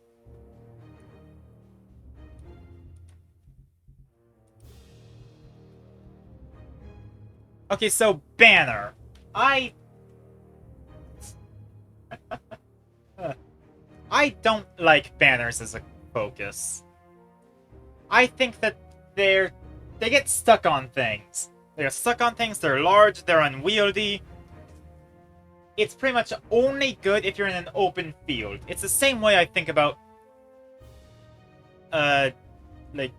Okay, so banner. I don't like banners as a focus. I think that they get stuck on things. They get stuck on things, they're large, they're unwieldy. It's pretty much only good if you're in an open field. It's the same way I think about like,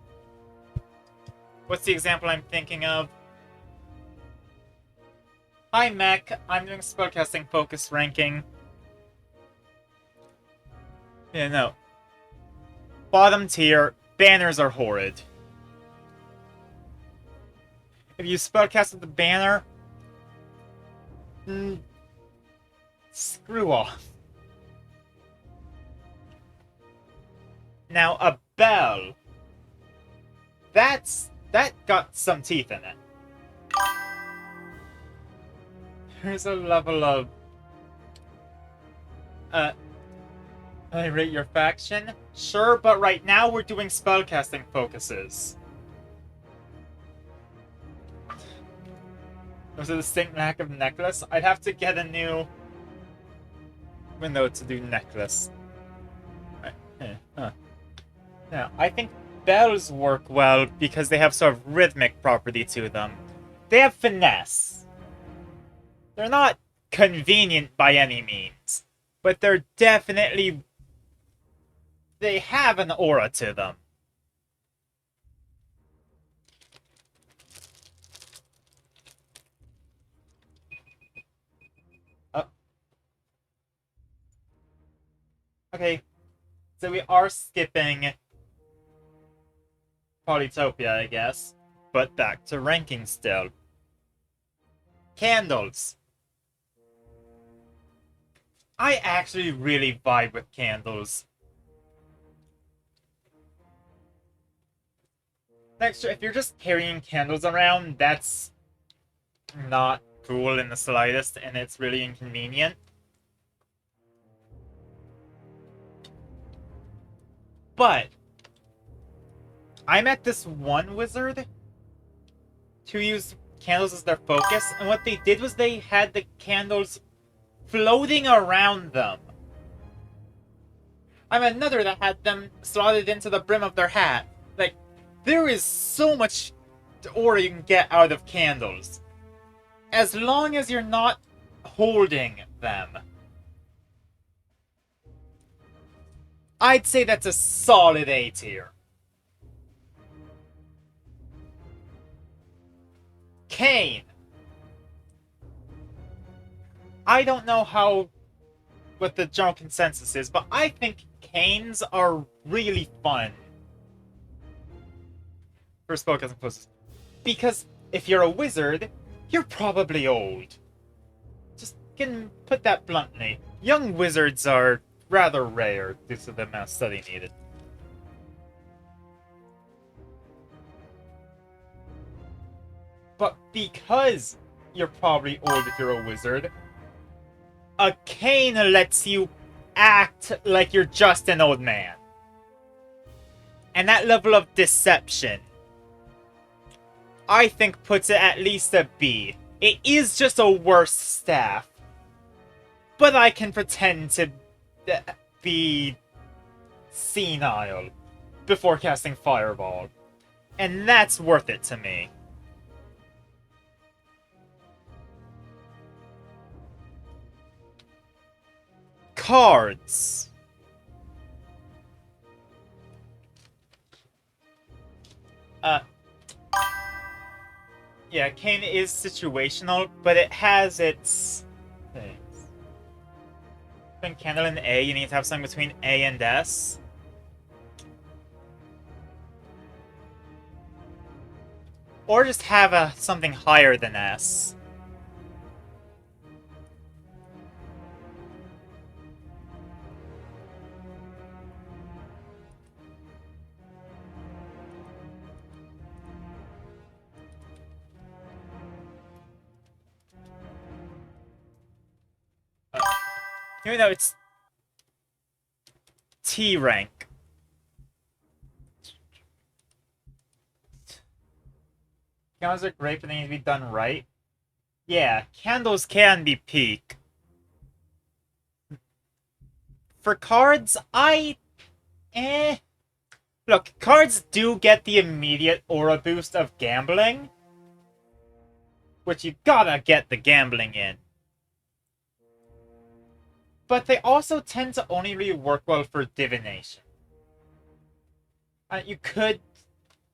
what's the example I'm thinking of? Hi Mech, I'm doing spellcasting focus ranking. Yeah, no. Bottom tier, banners are horrid. If you spellcast with the banner, screw off. Now, a bell. That got some teeth in it. There's a level of... I rate your faction? Sure, but right now we're doing spellcasting focuses. There's a distinct lack of necklace. I'd have to get a new window to do necklace. Now, I think bells work well because they have sort of rhythmic property to them. They have finesse. They're not convenient by any means, but they're definitely... They have an aura to them. Okay, so we are skipping Polytopia, I guess, but back to ranking still. Candles. I actually really vibe with candles. Next, if you're just carrying candles around, that's not cool in the slightest, and it's really inconvenient. But I met this one wizard who used candles as their focus, and what they did was they had the candles floating around them. I met another that had them slotted into the brim of their hat. Like, there is so much aura you can get out of candles. As long as you're not holding them. I'd say that's a solid A tier. Kane. I don't know what the general consensus is, but I think canes are really fun for spellcasting poses. Because if you're a wizard, you're probably old. Just can put that bluntly. Young wizards are rather rare due to the amount of study needed. But because you're probably old if you're a wizard, a cane lets you act like you're just an old man. And that level of deception, I think, puts it at least a B. It is just a worse staff. But I can pretend to be senile before casting Fireball. And that's worth it to me. Cards. Yeah, Cane is situational, but it has its things. Between Candle and A, you need to have something between A and S. Or just have something higher than S. Even though it's T rank. Candles are great, but they need to be done right. Yeah, candles can be peak. For cards, Look, cards do get the immediate aura boost of gambling, which you gotta get the gambling in. But they also tend to only really work well for divination. You could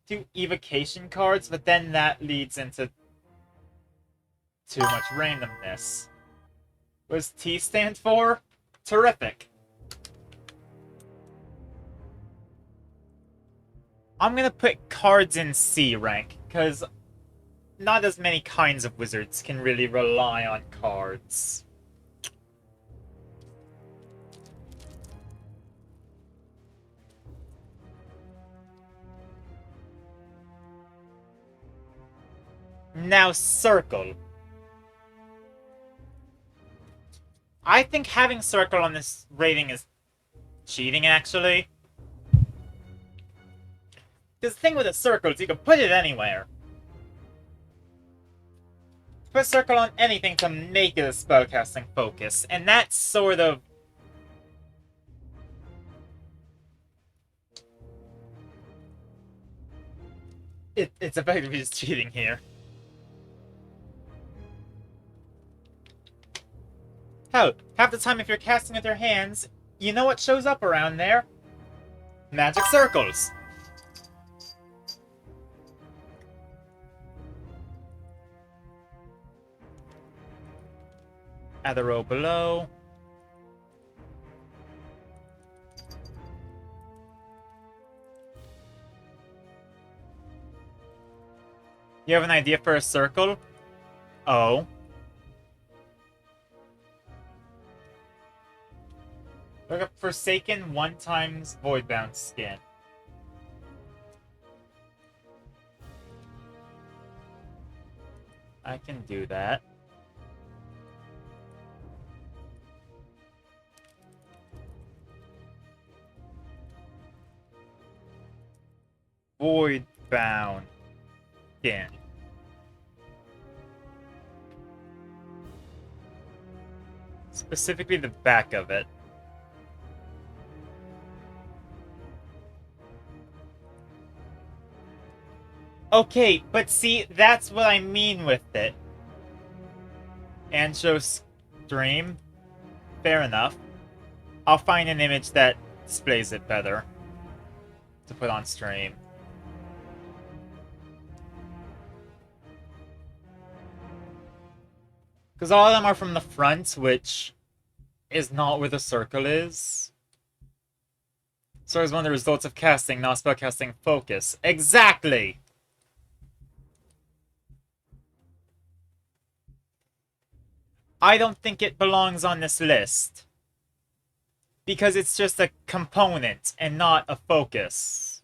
do evocation cards, but then that leads into too much randomness. What does T stand for? Terrific. I'm gonna put cards in C rank, because not as many kinds of wizards can really rely on cards. Now circle. I think having circle on this rating is cheating, actually. Because the thing with a circle is you can put it anywhere. Put circle on anything to make it a spellcasting focus, and that's sort of... It's effectively just cheating here. Hell, half the time if you're casting with your hands, you know what shows up around there? Magic circles! Add the row below. You have an idea for a circle? Oh. Look up Forsaken 1x Voidbound skin. I can do that. Voidbound skin. Specifically the back of it. Okay, but see, that's what I mean with it. And show stream. Fair enough. I'll find an image that displays it better to put on stream. Because all of them are from the front, which is not where the circle is. So is one of the results of casting, not spellcasting focus. Exactly! I don't think it belongs on this list. Because it's just a component and not a focus.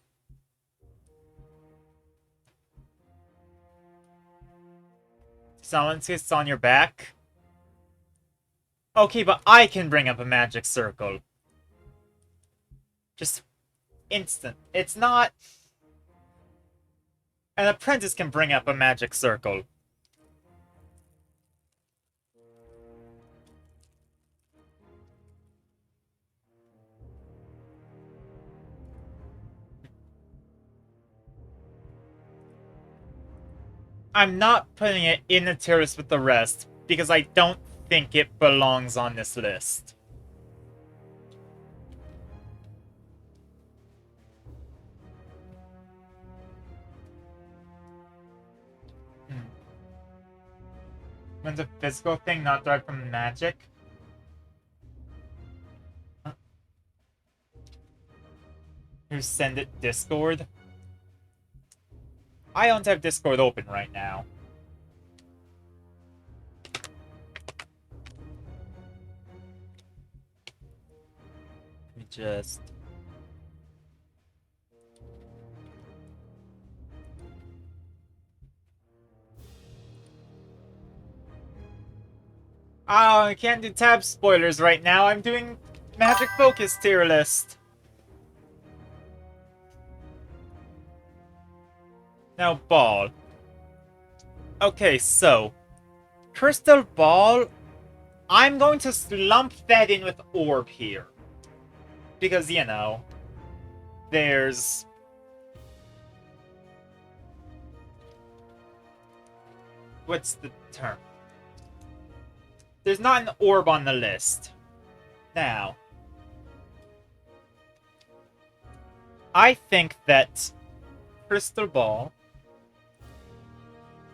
Someone sits on your back? Okay, but I can bring up a magic circle. Just instant. It's not... An apprentice can bring up a magic circle. I'm not putting it in the tier list with the rest, because I don't think it belongs on this list. When's a physical thing not derived from magic? You send it Discord? I don't have Discord open right now. Let me just... Oh, I can't do tab spoilers right now. I'm doing Magic Focus tier list. Now, Ball. Okay, so Crystal Ball, I'm going to lump that in with Orb here. Because, you know, there's... What's the term? There's not an Orb on the list. Now, I think that Crystal Ball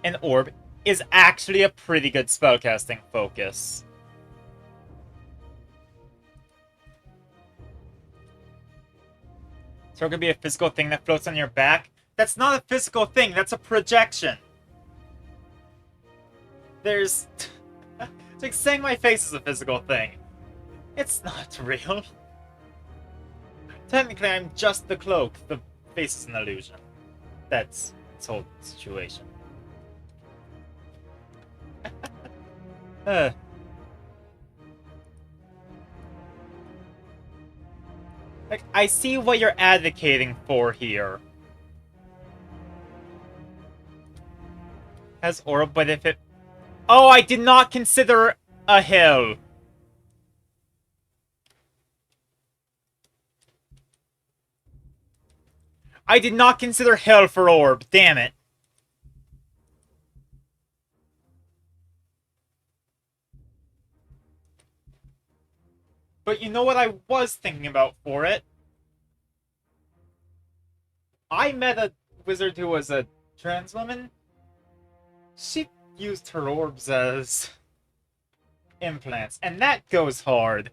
and Orb is actually a pretty good spellcasting focus. So it could be a physical thing that floats on your back. That's not a physical thing, that's a projection. There's... It's like saying my face is a physical thing. It's not real. Technically, I'm just the cloak. The face is an illusion. That's its whole situation. Like, I see what you're advocating for here. Has aura, but if it... Oh, I did not consider a hill. I did not consider hill for orb. Damn it. But you know what I was thinking about for it? I met a wizard who was a trans woman. She used her orbs as implants, and that goes hard.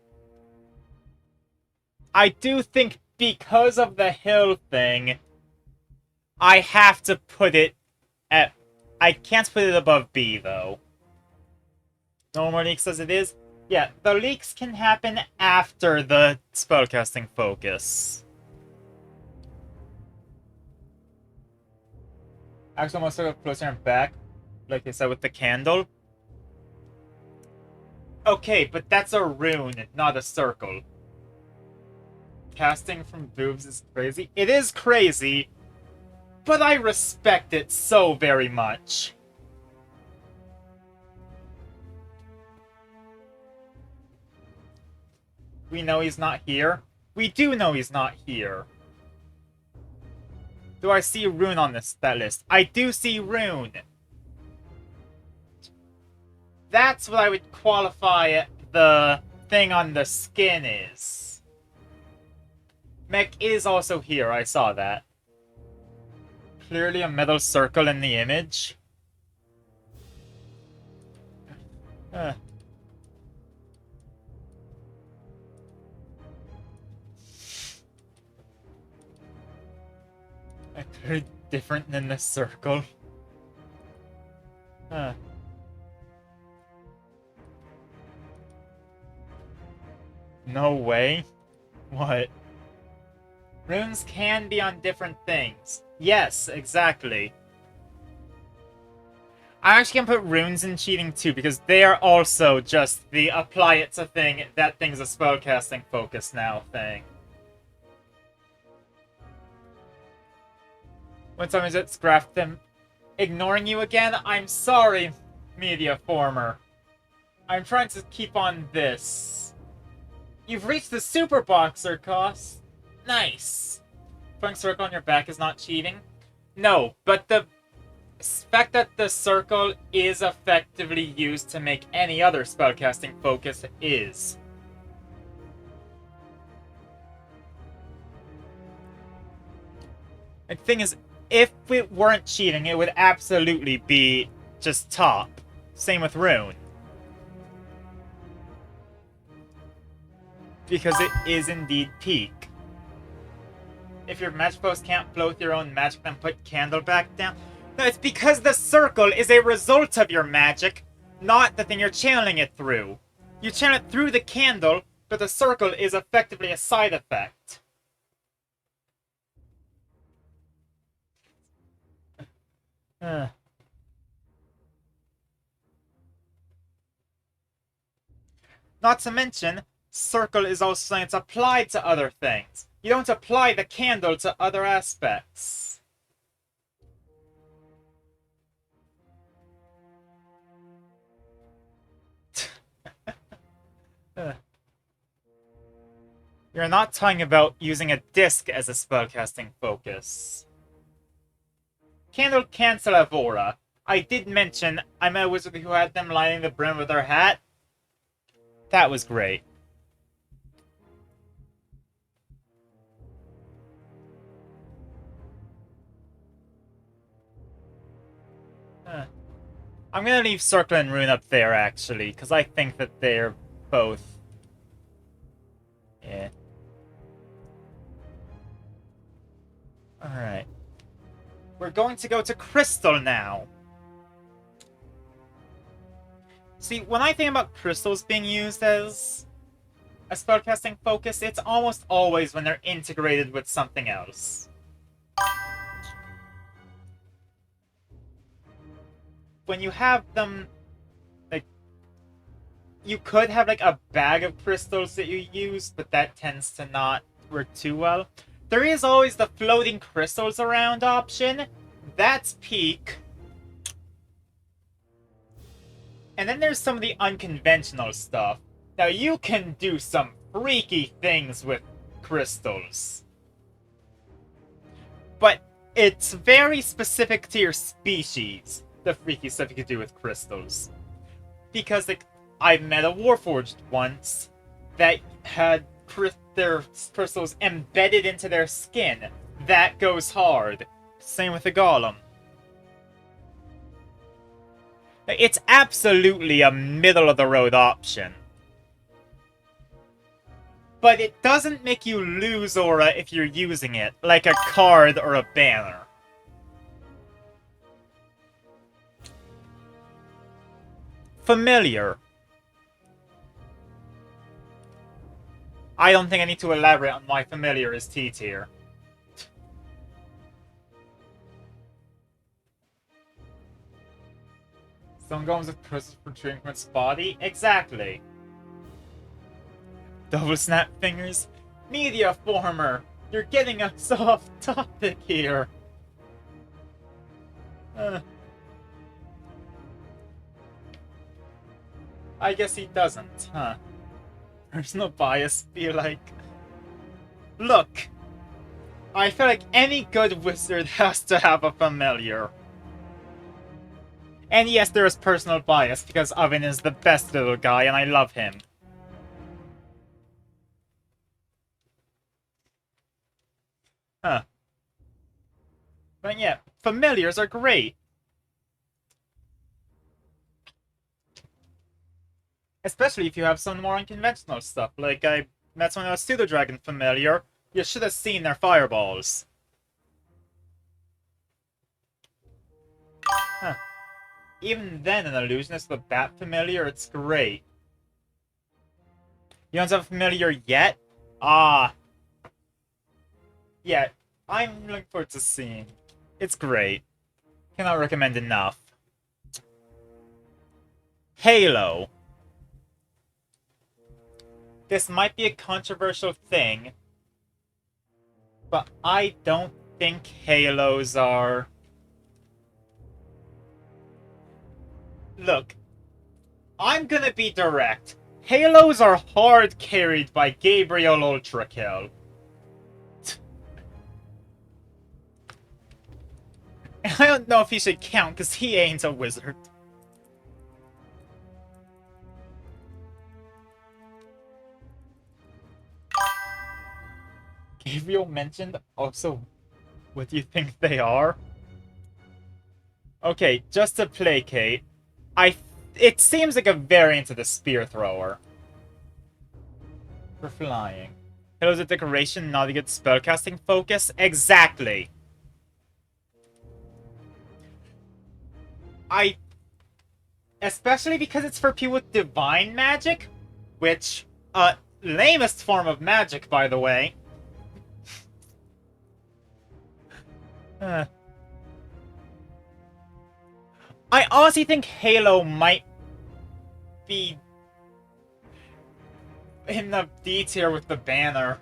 I do think because of the hill thing, I have to put it at... I can't put it above B, though. No more leaks as it is? Yeah, the leaks can happen after the spellcasting focus. Actually, almost sort of closer and back, like I said with the candle. Okay, but that's a rune, not a circle. Casting from boobs is crazy. It is crazy, but I respect it so very much. We know he's not here. We do know he's not here. Do I see Rune on that list? I do see Rune. That's what I would qualify the thing on the skin is. Mech is also here, I saw that. Clearly a metal circle in the image. Very different than the circle. No way. What? Runes can be on different things. Yes, exactly. I actually can put runes in cheating too, because they are also just the apply it to thing, that thing's a spellcasting focus now thing. When someone says graph them ignoring you again, I'm sorry, Media Former. I'm trying to keep on this. You've reached the Super Boxer cost. Nice. Putting circle on your back is not cheating? No, but the fact that the circle is effectively used to make any other spellcasting focus is. The thing is, if it weren't cheating, it would absolutely be just top. Same with Rune. Because it is indeed peak. If your magic post can't flow with your own magic, then put candle back down. No, it's because the circle is a result of your magic, not the thing you're channeling it through. You channel it through the candle, but the circle is effectively a side effect. Not to mention, circle is also something that's applied to other things. You don't apply the candle to other aspects. You're not talking about using a disc as a spellcasting focus. Candle cancel have aura. I did mention I met a wizard who had them lining the brim with their hat. That was great. I'm gonna leave Circle and Rune up there, actually, because I think that they're both... Yeah. Alright. We're going to go to Crystal now. See, when I think about crystals being used as a spellcasting focus, it's almost always when they're integrated with something else. When you have them, like, you could have, like, a bag of crystals that you use, but that tends to not work too well. There is always the floating crystals around option. That's peak. And then there's some of the unconventional stuff. Now, you can do some freaky things with crystals. But it's very specific to your species, the freaky stuff you can do with crystals. Because, like, I've met a Warforged once that had their crystals embedded into their skin. That goes hard. Same with the Golem. It's absolutely a middle-of-the-road option. But it doesn't make you lose aura if you're using it, like a card or a banner. Familiar. I don't think I need to elaborate on why Familiar is T-tier. Some golems with crystals protruding from its body? Exactly. Double snap fingers? Media former! You're getting us off topic here! I guess he doesn't, huh? Personal bias be like... Look! I feel like any good wizard has to have a familiar. And yes, there is personal bias, because Oven is the best little guy, and I love him. Huh. But yeah, familiars are great. Especially if you have some more unconventional stuff. Like, I met someone else, Pseudo Dragon familiar. You should have seen their fireballs. Huh. Even then, an illusionist with a bat familiar, it's great. You don't have a familiar yet? Ah. Yeah, I'm looking forward to seeing. It's great. Cannot recommend enough. Halo. This might be a controversial thing, but I don't think Halos are... Look, I'm gonna be direct. Halos are hard carried by Gabriel Ultrakill. I don't know if he should count, because he ain't a wizard. Gabriel mentioned also, what do you think they are? Okay, just to placate, it seems like a variant of the spear thrower. For flying. Hello's a decoration, not a good spellcasting focus? Exactly! Especially because it's for people with divine magic, which, lamest form of magic, by the way. I honestly think Halo might be... in the D tier with the banner.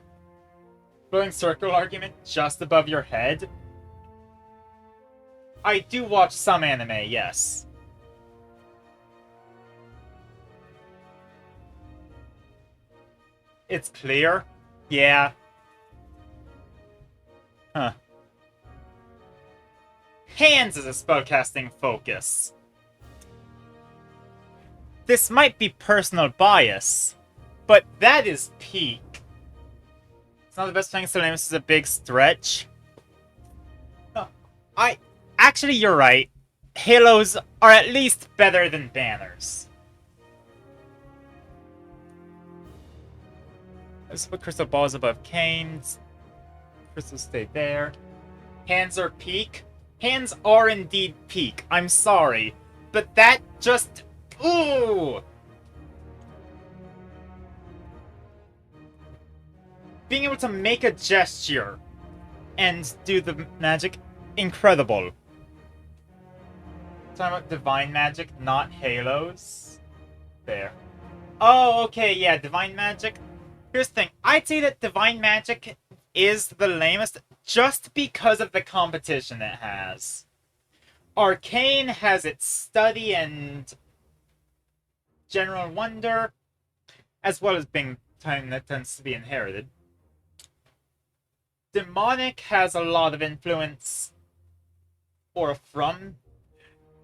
Glowing circle argument just above your head. I do watch some anime, yes. It's clear? Yeah. Huh. Hands is a spellcasting focus. This might be personal bias, but that is peak. It's not the best thing, so this is a big stretch. Actually, you're right. Halos are at least better than banners. Let's put crystal balls above canes. Crystals stay there. Hands are peak. Hands are indeed peak. I'm sorry. But that just... Ooh! Being able to make a gesture and do the magic, incredible. Talking about divine magic, not halos. There. Oh, okay, yeah, divine magic. Here's the thing. I'd say that divine magic is the lamest just because of the competition it has. Arcane has its study and general wonder, as well as being time that tends to be inherited. Demonic has a lot of influence, or from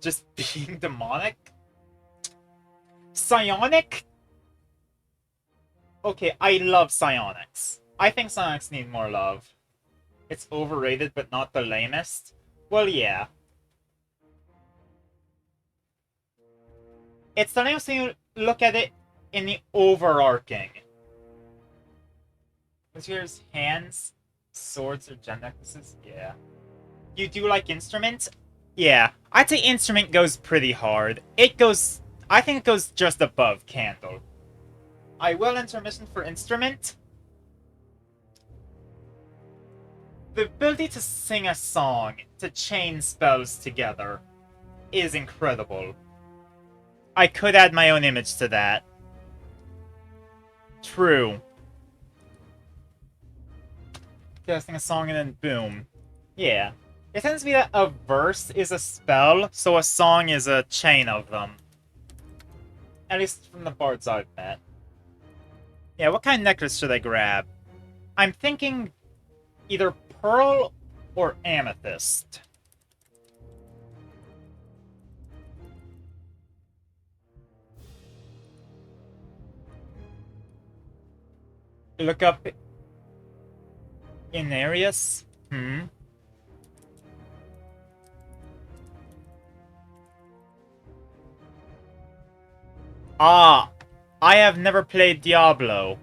just being demonic. Psionic? Okay, I love psionics. I think psionics need more love. It's overrated, but not the lamest. Well, yeah. It's the lamest when you look at it in the overarching. Because here's hands, swords, or gem necklaces. Yeah. You do like instruments? Yeah. I'd say instrument goes pretty hard. It goes... I think it goes just above candle. I will intermission for instrument. The ability to sing a song, to chain spells together, is incredible. I could add my own image to that. True. Casting a song and then boom. Yeah. It tends to be that a verse is a spell, so a song is a chain of them. At least from the bards I've met. Yeah, what kind of necklace should I grab? I'm thinking either pearl or amethyst. Look up Inarius. Ah, I have never played Diablo.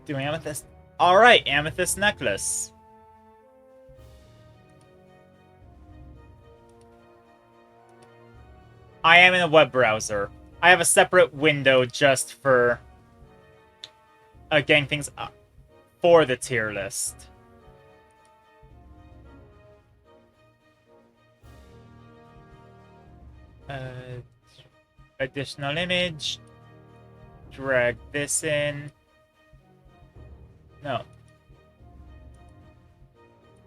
Do amethyst. Alright, amethyst necklace. I am in a web browser. I have a separate window just for getting things up for the tier list. Additional image. Drag this in. No.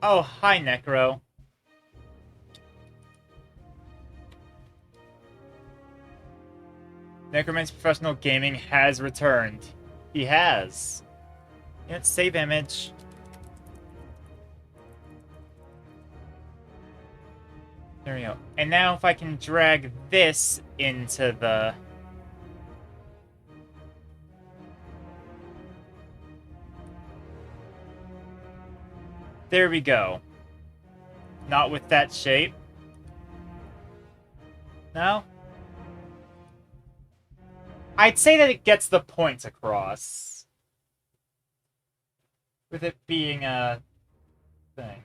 Oh, hi, Necro. Necroman's Professional Gaming has returned. He has. Let's save image. There we go. And now if I can drag this into the... There we go. Not with that shape. No? I'd say that it gets the point across. With it being a thing.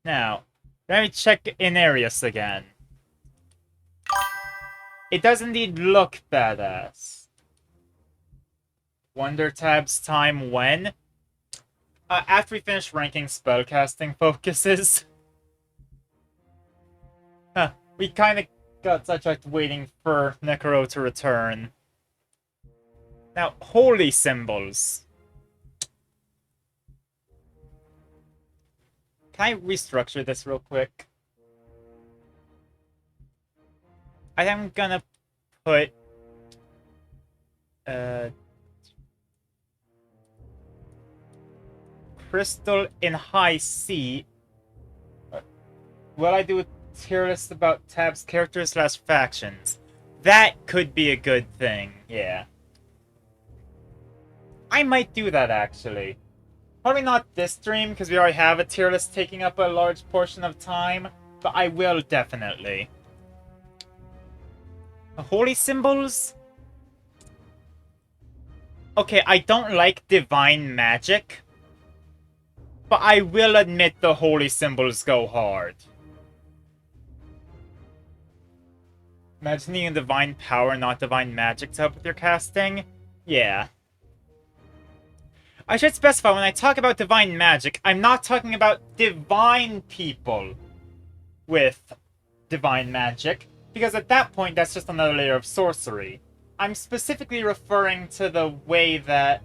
Now, let me check Inarius again. It does indeed look badass. Wonder tabs time when? After we finish ranking spellcasting focuses. We kind of got sidetracked waiting for Necro to return. Now, holy symbols. Can I restructure this real quick? I am gonna put... Crystal in high C. Will I do a tier list about tabs, characters / factions? That could be a good thing, yeah. I might do that, actually. Probably not this stream, because we already have a tier list taking up a large portion of time, but I will definitely. Holy symbols? Okay, I don't like divine magic, but I will admit the holy symbols go hard. Imagining a divine power, not divine magic to help with your casting? Yeah. I should specify, when I talk about divine magic, I'm not talking about divine people with divine magic, because at that point, that's just another layer of sorcery. I'm specifically referring to the way that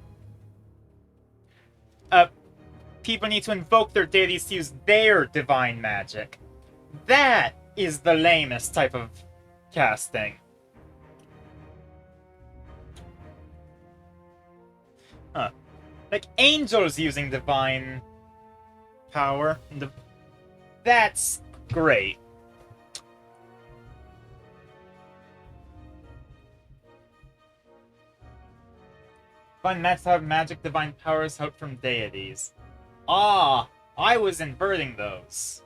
people need to invoke their deities to use their divine magic. That is the lamest type of casting. Huh. Like, angels using divine power. That's great. Divine magic to have magic divine powers help from deities. Ah, I was inverting those.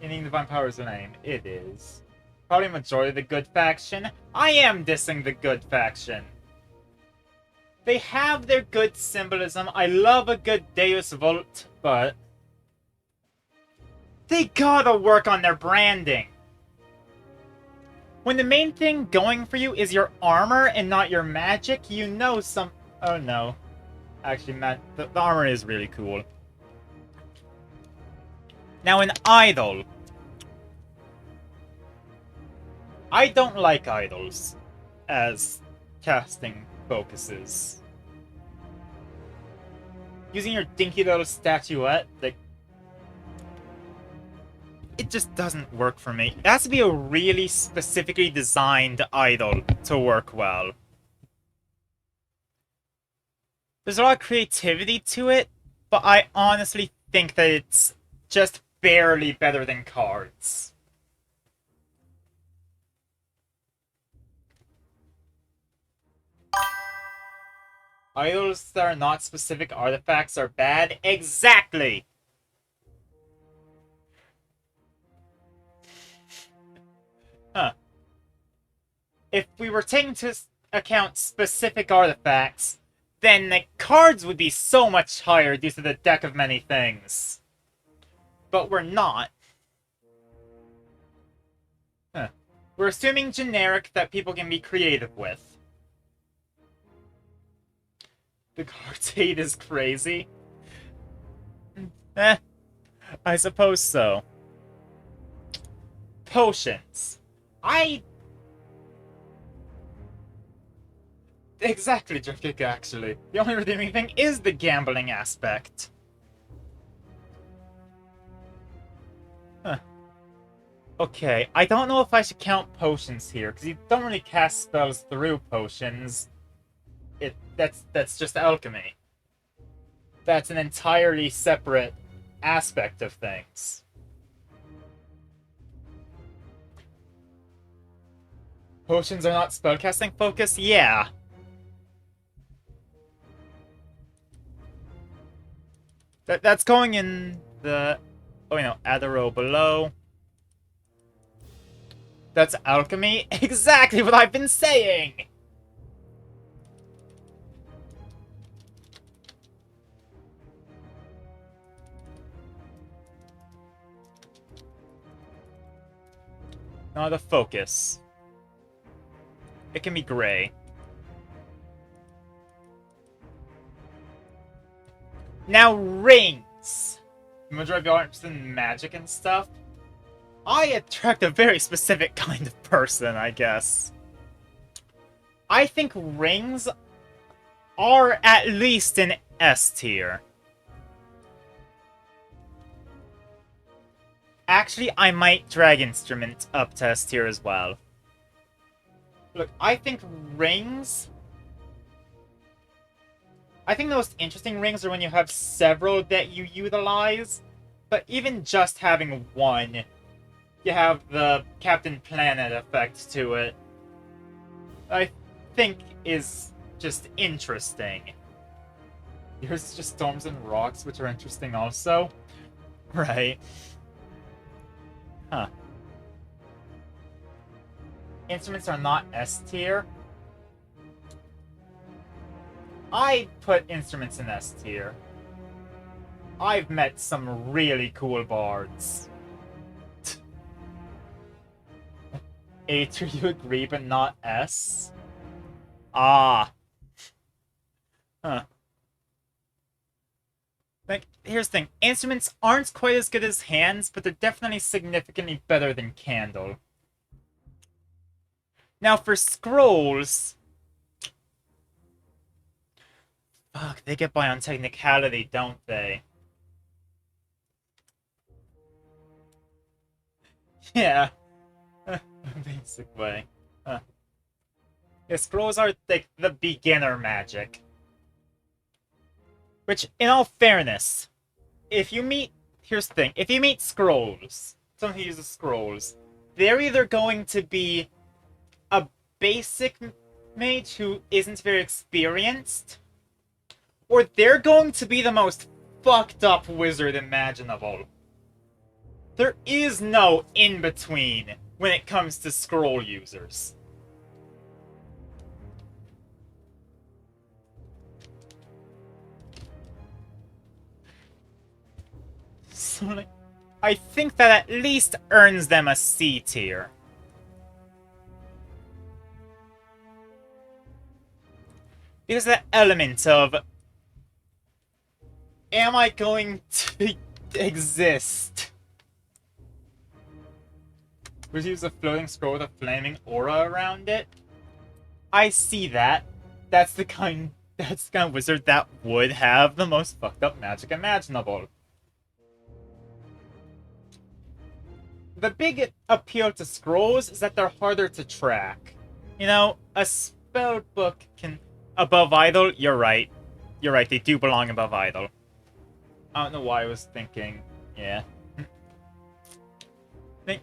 Meaning divine power is the name. It is. Probably majority of the good faction. I am dissing the good faction. They have their good symbolism. I love a good Deus Vult, but they gotta work on their branding. When the main thing going for you is your armor and not your magic, you know some... Oh no. Actually, the armor is really cool. Now, an idol. I don't like idols as casting focuses. Using your dinky little statuette, like... It just doesn't work for me. It has to be a really specifically designed idol to work well. There's a lot of creativity to it, but I honestly think that it's just barely better than cards. Idols that are not specific artifacts are bad? Exactly! Huh. If we were taking into account specific artifacts, then the cards would be so much higher due to the deck of many things. But we're not. Huh. We're assuming generic that people can be creative with. The card's hate is crazy. I suppose so. Potions. Exactly, Driftkick, actually. The only redeeming thing is the gambling aspect. Huh. Okay, I don't know if I should count potions here, because you don't really cast spells through potions. That's just alchemy. That's an entirely separate aspect of things. Potions are not spellcasting focus? Yeah. That's going in the... Oh, you know, add a row below. That's alchemy? Exactly what I've been saying! Not a focus. It can be gray. Now, rings! The majority of y'all are interested in magic and stuff. I attract a very specific kind of person, I guess. I think rings are at least in S tier. Actually, I might drag instrument up to S tier as well. Look, I think rings... I think the most interesting rings are when you have several that you utilize. But even just having one, you have the Captain Planet effect to it. I think is just interesting. Here's just storms and rocks, which are interesting also. Right. Huh. Instruments are not S tier. I put instruments in S tier. I've met some really cool bards. A tier, you agree, but not S? Ah. Huh. Like, here's the thing. Instruments aren't quite as good as hands, but they're definitely significantly better than Candle. Now, for scrolls... Fuck, they get by on technicality, don't they? Yeah. Basic way. Huh. Yeah, scrolls are, like, the beginner magic. Which, in all fairness, if you meet... Here's the thing. If you meet scrolls, someone who uses scrolls, they're either going to be a basic mage who isn't very experienced, or they're going to be the most fucked up wizard imaginable. There is no in-between when it comes to scroll users. So, like, I think that at least earns them a C tier. Because that element of... Am I going to exist? Would you use a floating scroll with a flaming aura around it? I see that. That's the kind of wizard that would have the most fucked up magic imaginable. The big appeal to scrolls is that they're harder to track. You know, a spell book can... Above Idol, you're right. You're right, they do belong above Idol. I don't know why I was thinking... Yeah. Think...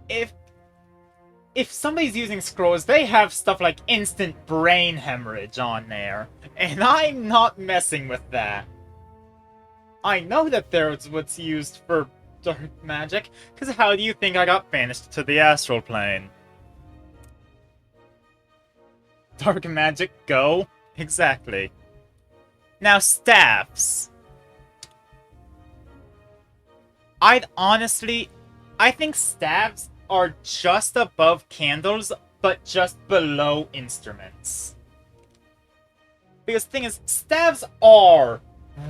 If somebody's using scrolls, they have stuff like instant brain hemorrhage on there. And I'm not messing with that. I know that there's what's used for dark magic, because how do you think I got banished to the astral plane? Dark magic, go? Exactly. Now, staffs. I think staffs are just above candles, but just below instruments. Because the thing is, staffs are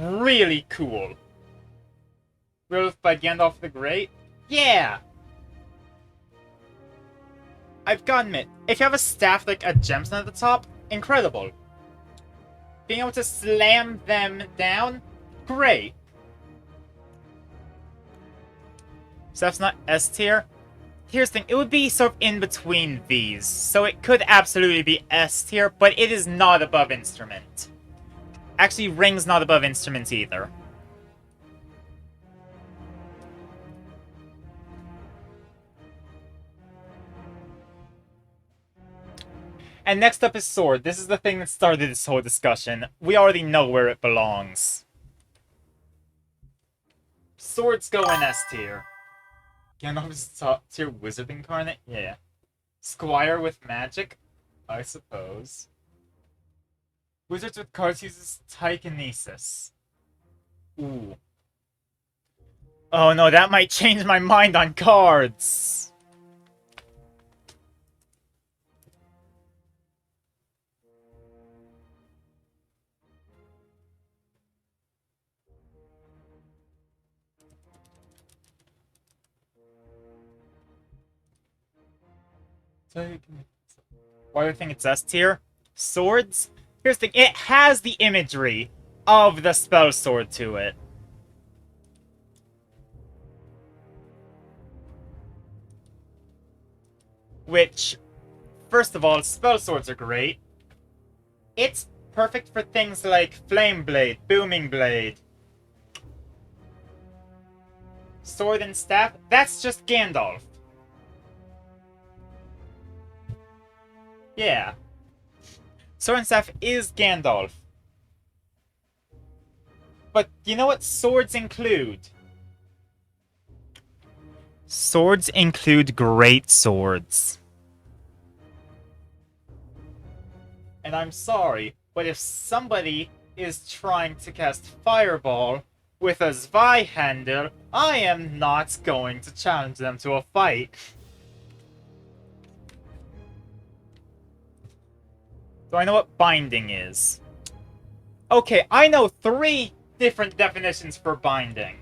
really cool. Wielded by Gandalf the Great? Yeah! I've got to admit, if you have a staff like a gemstone at the top, incredible. Being able to slam them down, great. Staff's not S tier? Here's the thing, it would be sort of in between these, so it could absolutely be S tier, but it is not above instrument. Actually, ring's not above instruments either. And next up is sword. This is the thing that started this whole discussion. We already know where it belongs. Swords go in S tier. Gandalf's top tier wizard incarnate? Yeah. Squire with magic? I suppose. Wizards with cards uses telekinesis. Ooh. Oh no, that might change my mind on cards! Why do I think it's S tier? Swords? Here's the thing, it has the imagery of the spell sword to it. Which, first of all, spell swords are great. It's perfect for things like Flame Blade, Booming Blade, Sword and Staff. That's just Gandalf. Yeah. Sword and Staff is Gandalf. But you know what swords include? Swords include great swords. And I'm sorry, but if somebody is trying to cast Fireball with a Zweihander, I am not going to challenge them to a fight. Do I know what binding is? Okay, I know 3 different definitions for binding.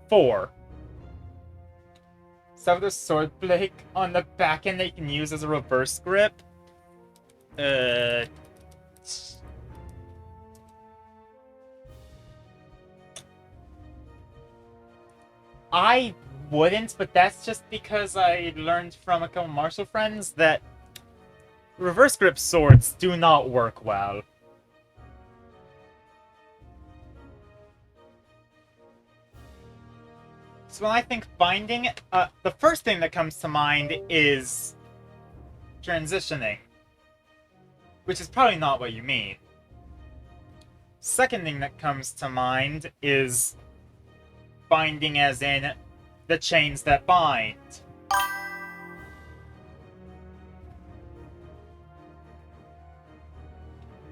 4. So the sword blade on the back end that you can use as a reverse grip. I wouldn't, but that's just because I learned from a couple martial friends that reverse grip swords do not work well. So when I think binding, the first thing that comes to mind is transitioning, which is probably not what you mean. Second thing that comes to mind is binding as in the chains that bind.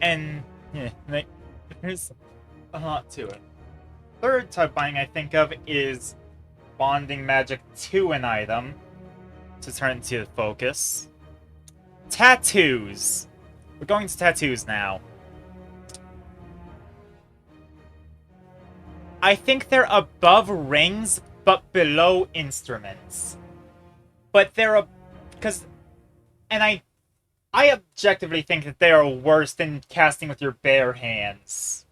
And yeah, there's a lot to it. Third type binding I think of is bonding magic to an item to turn into focus. Tattoos. We're going to tattoos now. I think they're above rings, but below instruments. But they're I objectively think that they are worse than casting with your bare hands.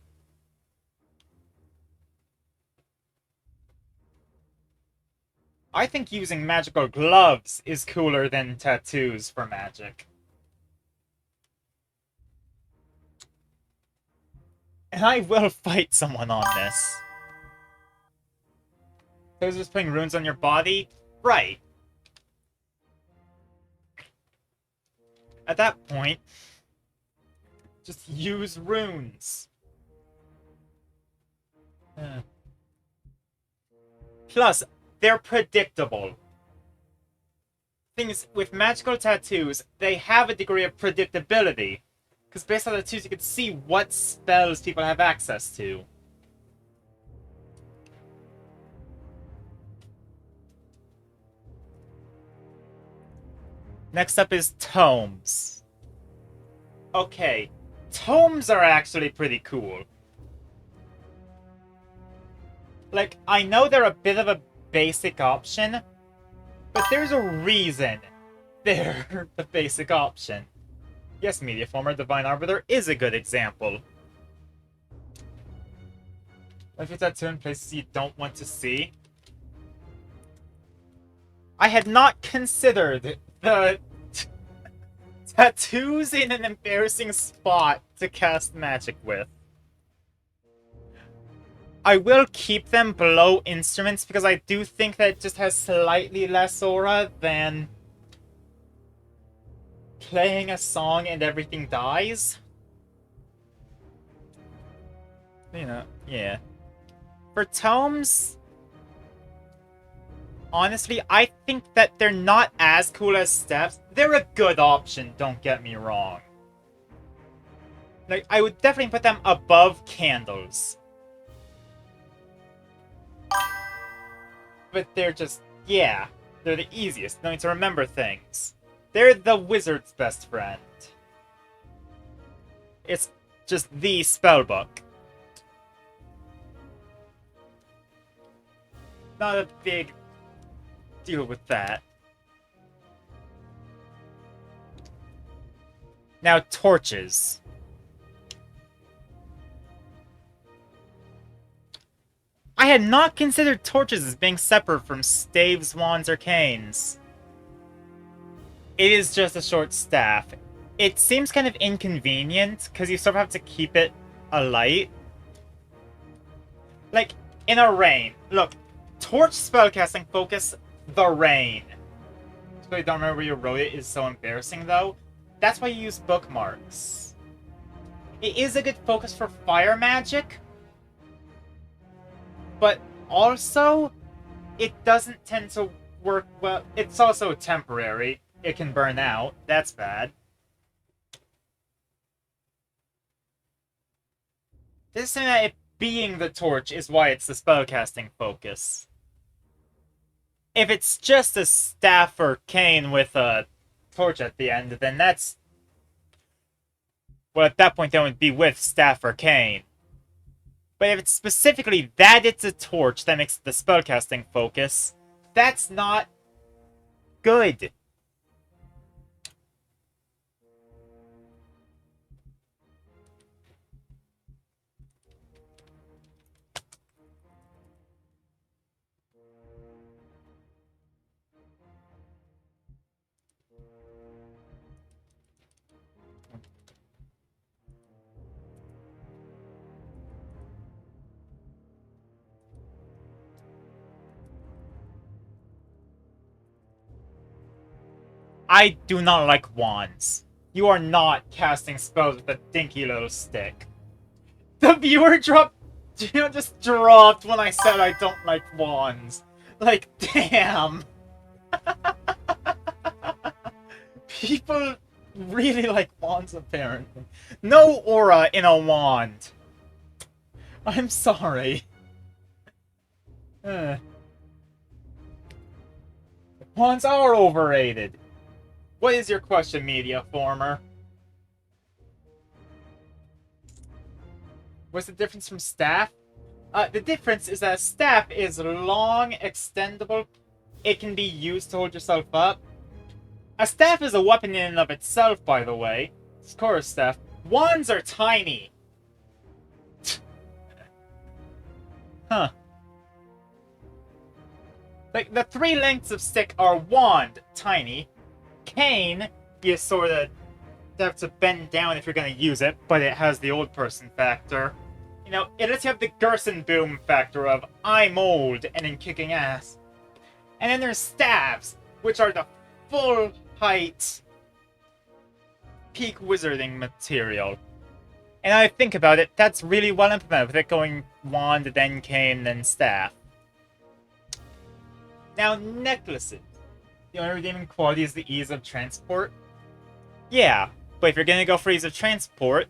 I think using magical gloves is cooler than tattoos for magic. And I will fight someone on this. Who's just putting runes on your body? Right. At that point, just use runes. Plus, they're predictable. Things with magical tattoos, they have a degree of predictability. Because based on the tattoos, you can see what spells people have access to. Next up is tomes. Okay, tomes are actually pretty cool. Like, I know they're a bit of a basic option, but there's a reason they're the basic option. Yes, Mediaformer, Divine Arbiter is a good example. If it's tattoo in places you don't want to see. I had not considered the tattoos in an embarrassing spot to cast magic with. I will keep them below instruments because I do think that it just has slightly less aura than playing a song and everything dies. You know, yeah. For tomes, honestly, I think that they're not as cool as steps. They're a good option, don't get me wrong. Like, I would definitely put them above candles. But they're just, yeah, they're the easiest. No need to remember things. They're the wizard's best friend. It's just the spellbook. Not a big deal with that. Now, torches. I had not considered torches as being separate from staves, wands, or canes. It is just a short staff. It seems kind of inconvenient, because you sort of have to keep it alight. Like, in a rain. Look, torch spellcasting focus the rain. So I don't remember where you wrote it is so embarrassing, though. That's why you use bookmarks. It is a good focus for fire magic, but also, it doesn't tend to work well. It's also temporary. It can burn out. That's bad. This is saying that it being the torch is why it's the spellcasting focus. If it's just a staff or cane with a torch at the end, then that's... Well, at that point, that would be with staff or cane. But if it's specifically that it's a torch that makes it the spellcasting focus, that's not good. I do not like wands. You are not casting spells with a dinky little stick. The viewer dropped... just dropped when I said I don't like wands. Like, damn. People really like wands, apparently. No aura in a wand. I'm sorry. Wands are overrated. What is your question, Media Former? What's the difference from staff? The difference is that staff is long, extendable. It can be used to hold yourself up. A staff is a weapon in and of itself, by the way. Score staff. Wands are tiny. Huh. Like, the three lengths of stick are wand, tiny. Cane, you sort of have to bend down if you're going to use it, but it has the old person factor. You know, it lets you have the Gerson boom factor of I'm old and in kicking ass. And then there's staves, which are the full height peak wizarding material. And I think about it, that's really well implemented, with it going wand, then cane, then staff. Now, necklaces. The only redeeming quality is the ease of transport. Yeah, but if you're gonna go for ease of transport,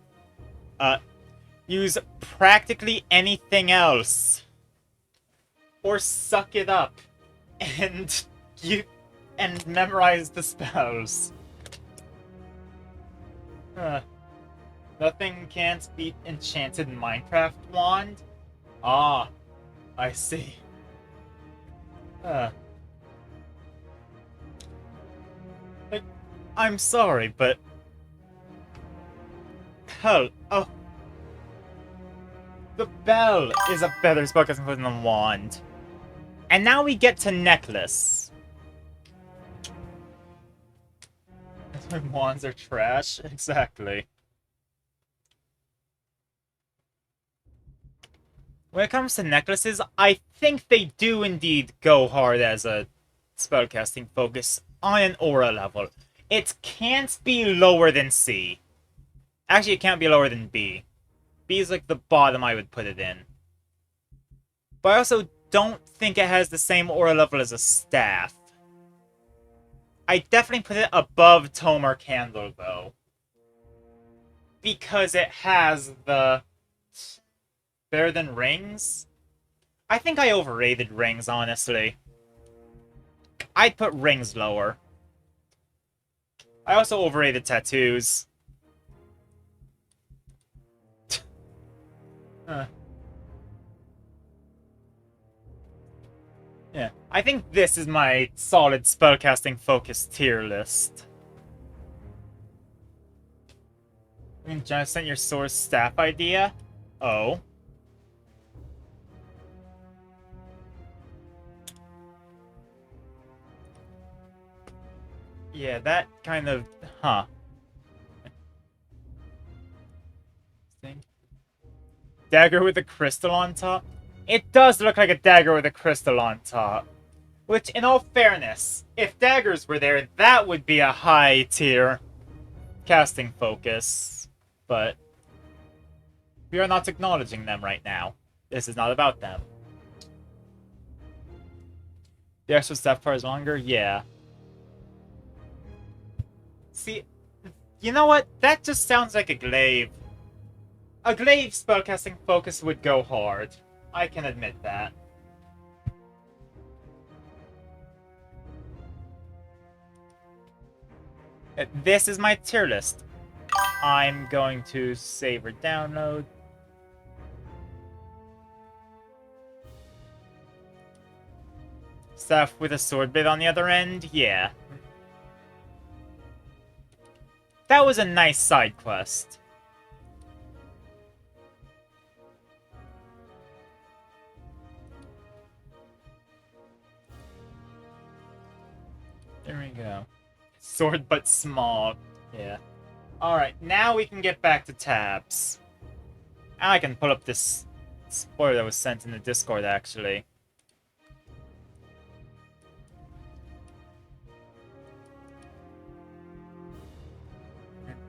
use practically anything else. Or suck it up. And memorize the spells. Nothing can't beat enchanted Minecraft wand? Ah, I see. Like, I'm sorry, but... Hell, oh. The bell is a better spellcasting than the wand. And now we get to necklace. That's why wands are trash? Exactly. When it comes to necklaces, I think they do indeed go hard as a spellcasting focus on an aura level. It can't be lower than C. Actually, it can't be lower than B. B is like the bottom I would put it in. But I also don't think it has the same aura level as a staff. I definitely put it above Tome or Candle, though. Because it has the... Better than rings? I think I overrated rings, honestly. I'd put rings lower. I also overrated tattoos. Yeah, I think this is my solid spellcasting focus tier list. I mean, just sent your source staff idea? Oh. Yeah, that kind of... Huh. Thing. Dagger with a crystal on top? It does look like a dagger with a crystal on top. Which, in all fairness, if daggers were there, that would be a high tier casting focus. But we are not acknowledging them right now. This is not about them. The extra staff part is longer? Yeah. See, you know what? That just sounds like a glaive. A glaive spellcasting focus would go hard. I can admit that. This is my tier list. I'm going to save or download. Staff with a sword blade on the other end? Yeah. That was a nice side quest. There we go. Sword but small. Yeah. Alright, now we can get back to tabs. I can pull up this spoiler that was sent in the Discord, actually.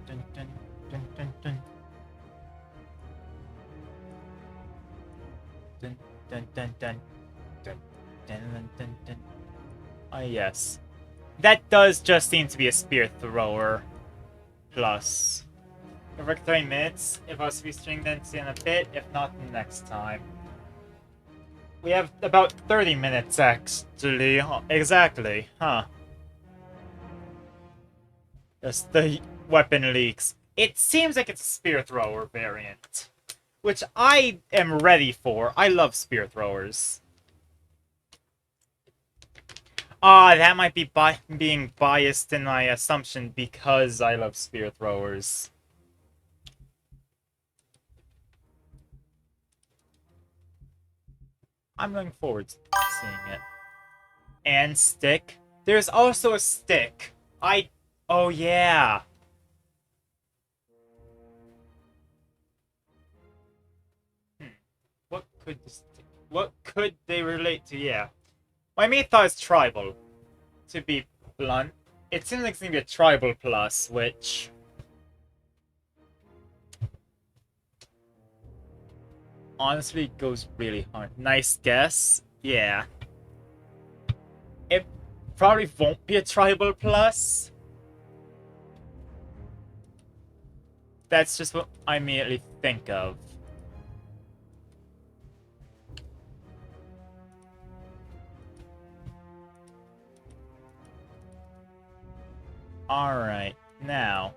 Dun, dun, dun, dun, dun. Dun, dun, dun, dun. Dun, dun, dun, dun, dun. Oh, yes. That does just seem to be a spear thrower. Plus. Over 30 minutes. If I was to be streaming then see in a bit, if not next time. We have about 30 minutes actually. Exactly, huh? Just the weapon leaks. It seems like it's a spear thrower variant. Which I am ready for. I love spear throwers. Ah, that might be being biased in my assumption because I love spear throwers. I'm looking forward to seeing it. And stick. There's also a stick. Oh yeah. What could they relate to? Yeah. My main thought is tribal. To be blunt. It seems like it's gonna be a tribal plus, which... honestly goes really hard. Nice guess. Yeah. It probably won't be a tribal plus. That's just what I immediately think of. Alright, now.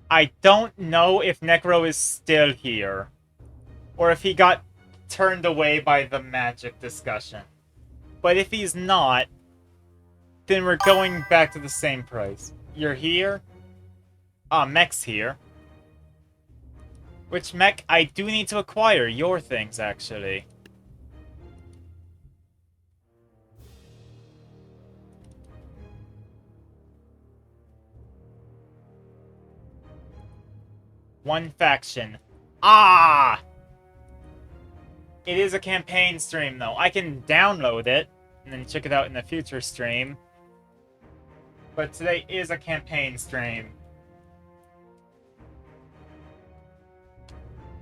I don't know if Necro is still here. Or if he got turned away by the magic discussion. But if he's not, then we're going back to the same price. You're here? Ah, Mech's here. Which Mech I do need to acquire your things, actually. One faction. Ah! It is a campaign stream, though. I can download it, and then check it out in the future stream. But today is a campaign stream.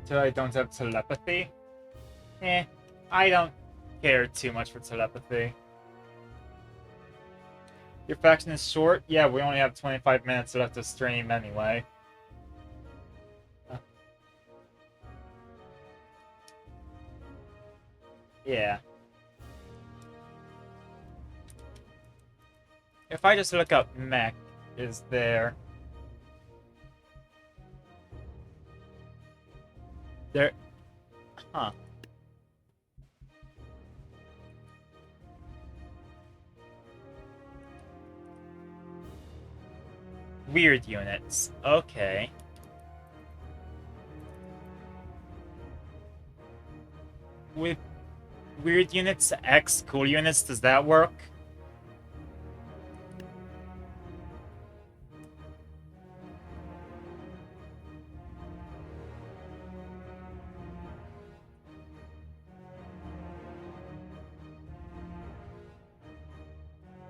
So I don't have telepathy? I don't care too much for telepathy. Your faction is short? Yeah, we only have 25 minutes left to stream anyway. Yeah. If I just look up mech, is there... Huh. weird units. Okay. With weird units, X cool units, does that work?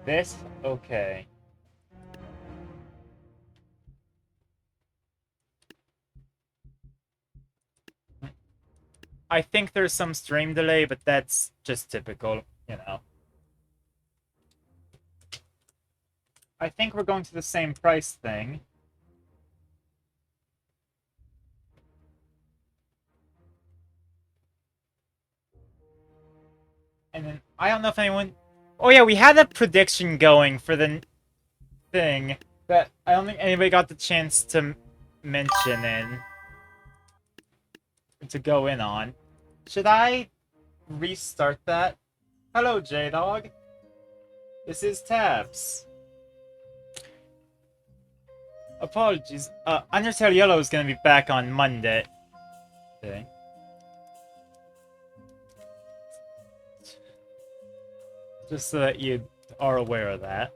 This? Okay. I think there's some stream delay, but that's just typical, you know. I think we're going to the same price thing. And then, I don't know if anyone... Oh yeah, we had a prediction going for the thing that I don't think anybody got the chance to mention in. To go in on. Should I restart that? Hello, J-Dog. This is Tabs. Apologies. Undertale Yellow is gonna be back on Monday. Okay. Just so that you are aware of that.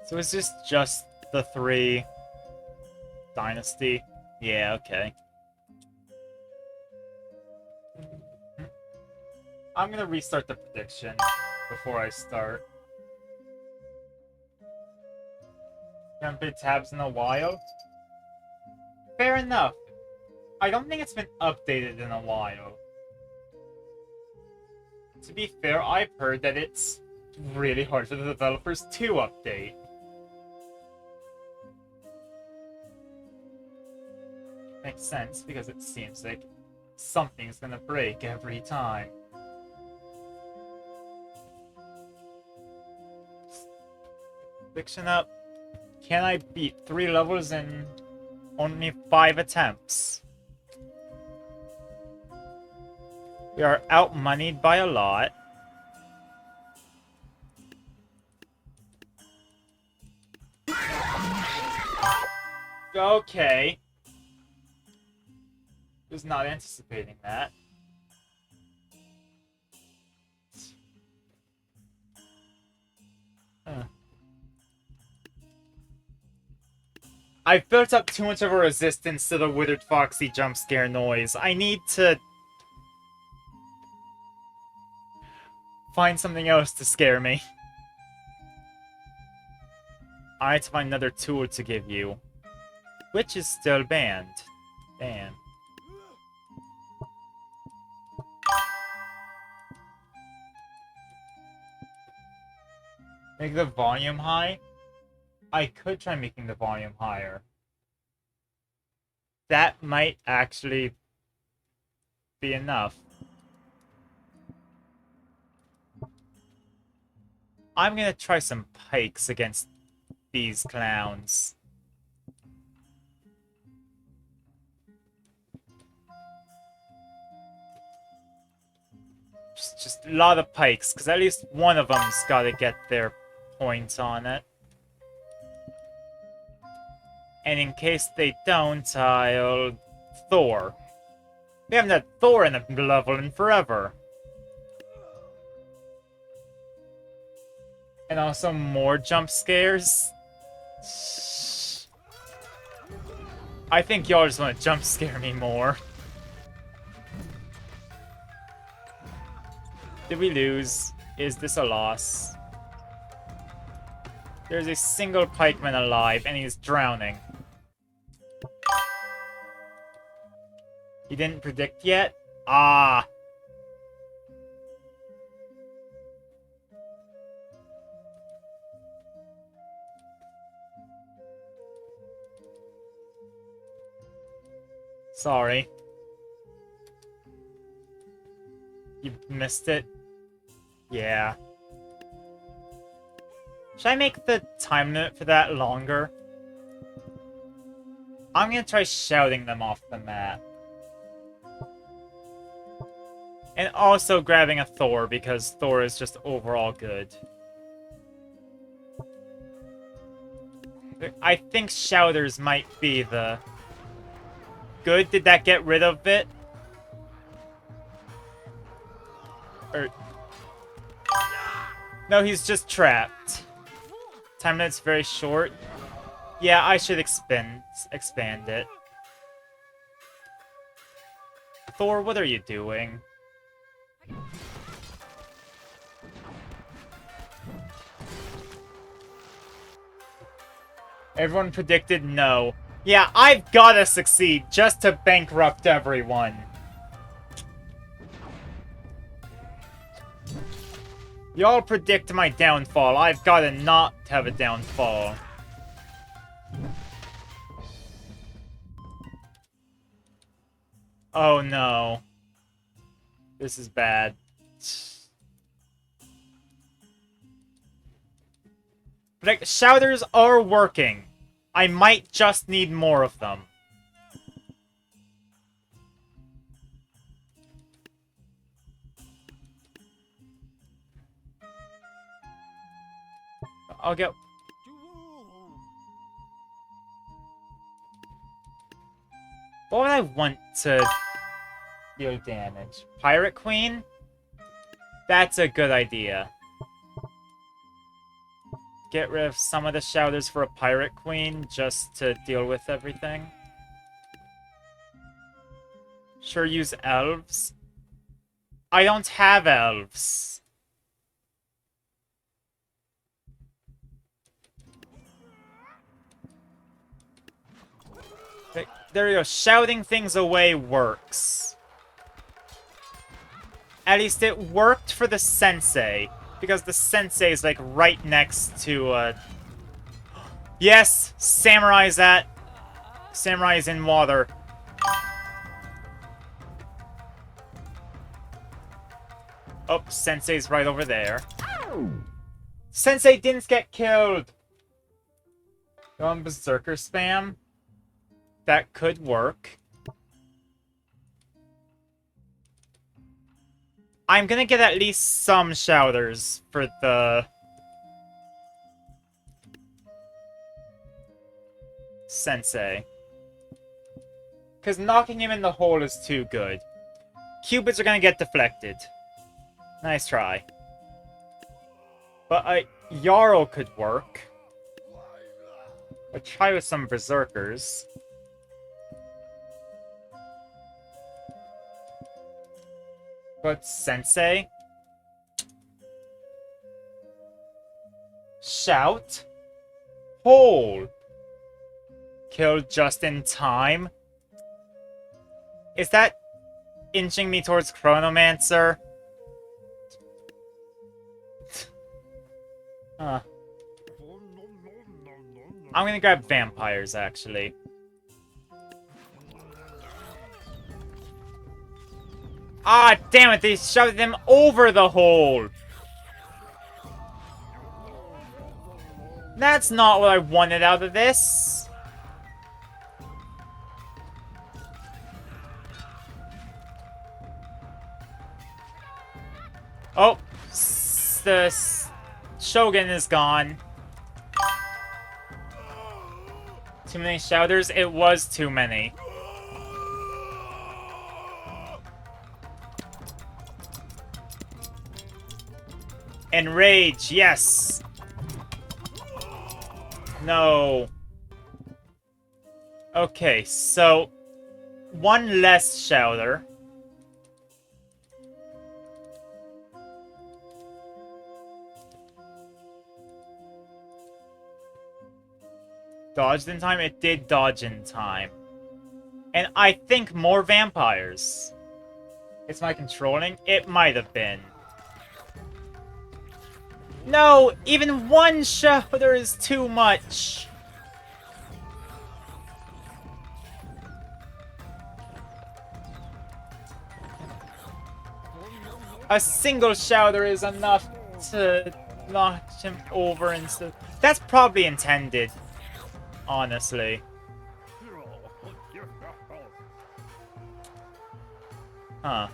So is this just the 3 Dynasty? Yeah, okay. I'm gonna restart the prediction before I start. Haven't played Tabs in a while? Fair enough. I don't think it's been updated in a while. To be fair, I've heard that it's really hard for the developers to update. Makes sense, because it seems like something's gonna break every time. Fiction up. Can I beat 3 levels in only 5 attempts? We are outmoneyed by a lot. Okay. Was not anticipating that. Huh. I've built up too much of a resistance to the Withered Foxy jump scare noise. I need to find something else to scare me. I need to find another tool to give you. Which is still banned. Damn. Make the volume high? I could try making the volume higher. That might actually be enough. I'm gonna try some pikes against these clowns. Just a lot of pikes, because at least one of them's gotta get their points on it. And in case they don't, I'll... Thor. We haven't had Thor in a level in forever. And also more jump scares. I think y'all just want to jump scare me more. Did we lose? Is this a loss? There's a single pikeman alive, and he's drowning. He didn't predict yet? Ah! Sorry. You missed it? Yeah. Should I make the time limit for that longer? I'm gonna try shouting them off the map. And also grabbing a Thor, because Thor is just overall good. I think Shouters might be the... Good? Did that get rid of it? Or... No, he's just trapped. Time limit's very short. Yeah, I should expand it. Thor, what are you doing? Everyone predicted no. Yeah, I've gotta succeed just to bankrupt everyone. Y'all predict my downfall. I've gotta not have a downfall. Oh no. This is bad. Like, Shouters are working. I might just need more of them. I'll get... What would I want to deal damage? Pirate Queen? That's a good idea. Get rid of some of the Shouters for a Pirate Queen, just to deal with everything. Sure, use elves. I don't have elves. There you go. Shouting things away works. At least it worked for the Sensei. Because the Sensei is, like, right next to, Yes! Samurai's Samurai's in water. Oh, Sensei's right over there. Sensei didn't get killed! Go on Berserker spam. That could work. I'm gonna get at least some Shouters for the... Sensei. Because knocking him in the hole is too good. Cupids are gonna get deflected. Nice try. But a Jarl could work. I'll try with some Berserkers. But Sensei? Shout? Hole! Killed just in time? Is that inching me towards Chronomancer? Huh. I'm gonna grab vampires, actually. Ah, damn it, they shoved them over the hole! That's not what I wanted out of this! Oh, the Shogun is gone. Too many Shouters? It was too many. Enrage, yes! No. Okay, so... one less Shouter. Dodged in time? It did dodge in time. And I think more vampires. It's my controlling? It might have been. No! Even one Shouter is too much! A single Shouter is enough to knock him over and stuff. That's probably intended. Honestly. Huh.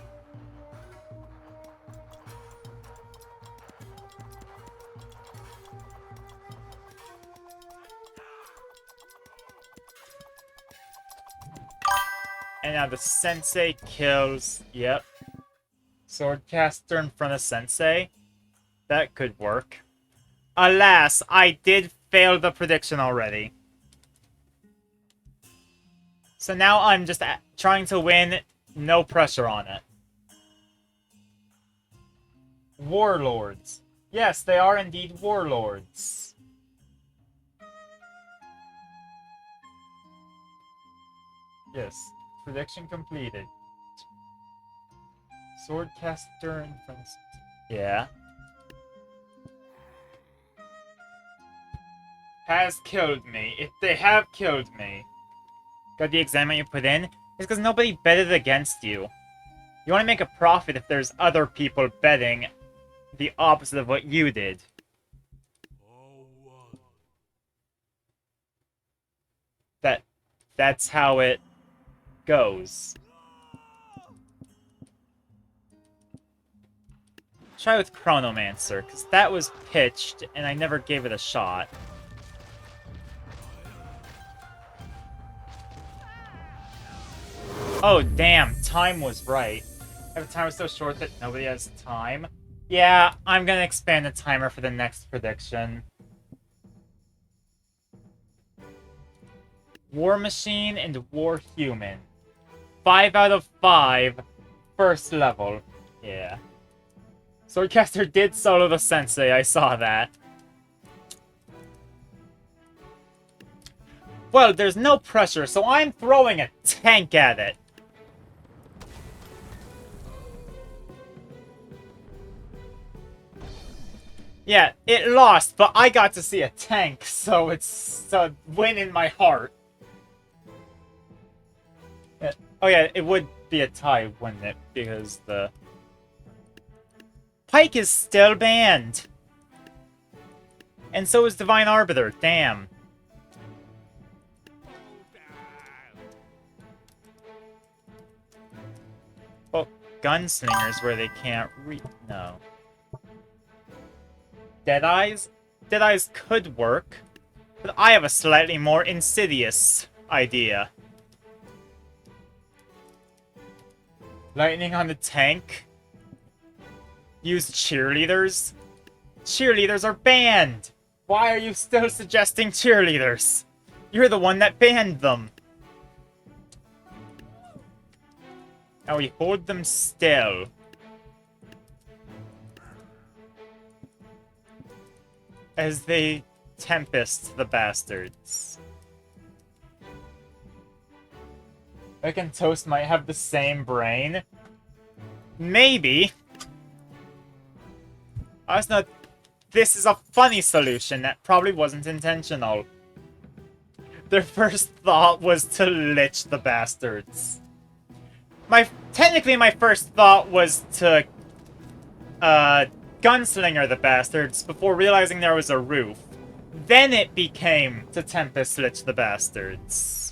And now the sensei kills... Yep. Swordcaster in front of sensei. That could work. Alas, I did fail the prediction already. So now I'm just trying to win, no pressure on it. Warlords. Yes, they are indeed warlords. Yes, prediction completed. Swordcaster in front of... Yeah. Has killed me. If they have killed me. Got the exam you put in? It's because nobody betted against you. You want to make a profit if there's other people betting the opposite of what you did. That's how it goes. Try with Chronomancer, because that was pitched, and I never gave it a shot. Oh, damn, time was right. Every time was so short that nobody has time. Yeah, I'm gonna expand the timer for the next prediction. War Machine and War Human. 5 out of 5. First level. Yeah. Swordcaster did solo the sensei, I saw that. Well, there's no pressure, so I'm throwing a tank at it. Yeah, it lost, but I got to see a tank, so it's a win in my heart. Yeah. Oh yeah, it would be a tie, wouldn't it? Because the... Pike is still banned! And so is Divine Arbiter, damn. Well, Gunslingers where they can't no. Deadeyes? Deadeyes could work, but I have a slightly more insidious idea. Lightning on the tank? Use cheerleaders? Cheerleaders are banned! Why are you still suggesting cheerleaders? You're the one that banned them. Now we hold them still. As they tempest the bastards. Rick and Toast might have the same brain. Maybe. I just know this is a funny solution that probably wasn't intentional. Their first thought was to lich the bastards. Technically my first thought was to gunslinger the bastards before realizing there was a roof. Then it became to Tempest Lich the bastards.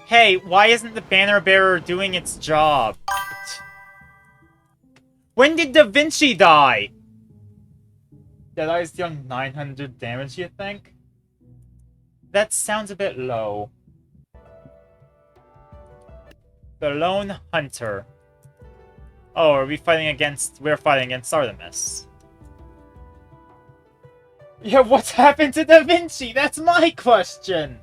Hey, why isn't the banner bearer doing its job? When did Da Vinci die? Deadeye's deal 900 damage, you think? That sounds a bit low. The Lone Hunter. Oh, are we fighting against... We're fighting against Artemis. Yeah, what's happened to Da Vinci? That's my question!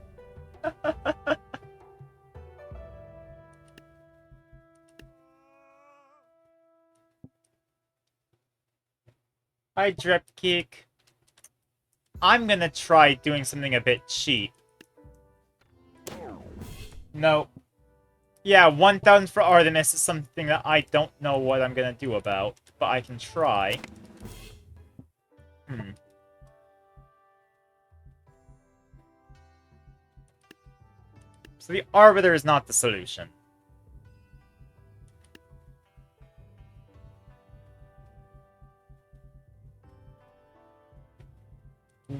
Hi, Dripkick. I'm gonna try doing something a bit cheap. No. Yeah, 1,000 for Artemis is something that I don't know what I'm gonna do about, but I can try. So the Arbiter is not the solution.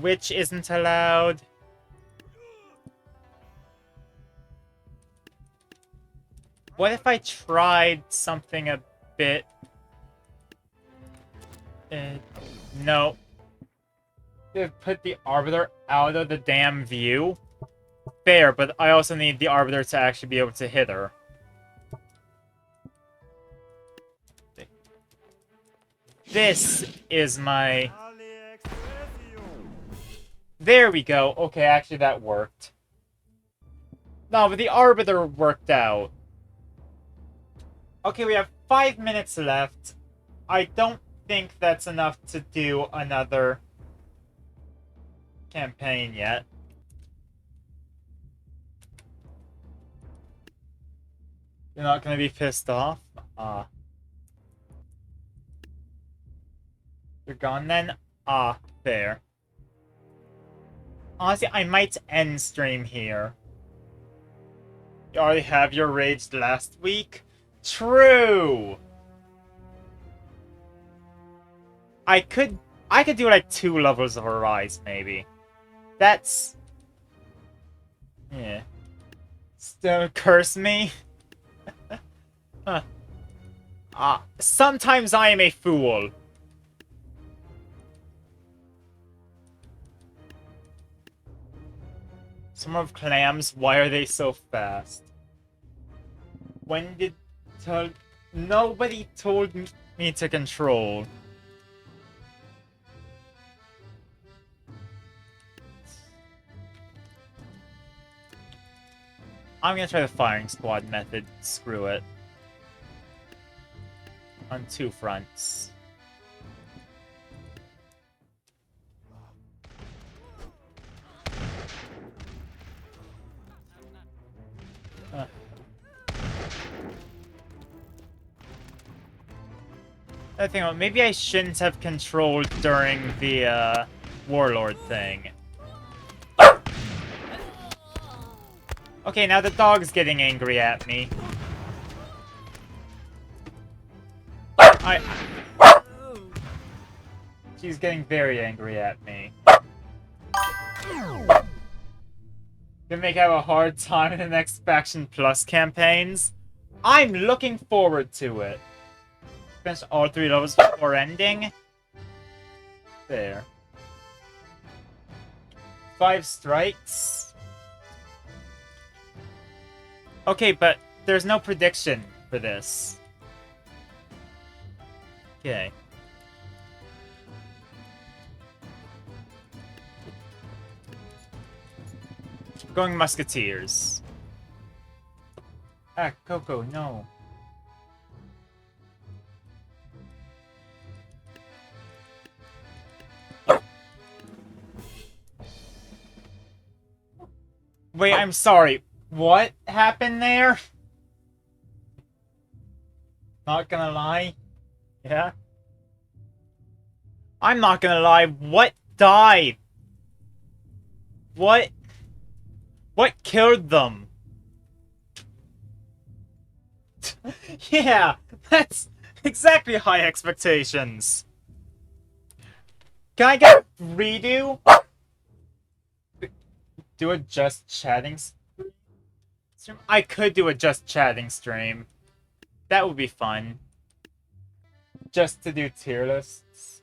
Which isn't allowed. What if I tried something a bit... no. Put the Arbiter out of the damn view? Fair, but I also need the Arbiter to actually be able to hit her. This is my... There we go. Okay, actually that worked. No, but the Arbiter worked out. Okay, we have 5 minutes left. I don't think that's enough to do another campaign yet. You're not gonna be pissed off? You're gone then? Fair. Honestly, I might end stream here. You already have your rage last week? True! I could do like 2 levels of Arise, maybe. That's... yeah. Still curse me? Sometimes I am a fool. Some of clams, why are they so fast? When did... Nobody told me to control. I'm gonna try the firing squad method. Screw it. On 2 fronts. Another thing, maybe I shouldn't have controlled during the Warlord thing. Okay, now the dog's getting angry at me. She's getting very angry at me. Gonna make have a hard time in the next Faction Plus campaigns. I'm looking forward to it. Finish all 3 levels before ending. There. 5 strikes. Okay, but there's no prediction for this. Okay. Going Musketeers. Ah, Coco, no. Wait, I'm sorry. What happened there? Not gonna lie. Yeah? I'm not gonna lie. What died? What killed them? Yeah, that's exactly high expectations. Can I get a redo? Do a just chatting stream? I could do a just chatting stream. That would be fun. Just to do tier lists.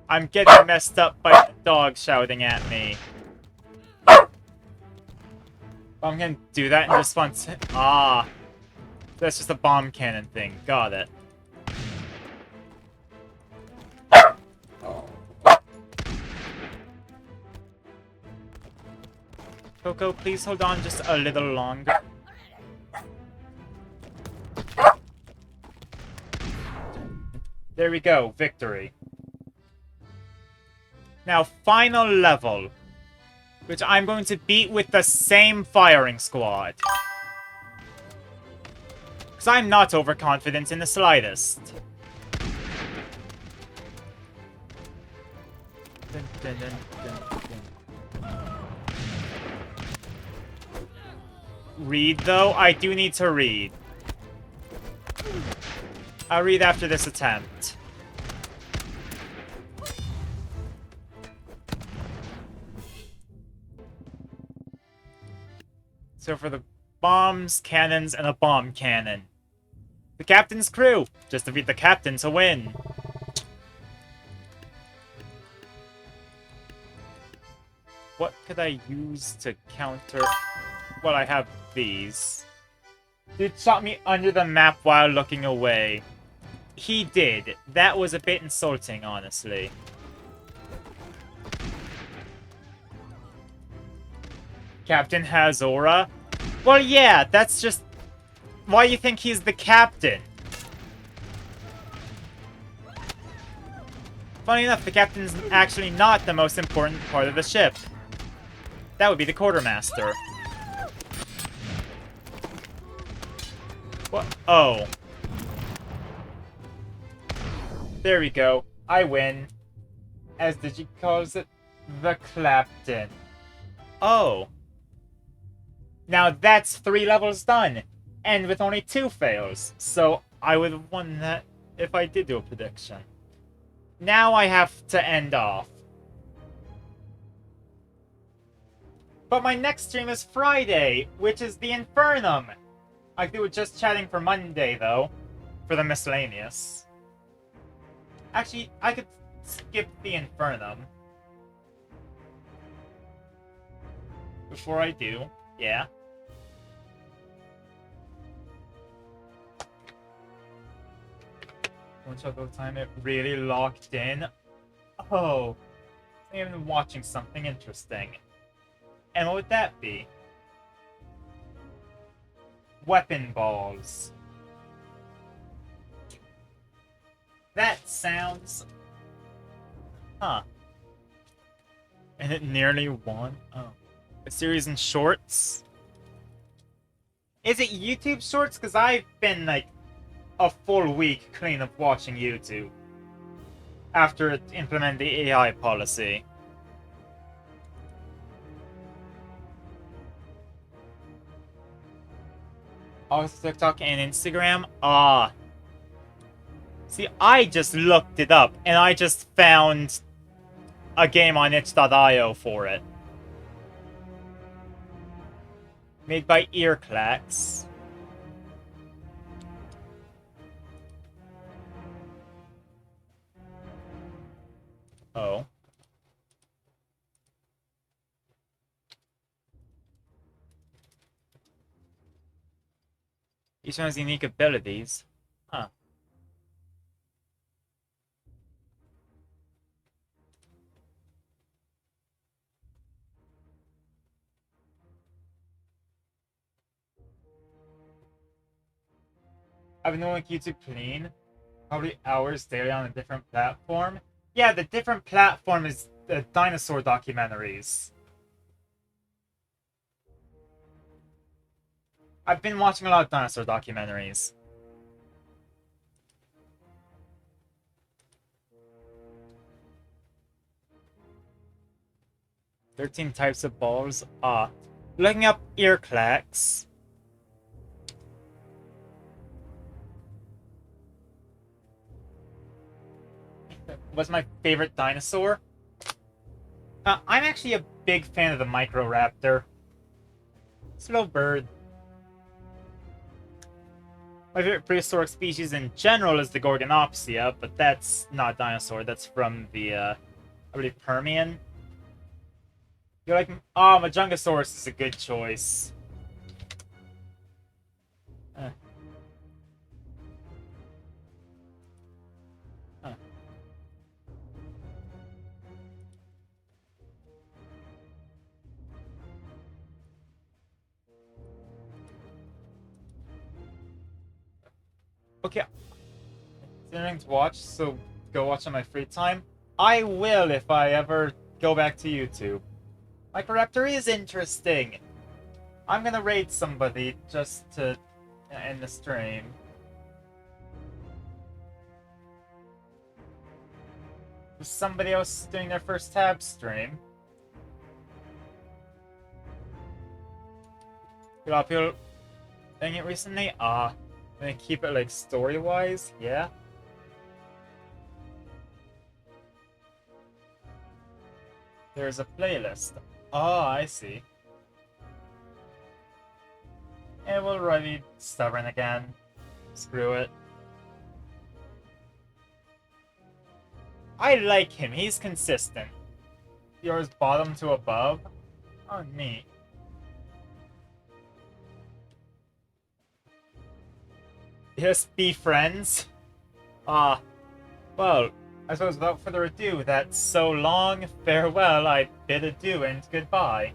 I'm getting messed up by the dog shouting at me. I'm gonna do that in response. Ah. That's just a bomb cannon thing. Got it. Coco, please hold on just a little longer. There we go. Victory. Now, final level. Which I'm going to beat with the same firing squad. Because I'm not overconfident in the slightest. Dun, dun, dun, dun, dun. Read, though? I do need to read. I'll read after this attempt. So for the bombs, cannons, and a bomb cannon. The captain's crew! Just defeat the captain to win. What could I use to counter... Well, I have these. Dude shot me under the map while looking away. He did. That was a bit insulting, honestly. Captain has aura? Well, yeah, that's just... Why you think he's the captain? Funny enough, the captain's actually not the most important part of the ship. That would be the quartermaster. What? Oh. There we go. I win. As Digi calls it, the Clapton. Oh. Now that's 3 levels done. And with only 2 fails. So I would have won that if I did do a prediction. Now I have to end off. But my next stream is Friday, which is the Infernum. I do just chatting for Monday, though. For the miscellaneous. Actually, I could skip the Infernum. Before I do, yeah. One shot at a time, it really locked in. Oh. I think I've been watching something interesting. And what would that be? Weapon balls. That sounds... Huh. And it nearly won? Oh. A series in shorts? Is it YouTube shorts? Because I've been, like, a full week clean of watching YouTube. After it implemented the AI policy. Also TikTok and Instagram? Ah. See, I just looked it up, and I just found a game on itch.io for it. Made by Earclax. Oh. Each one has unique abilities. Huh. I've been doing YouTube clean. Probably hours daily on a different platform. Yeah, the different platform is the dinosaur documentaries. I've been watching a lot of dinosaur documentaries. "13 types of balls." Looking up Earclax. What's my favorite dinosaur? I'm actually a big fan of the Microraptor. Slow bird. My favorite prehistoric species in general is the Gorgonopsia, but that's not a dinosaur. That's from the, I believe, Permian. You're like, oh, Majungasaurus is a good choice. Huh. Okay. It's interesting to watch, so go watch on my free time. I will if I ever go back to YouTube. Microraptor is interesting. I'm gonna raid somebody just to end the stream. Was somebody else doing their first tab stream? A lot of people doing it recently? Gonna keep it like story-wise? Yeah. There's a playlist. Oh, I see. will really stubborn again. Screw it. I like him. He's consistent. Yours bottom to above? Oh, neat. Just be friends? Ah, well, I suppose without further ado, that's so long, farewell, I bid adieu and goodbye.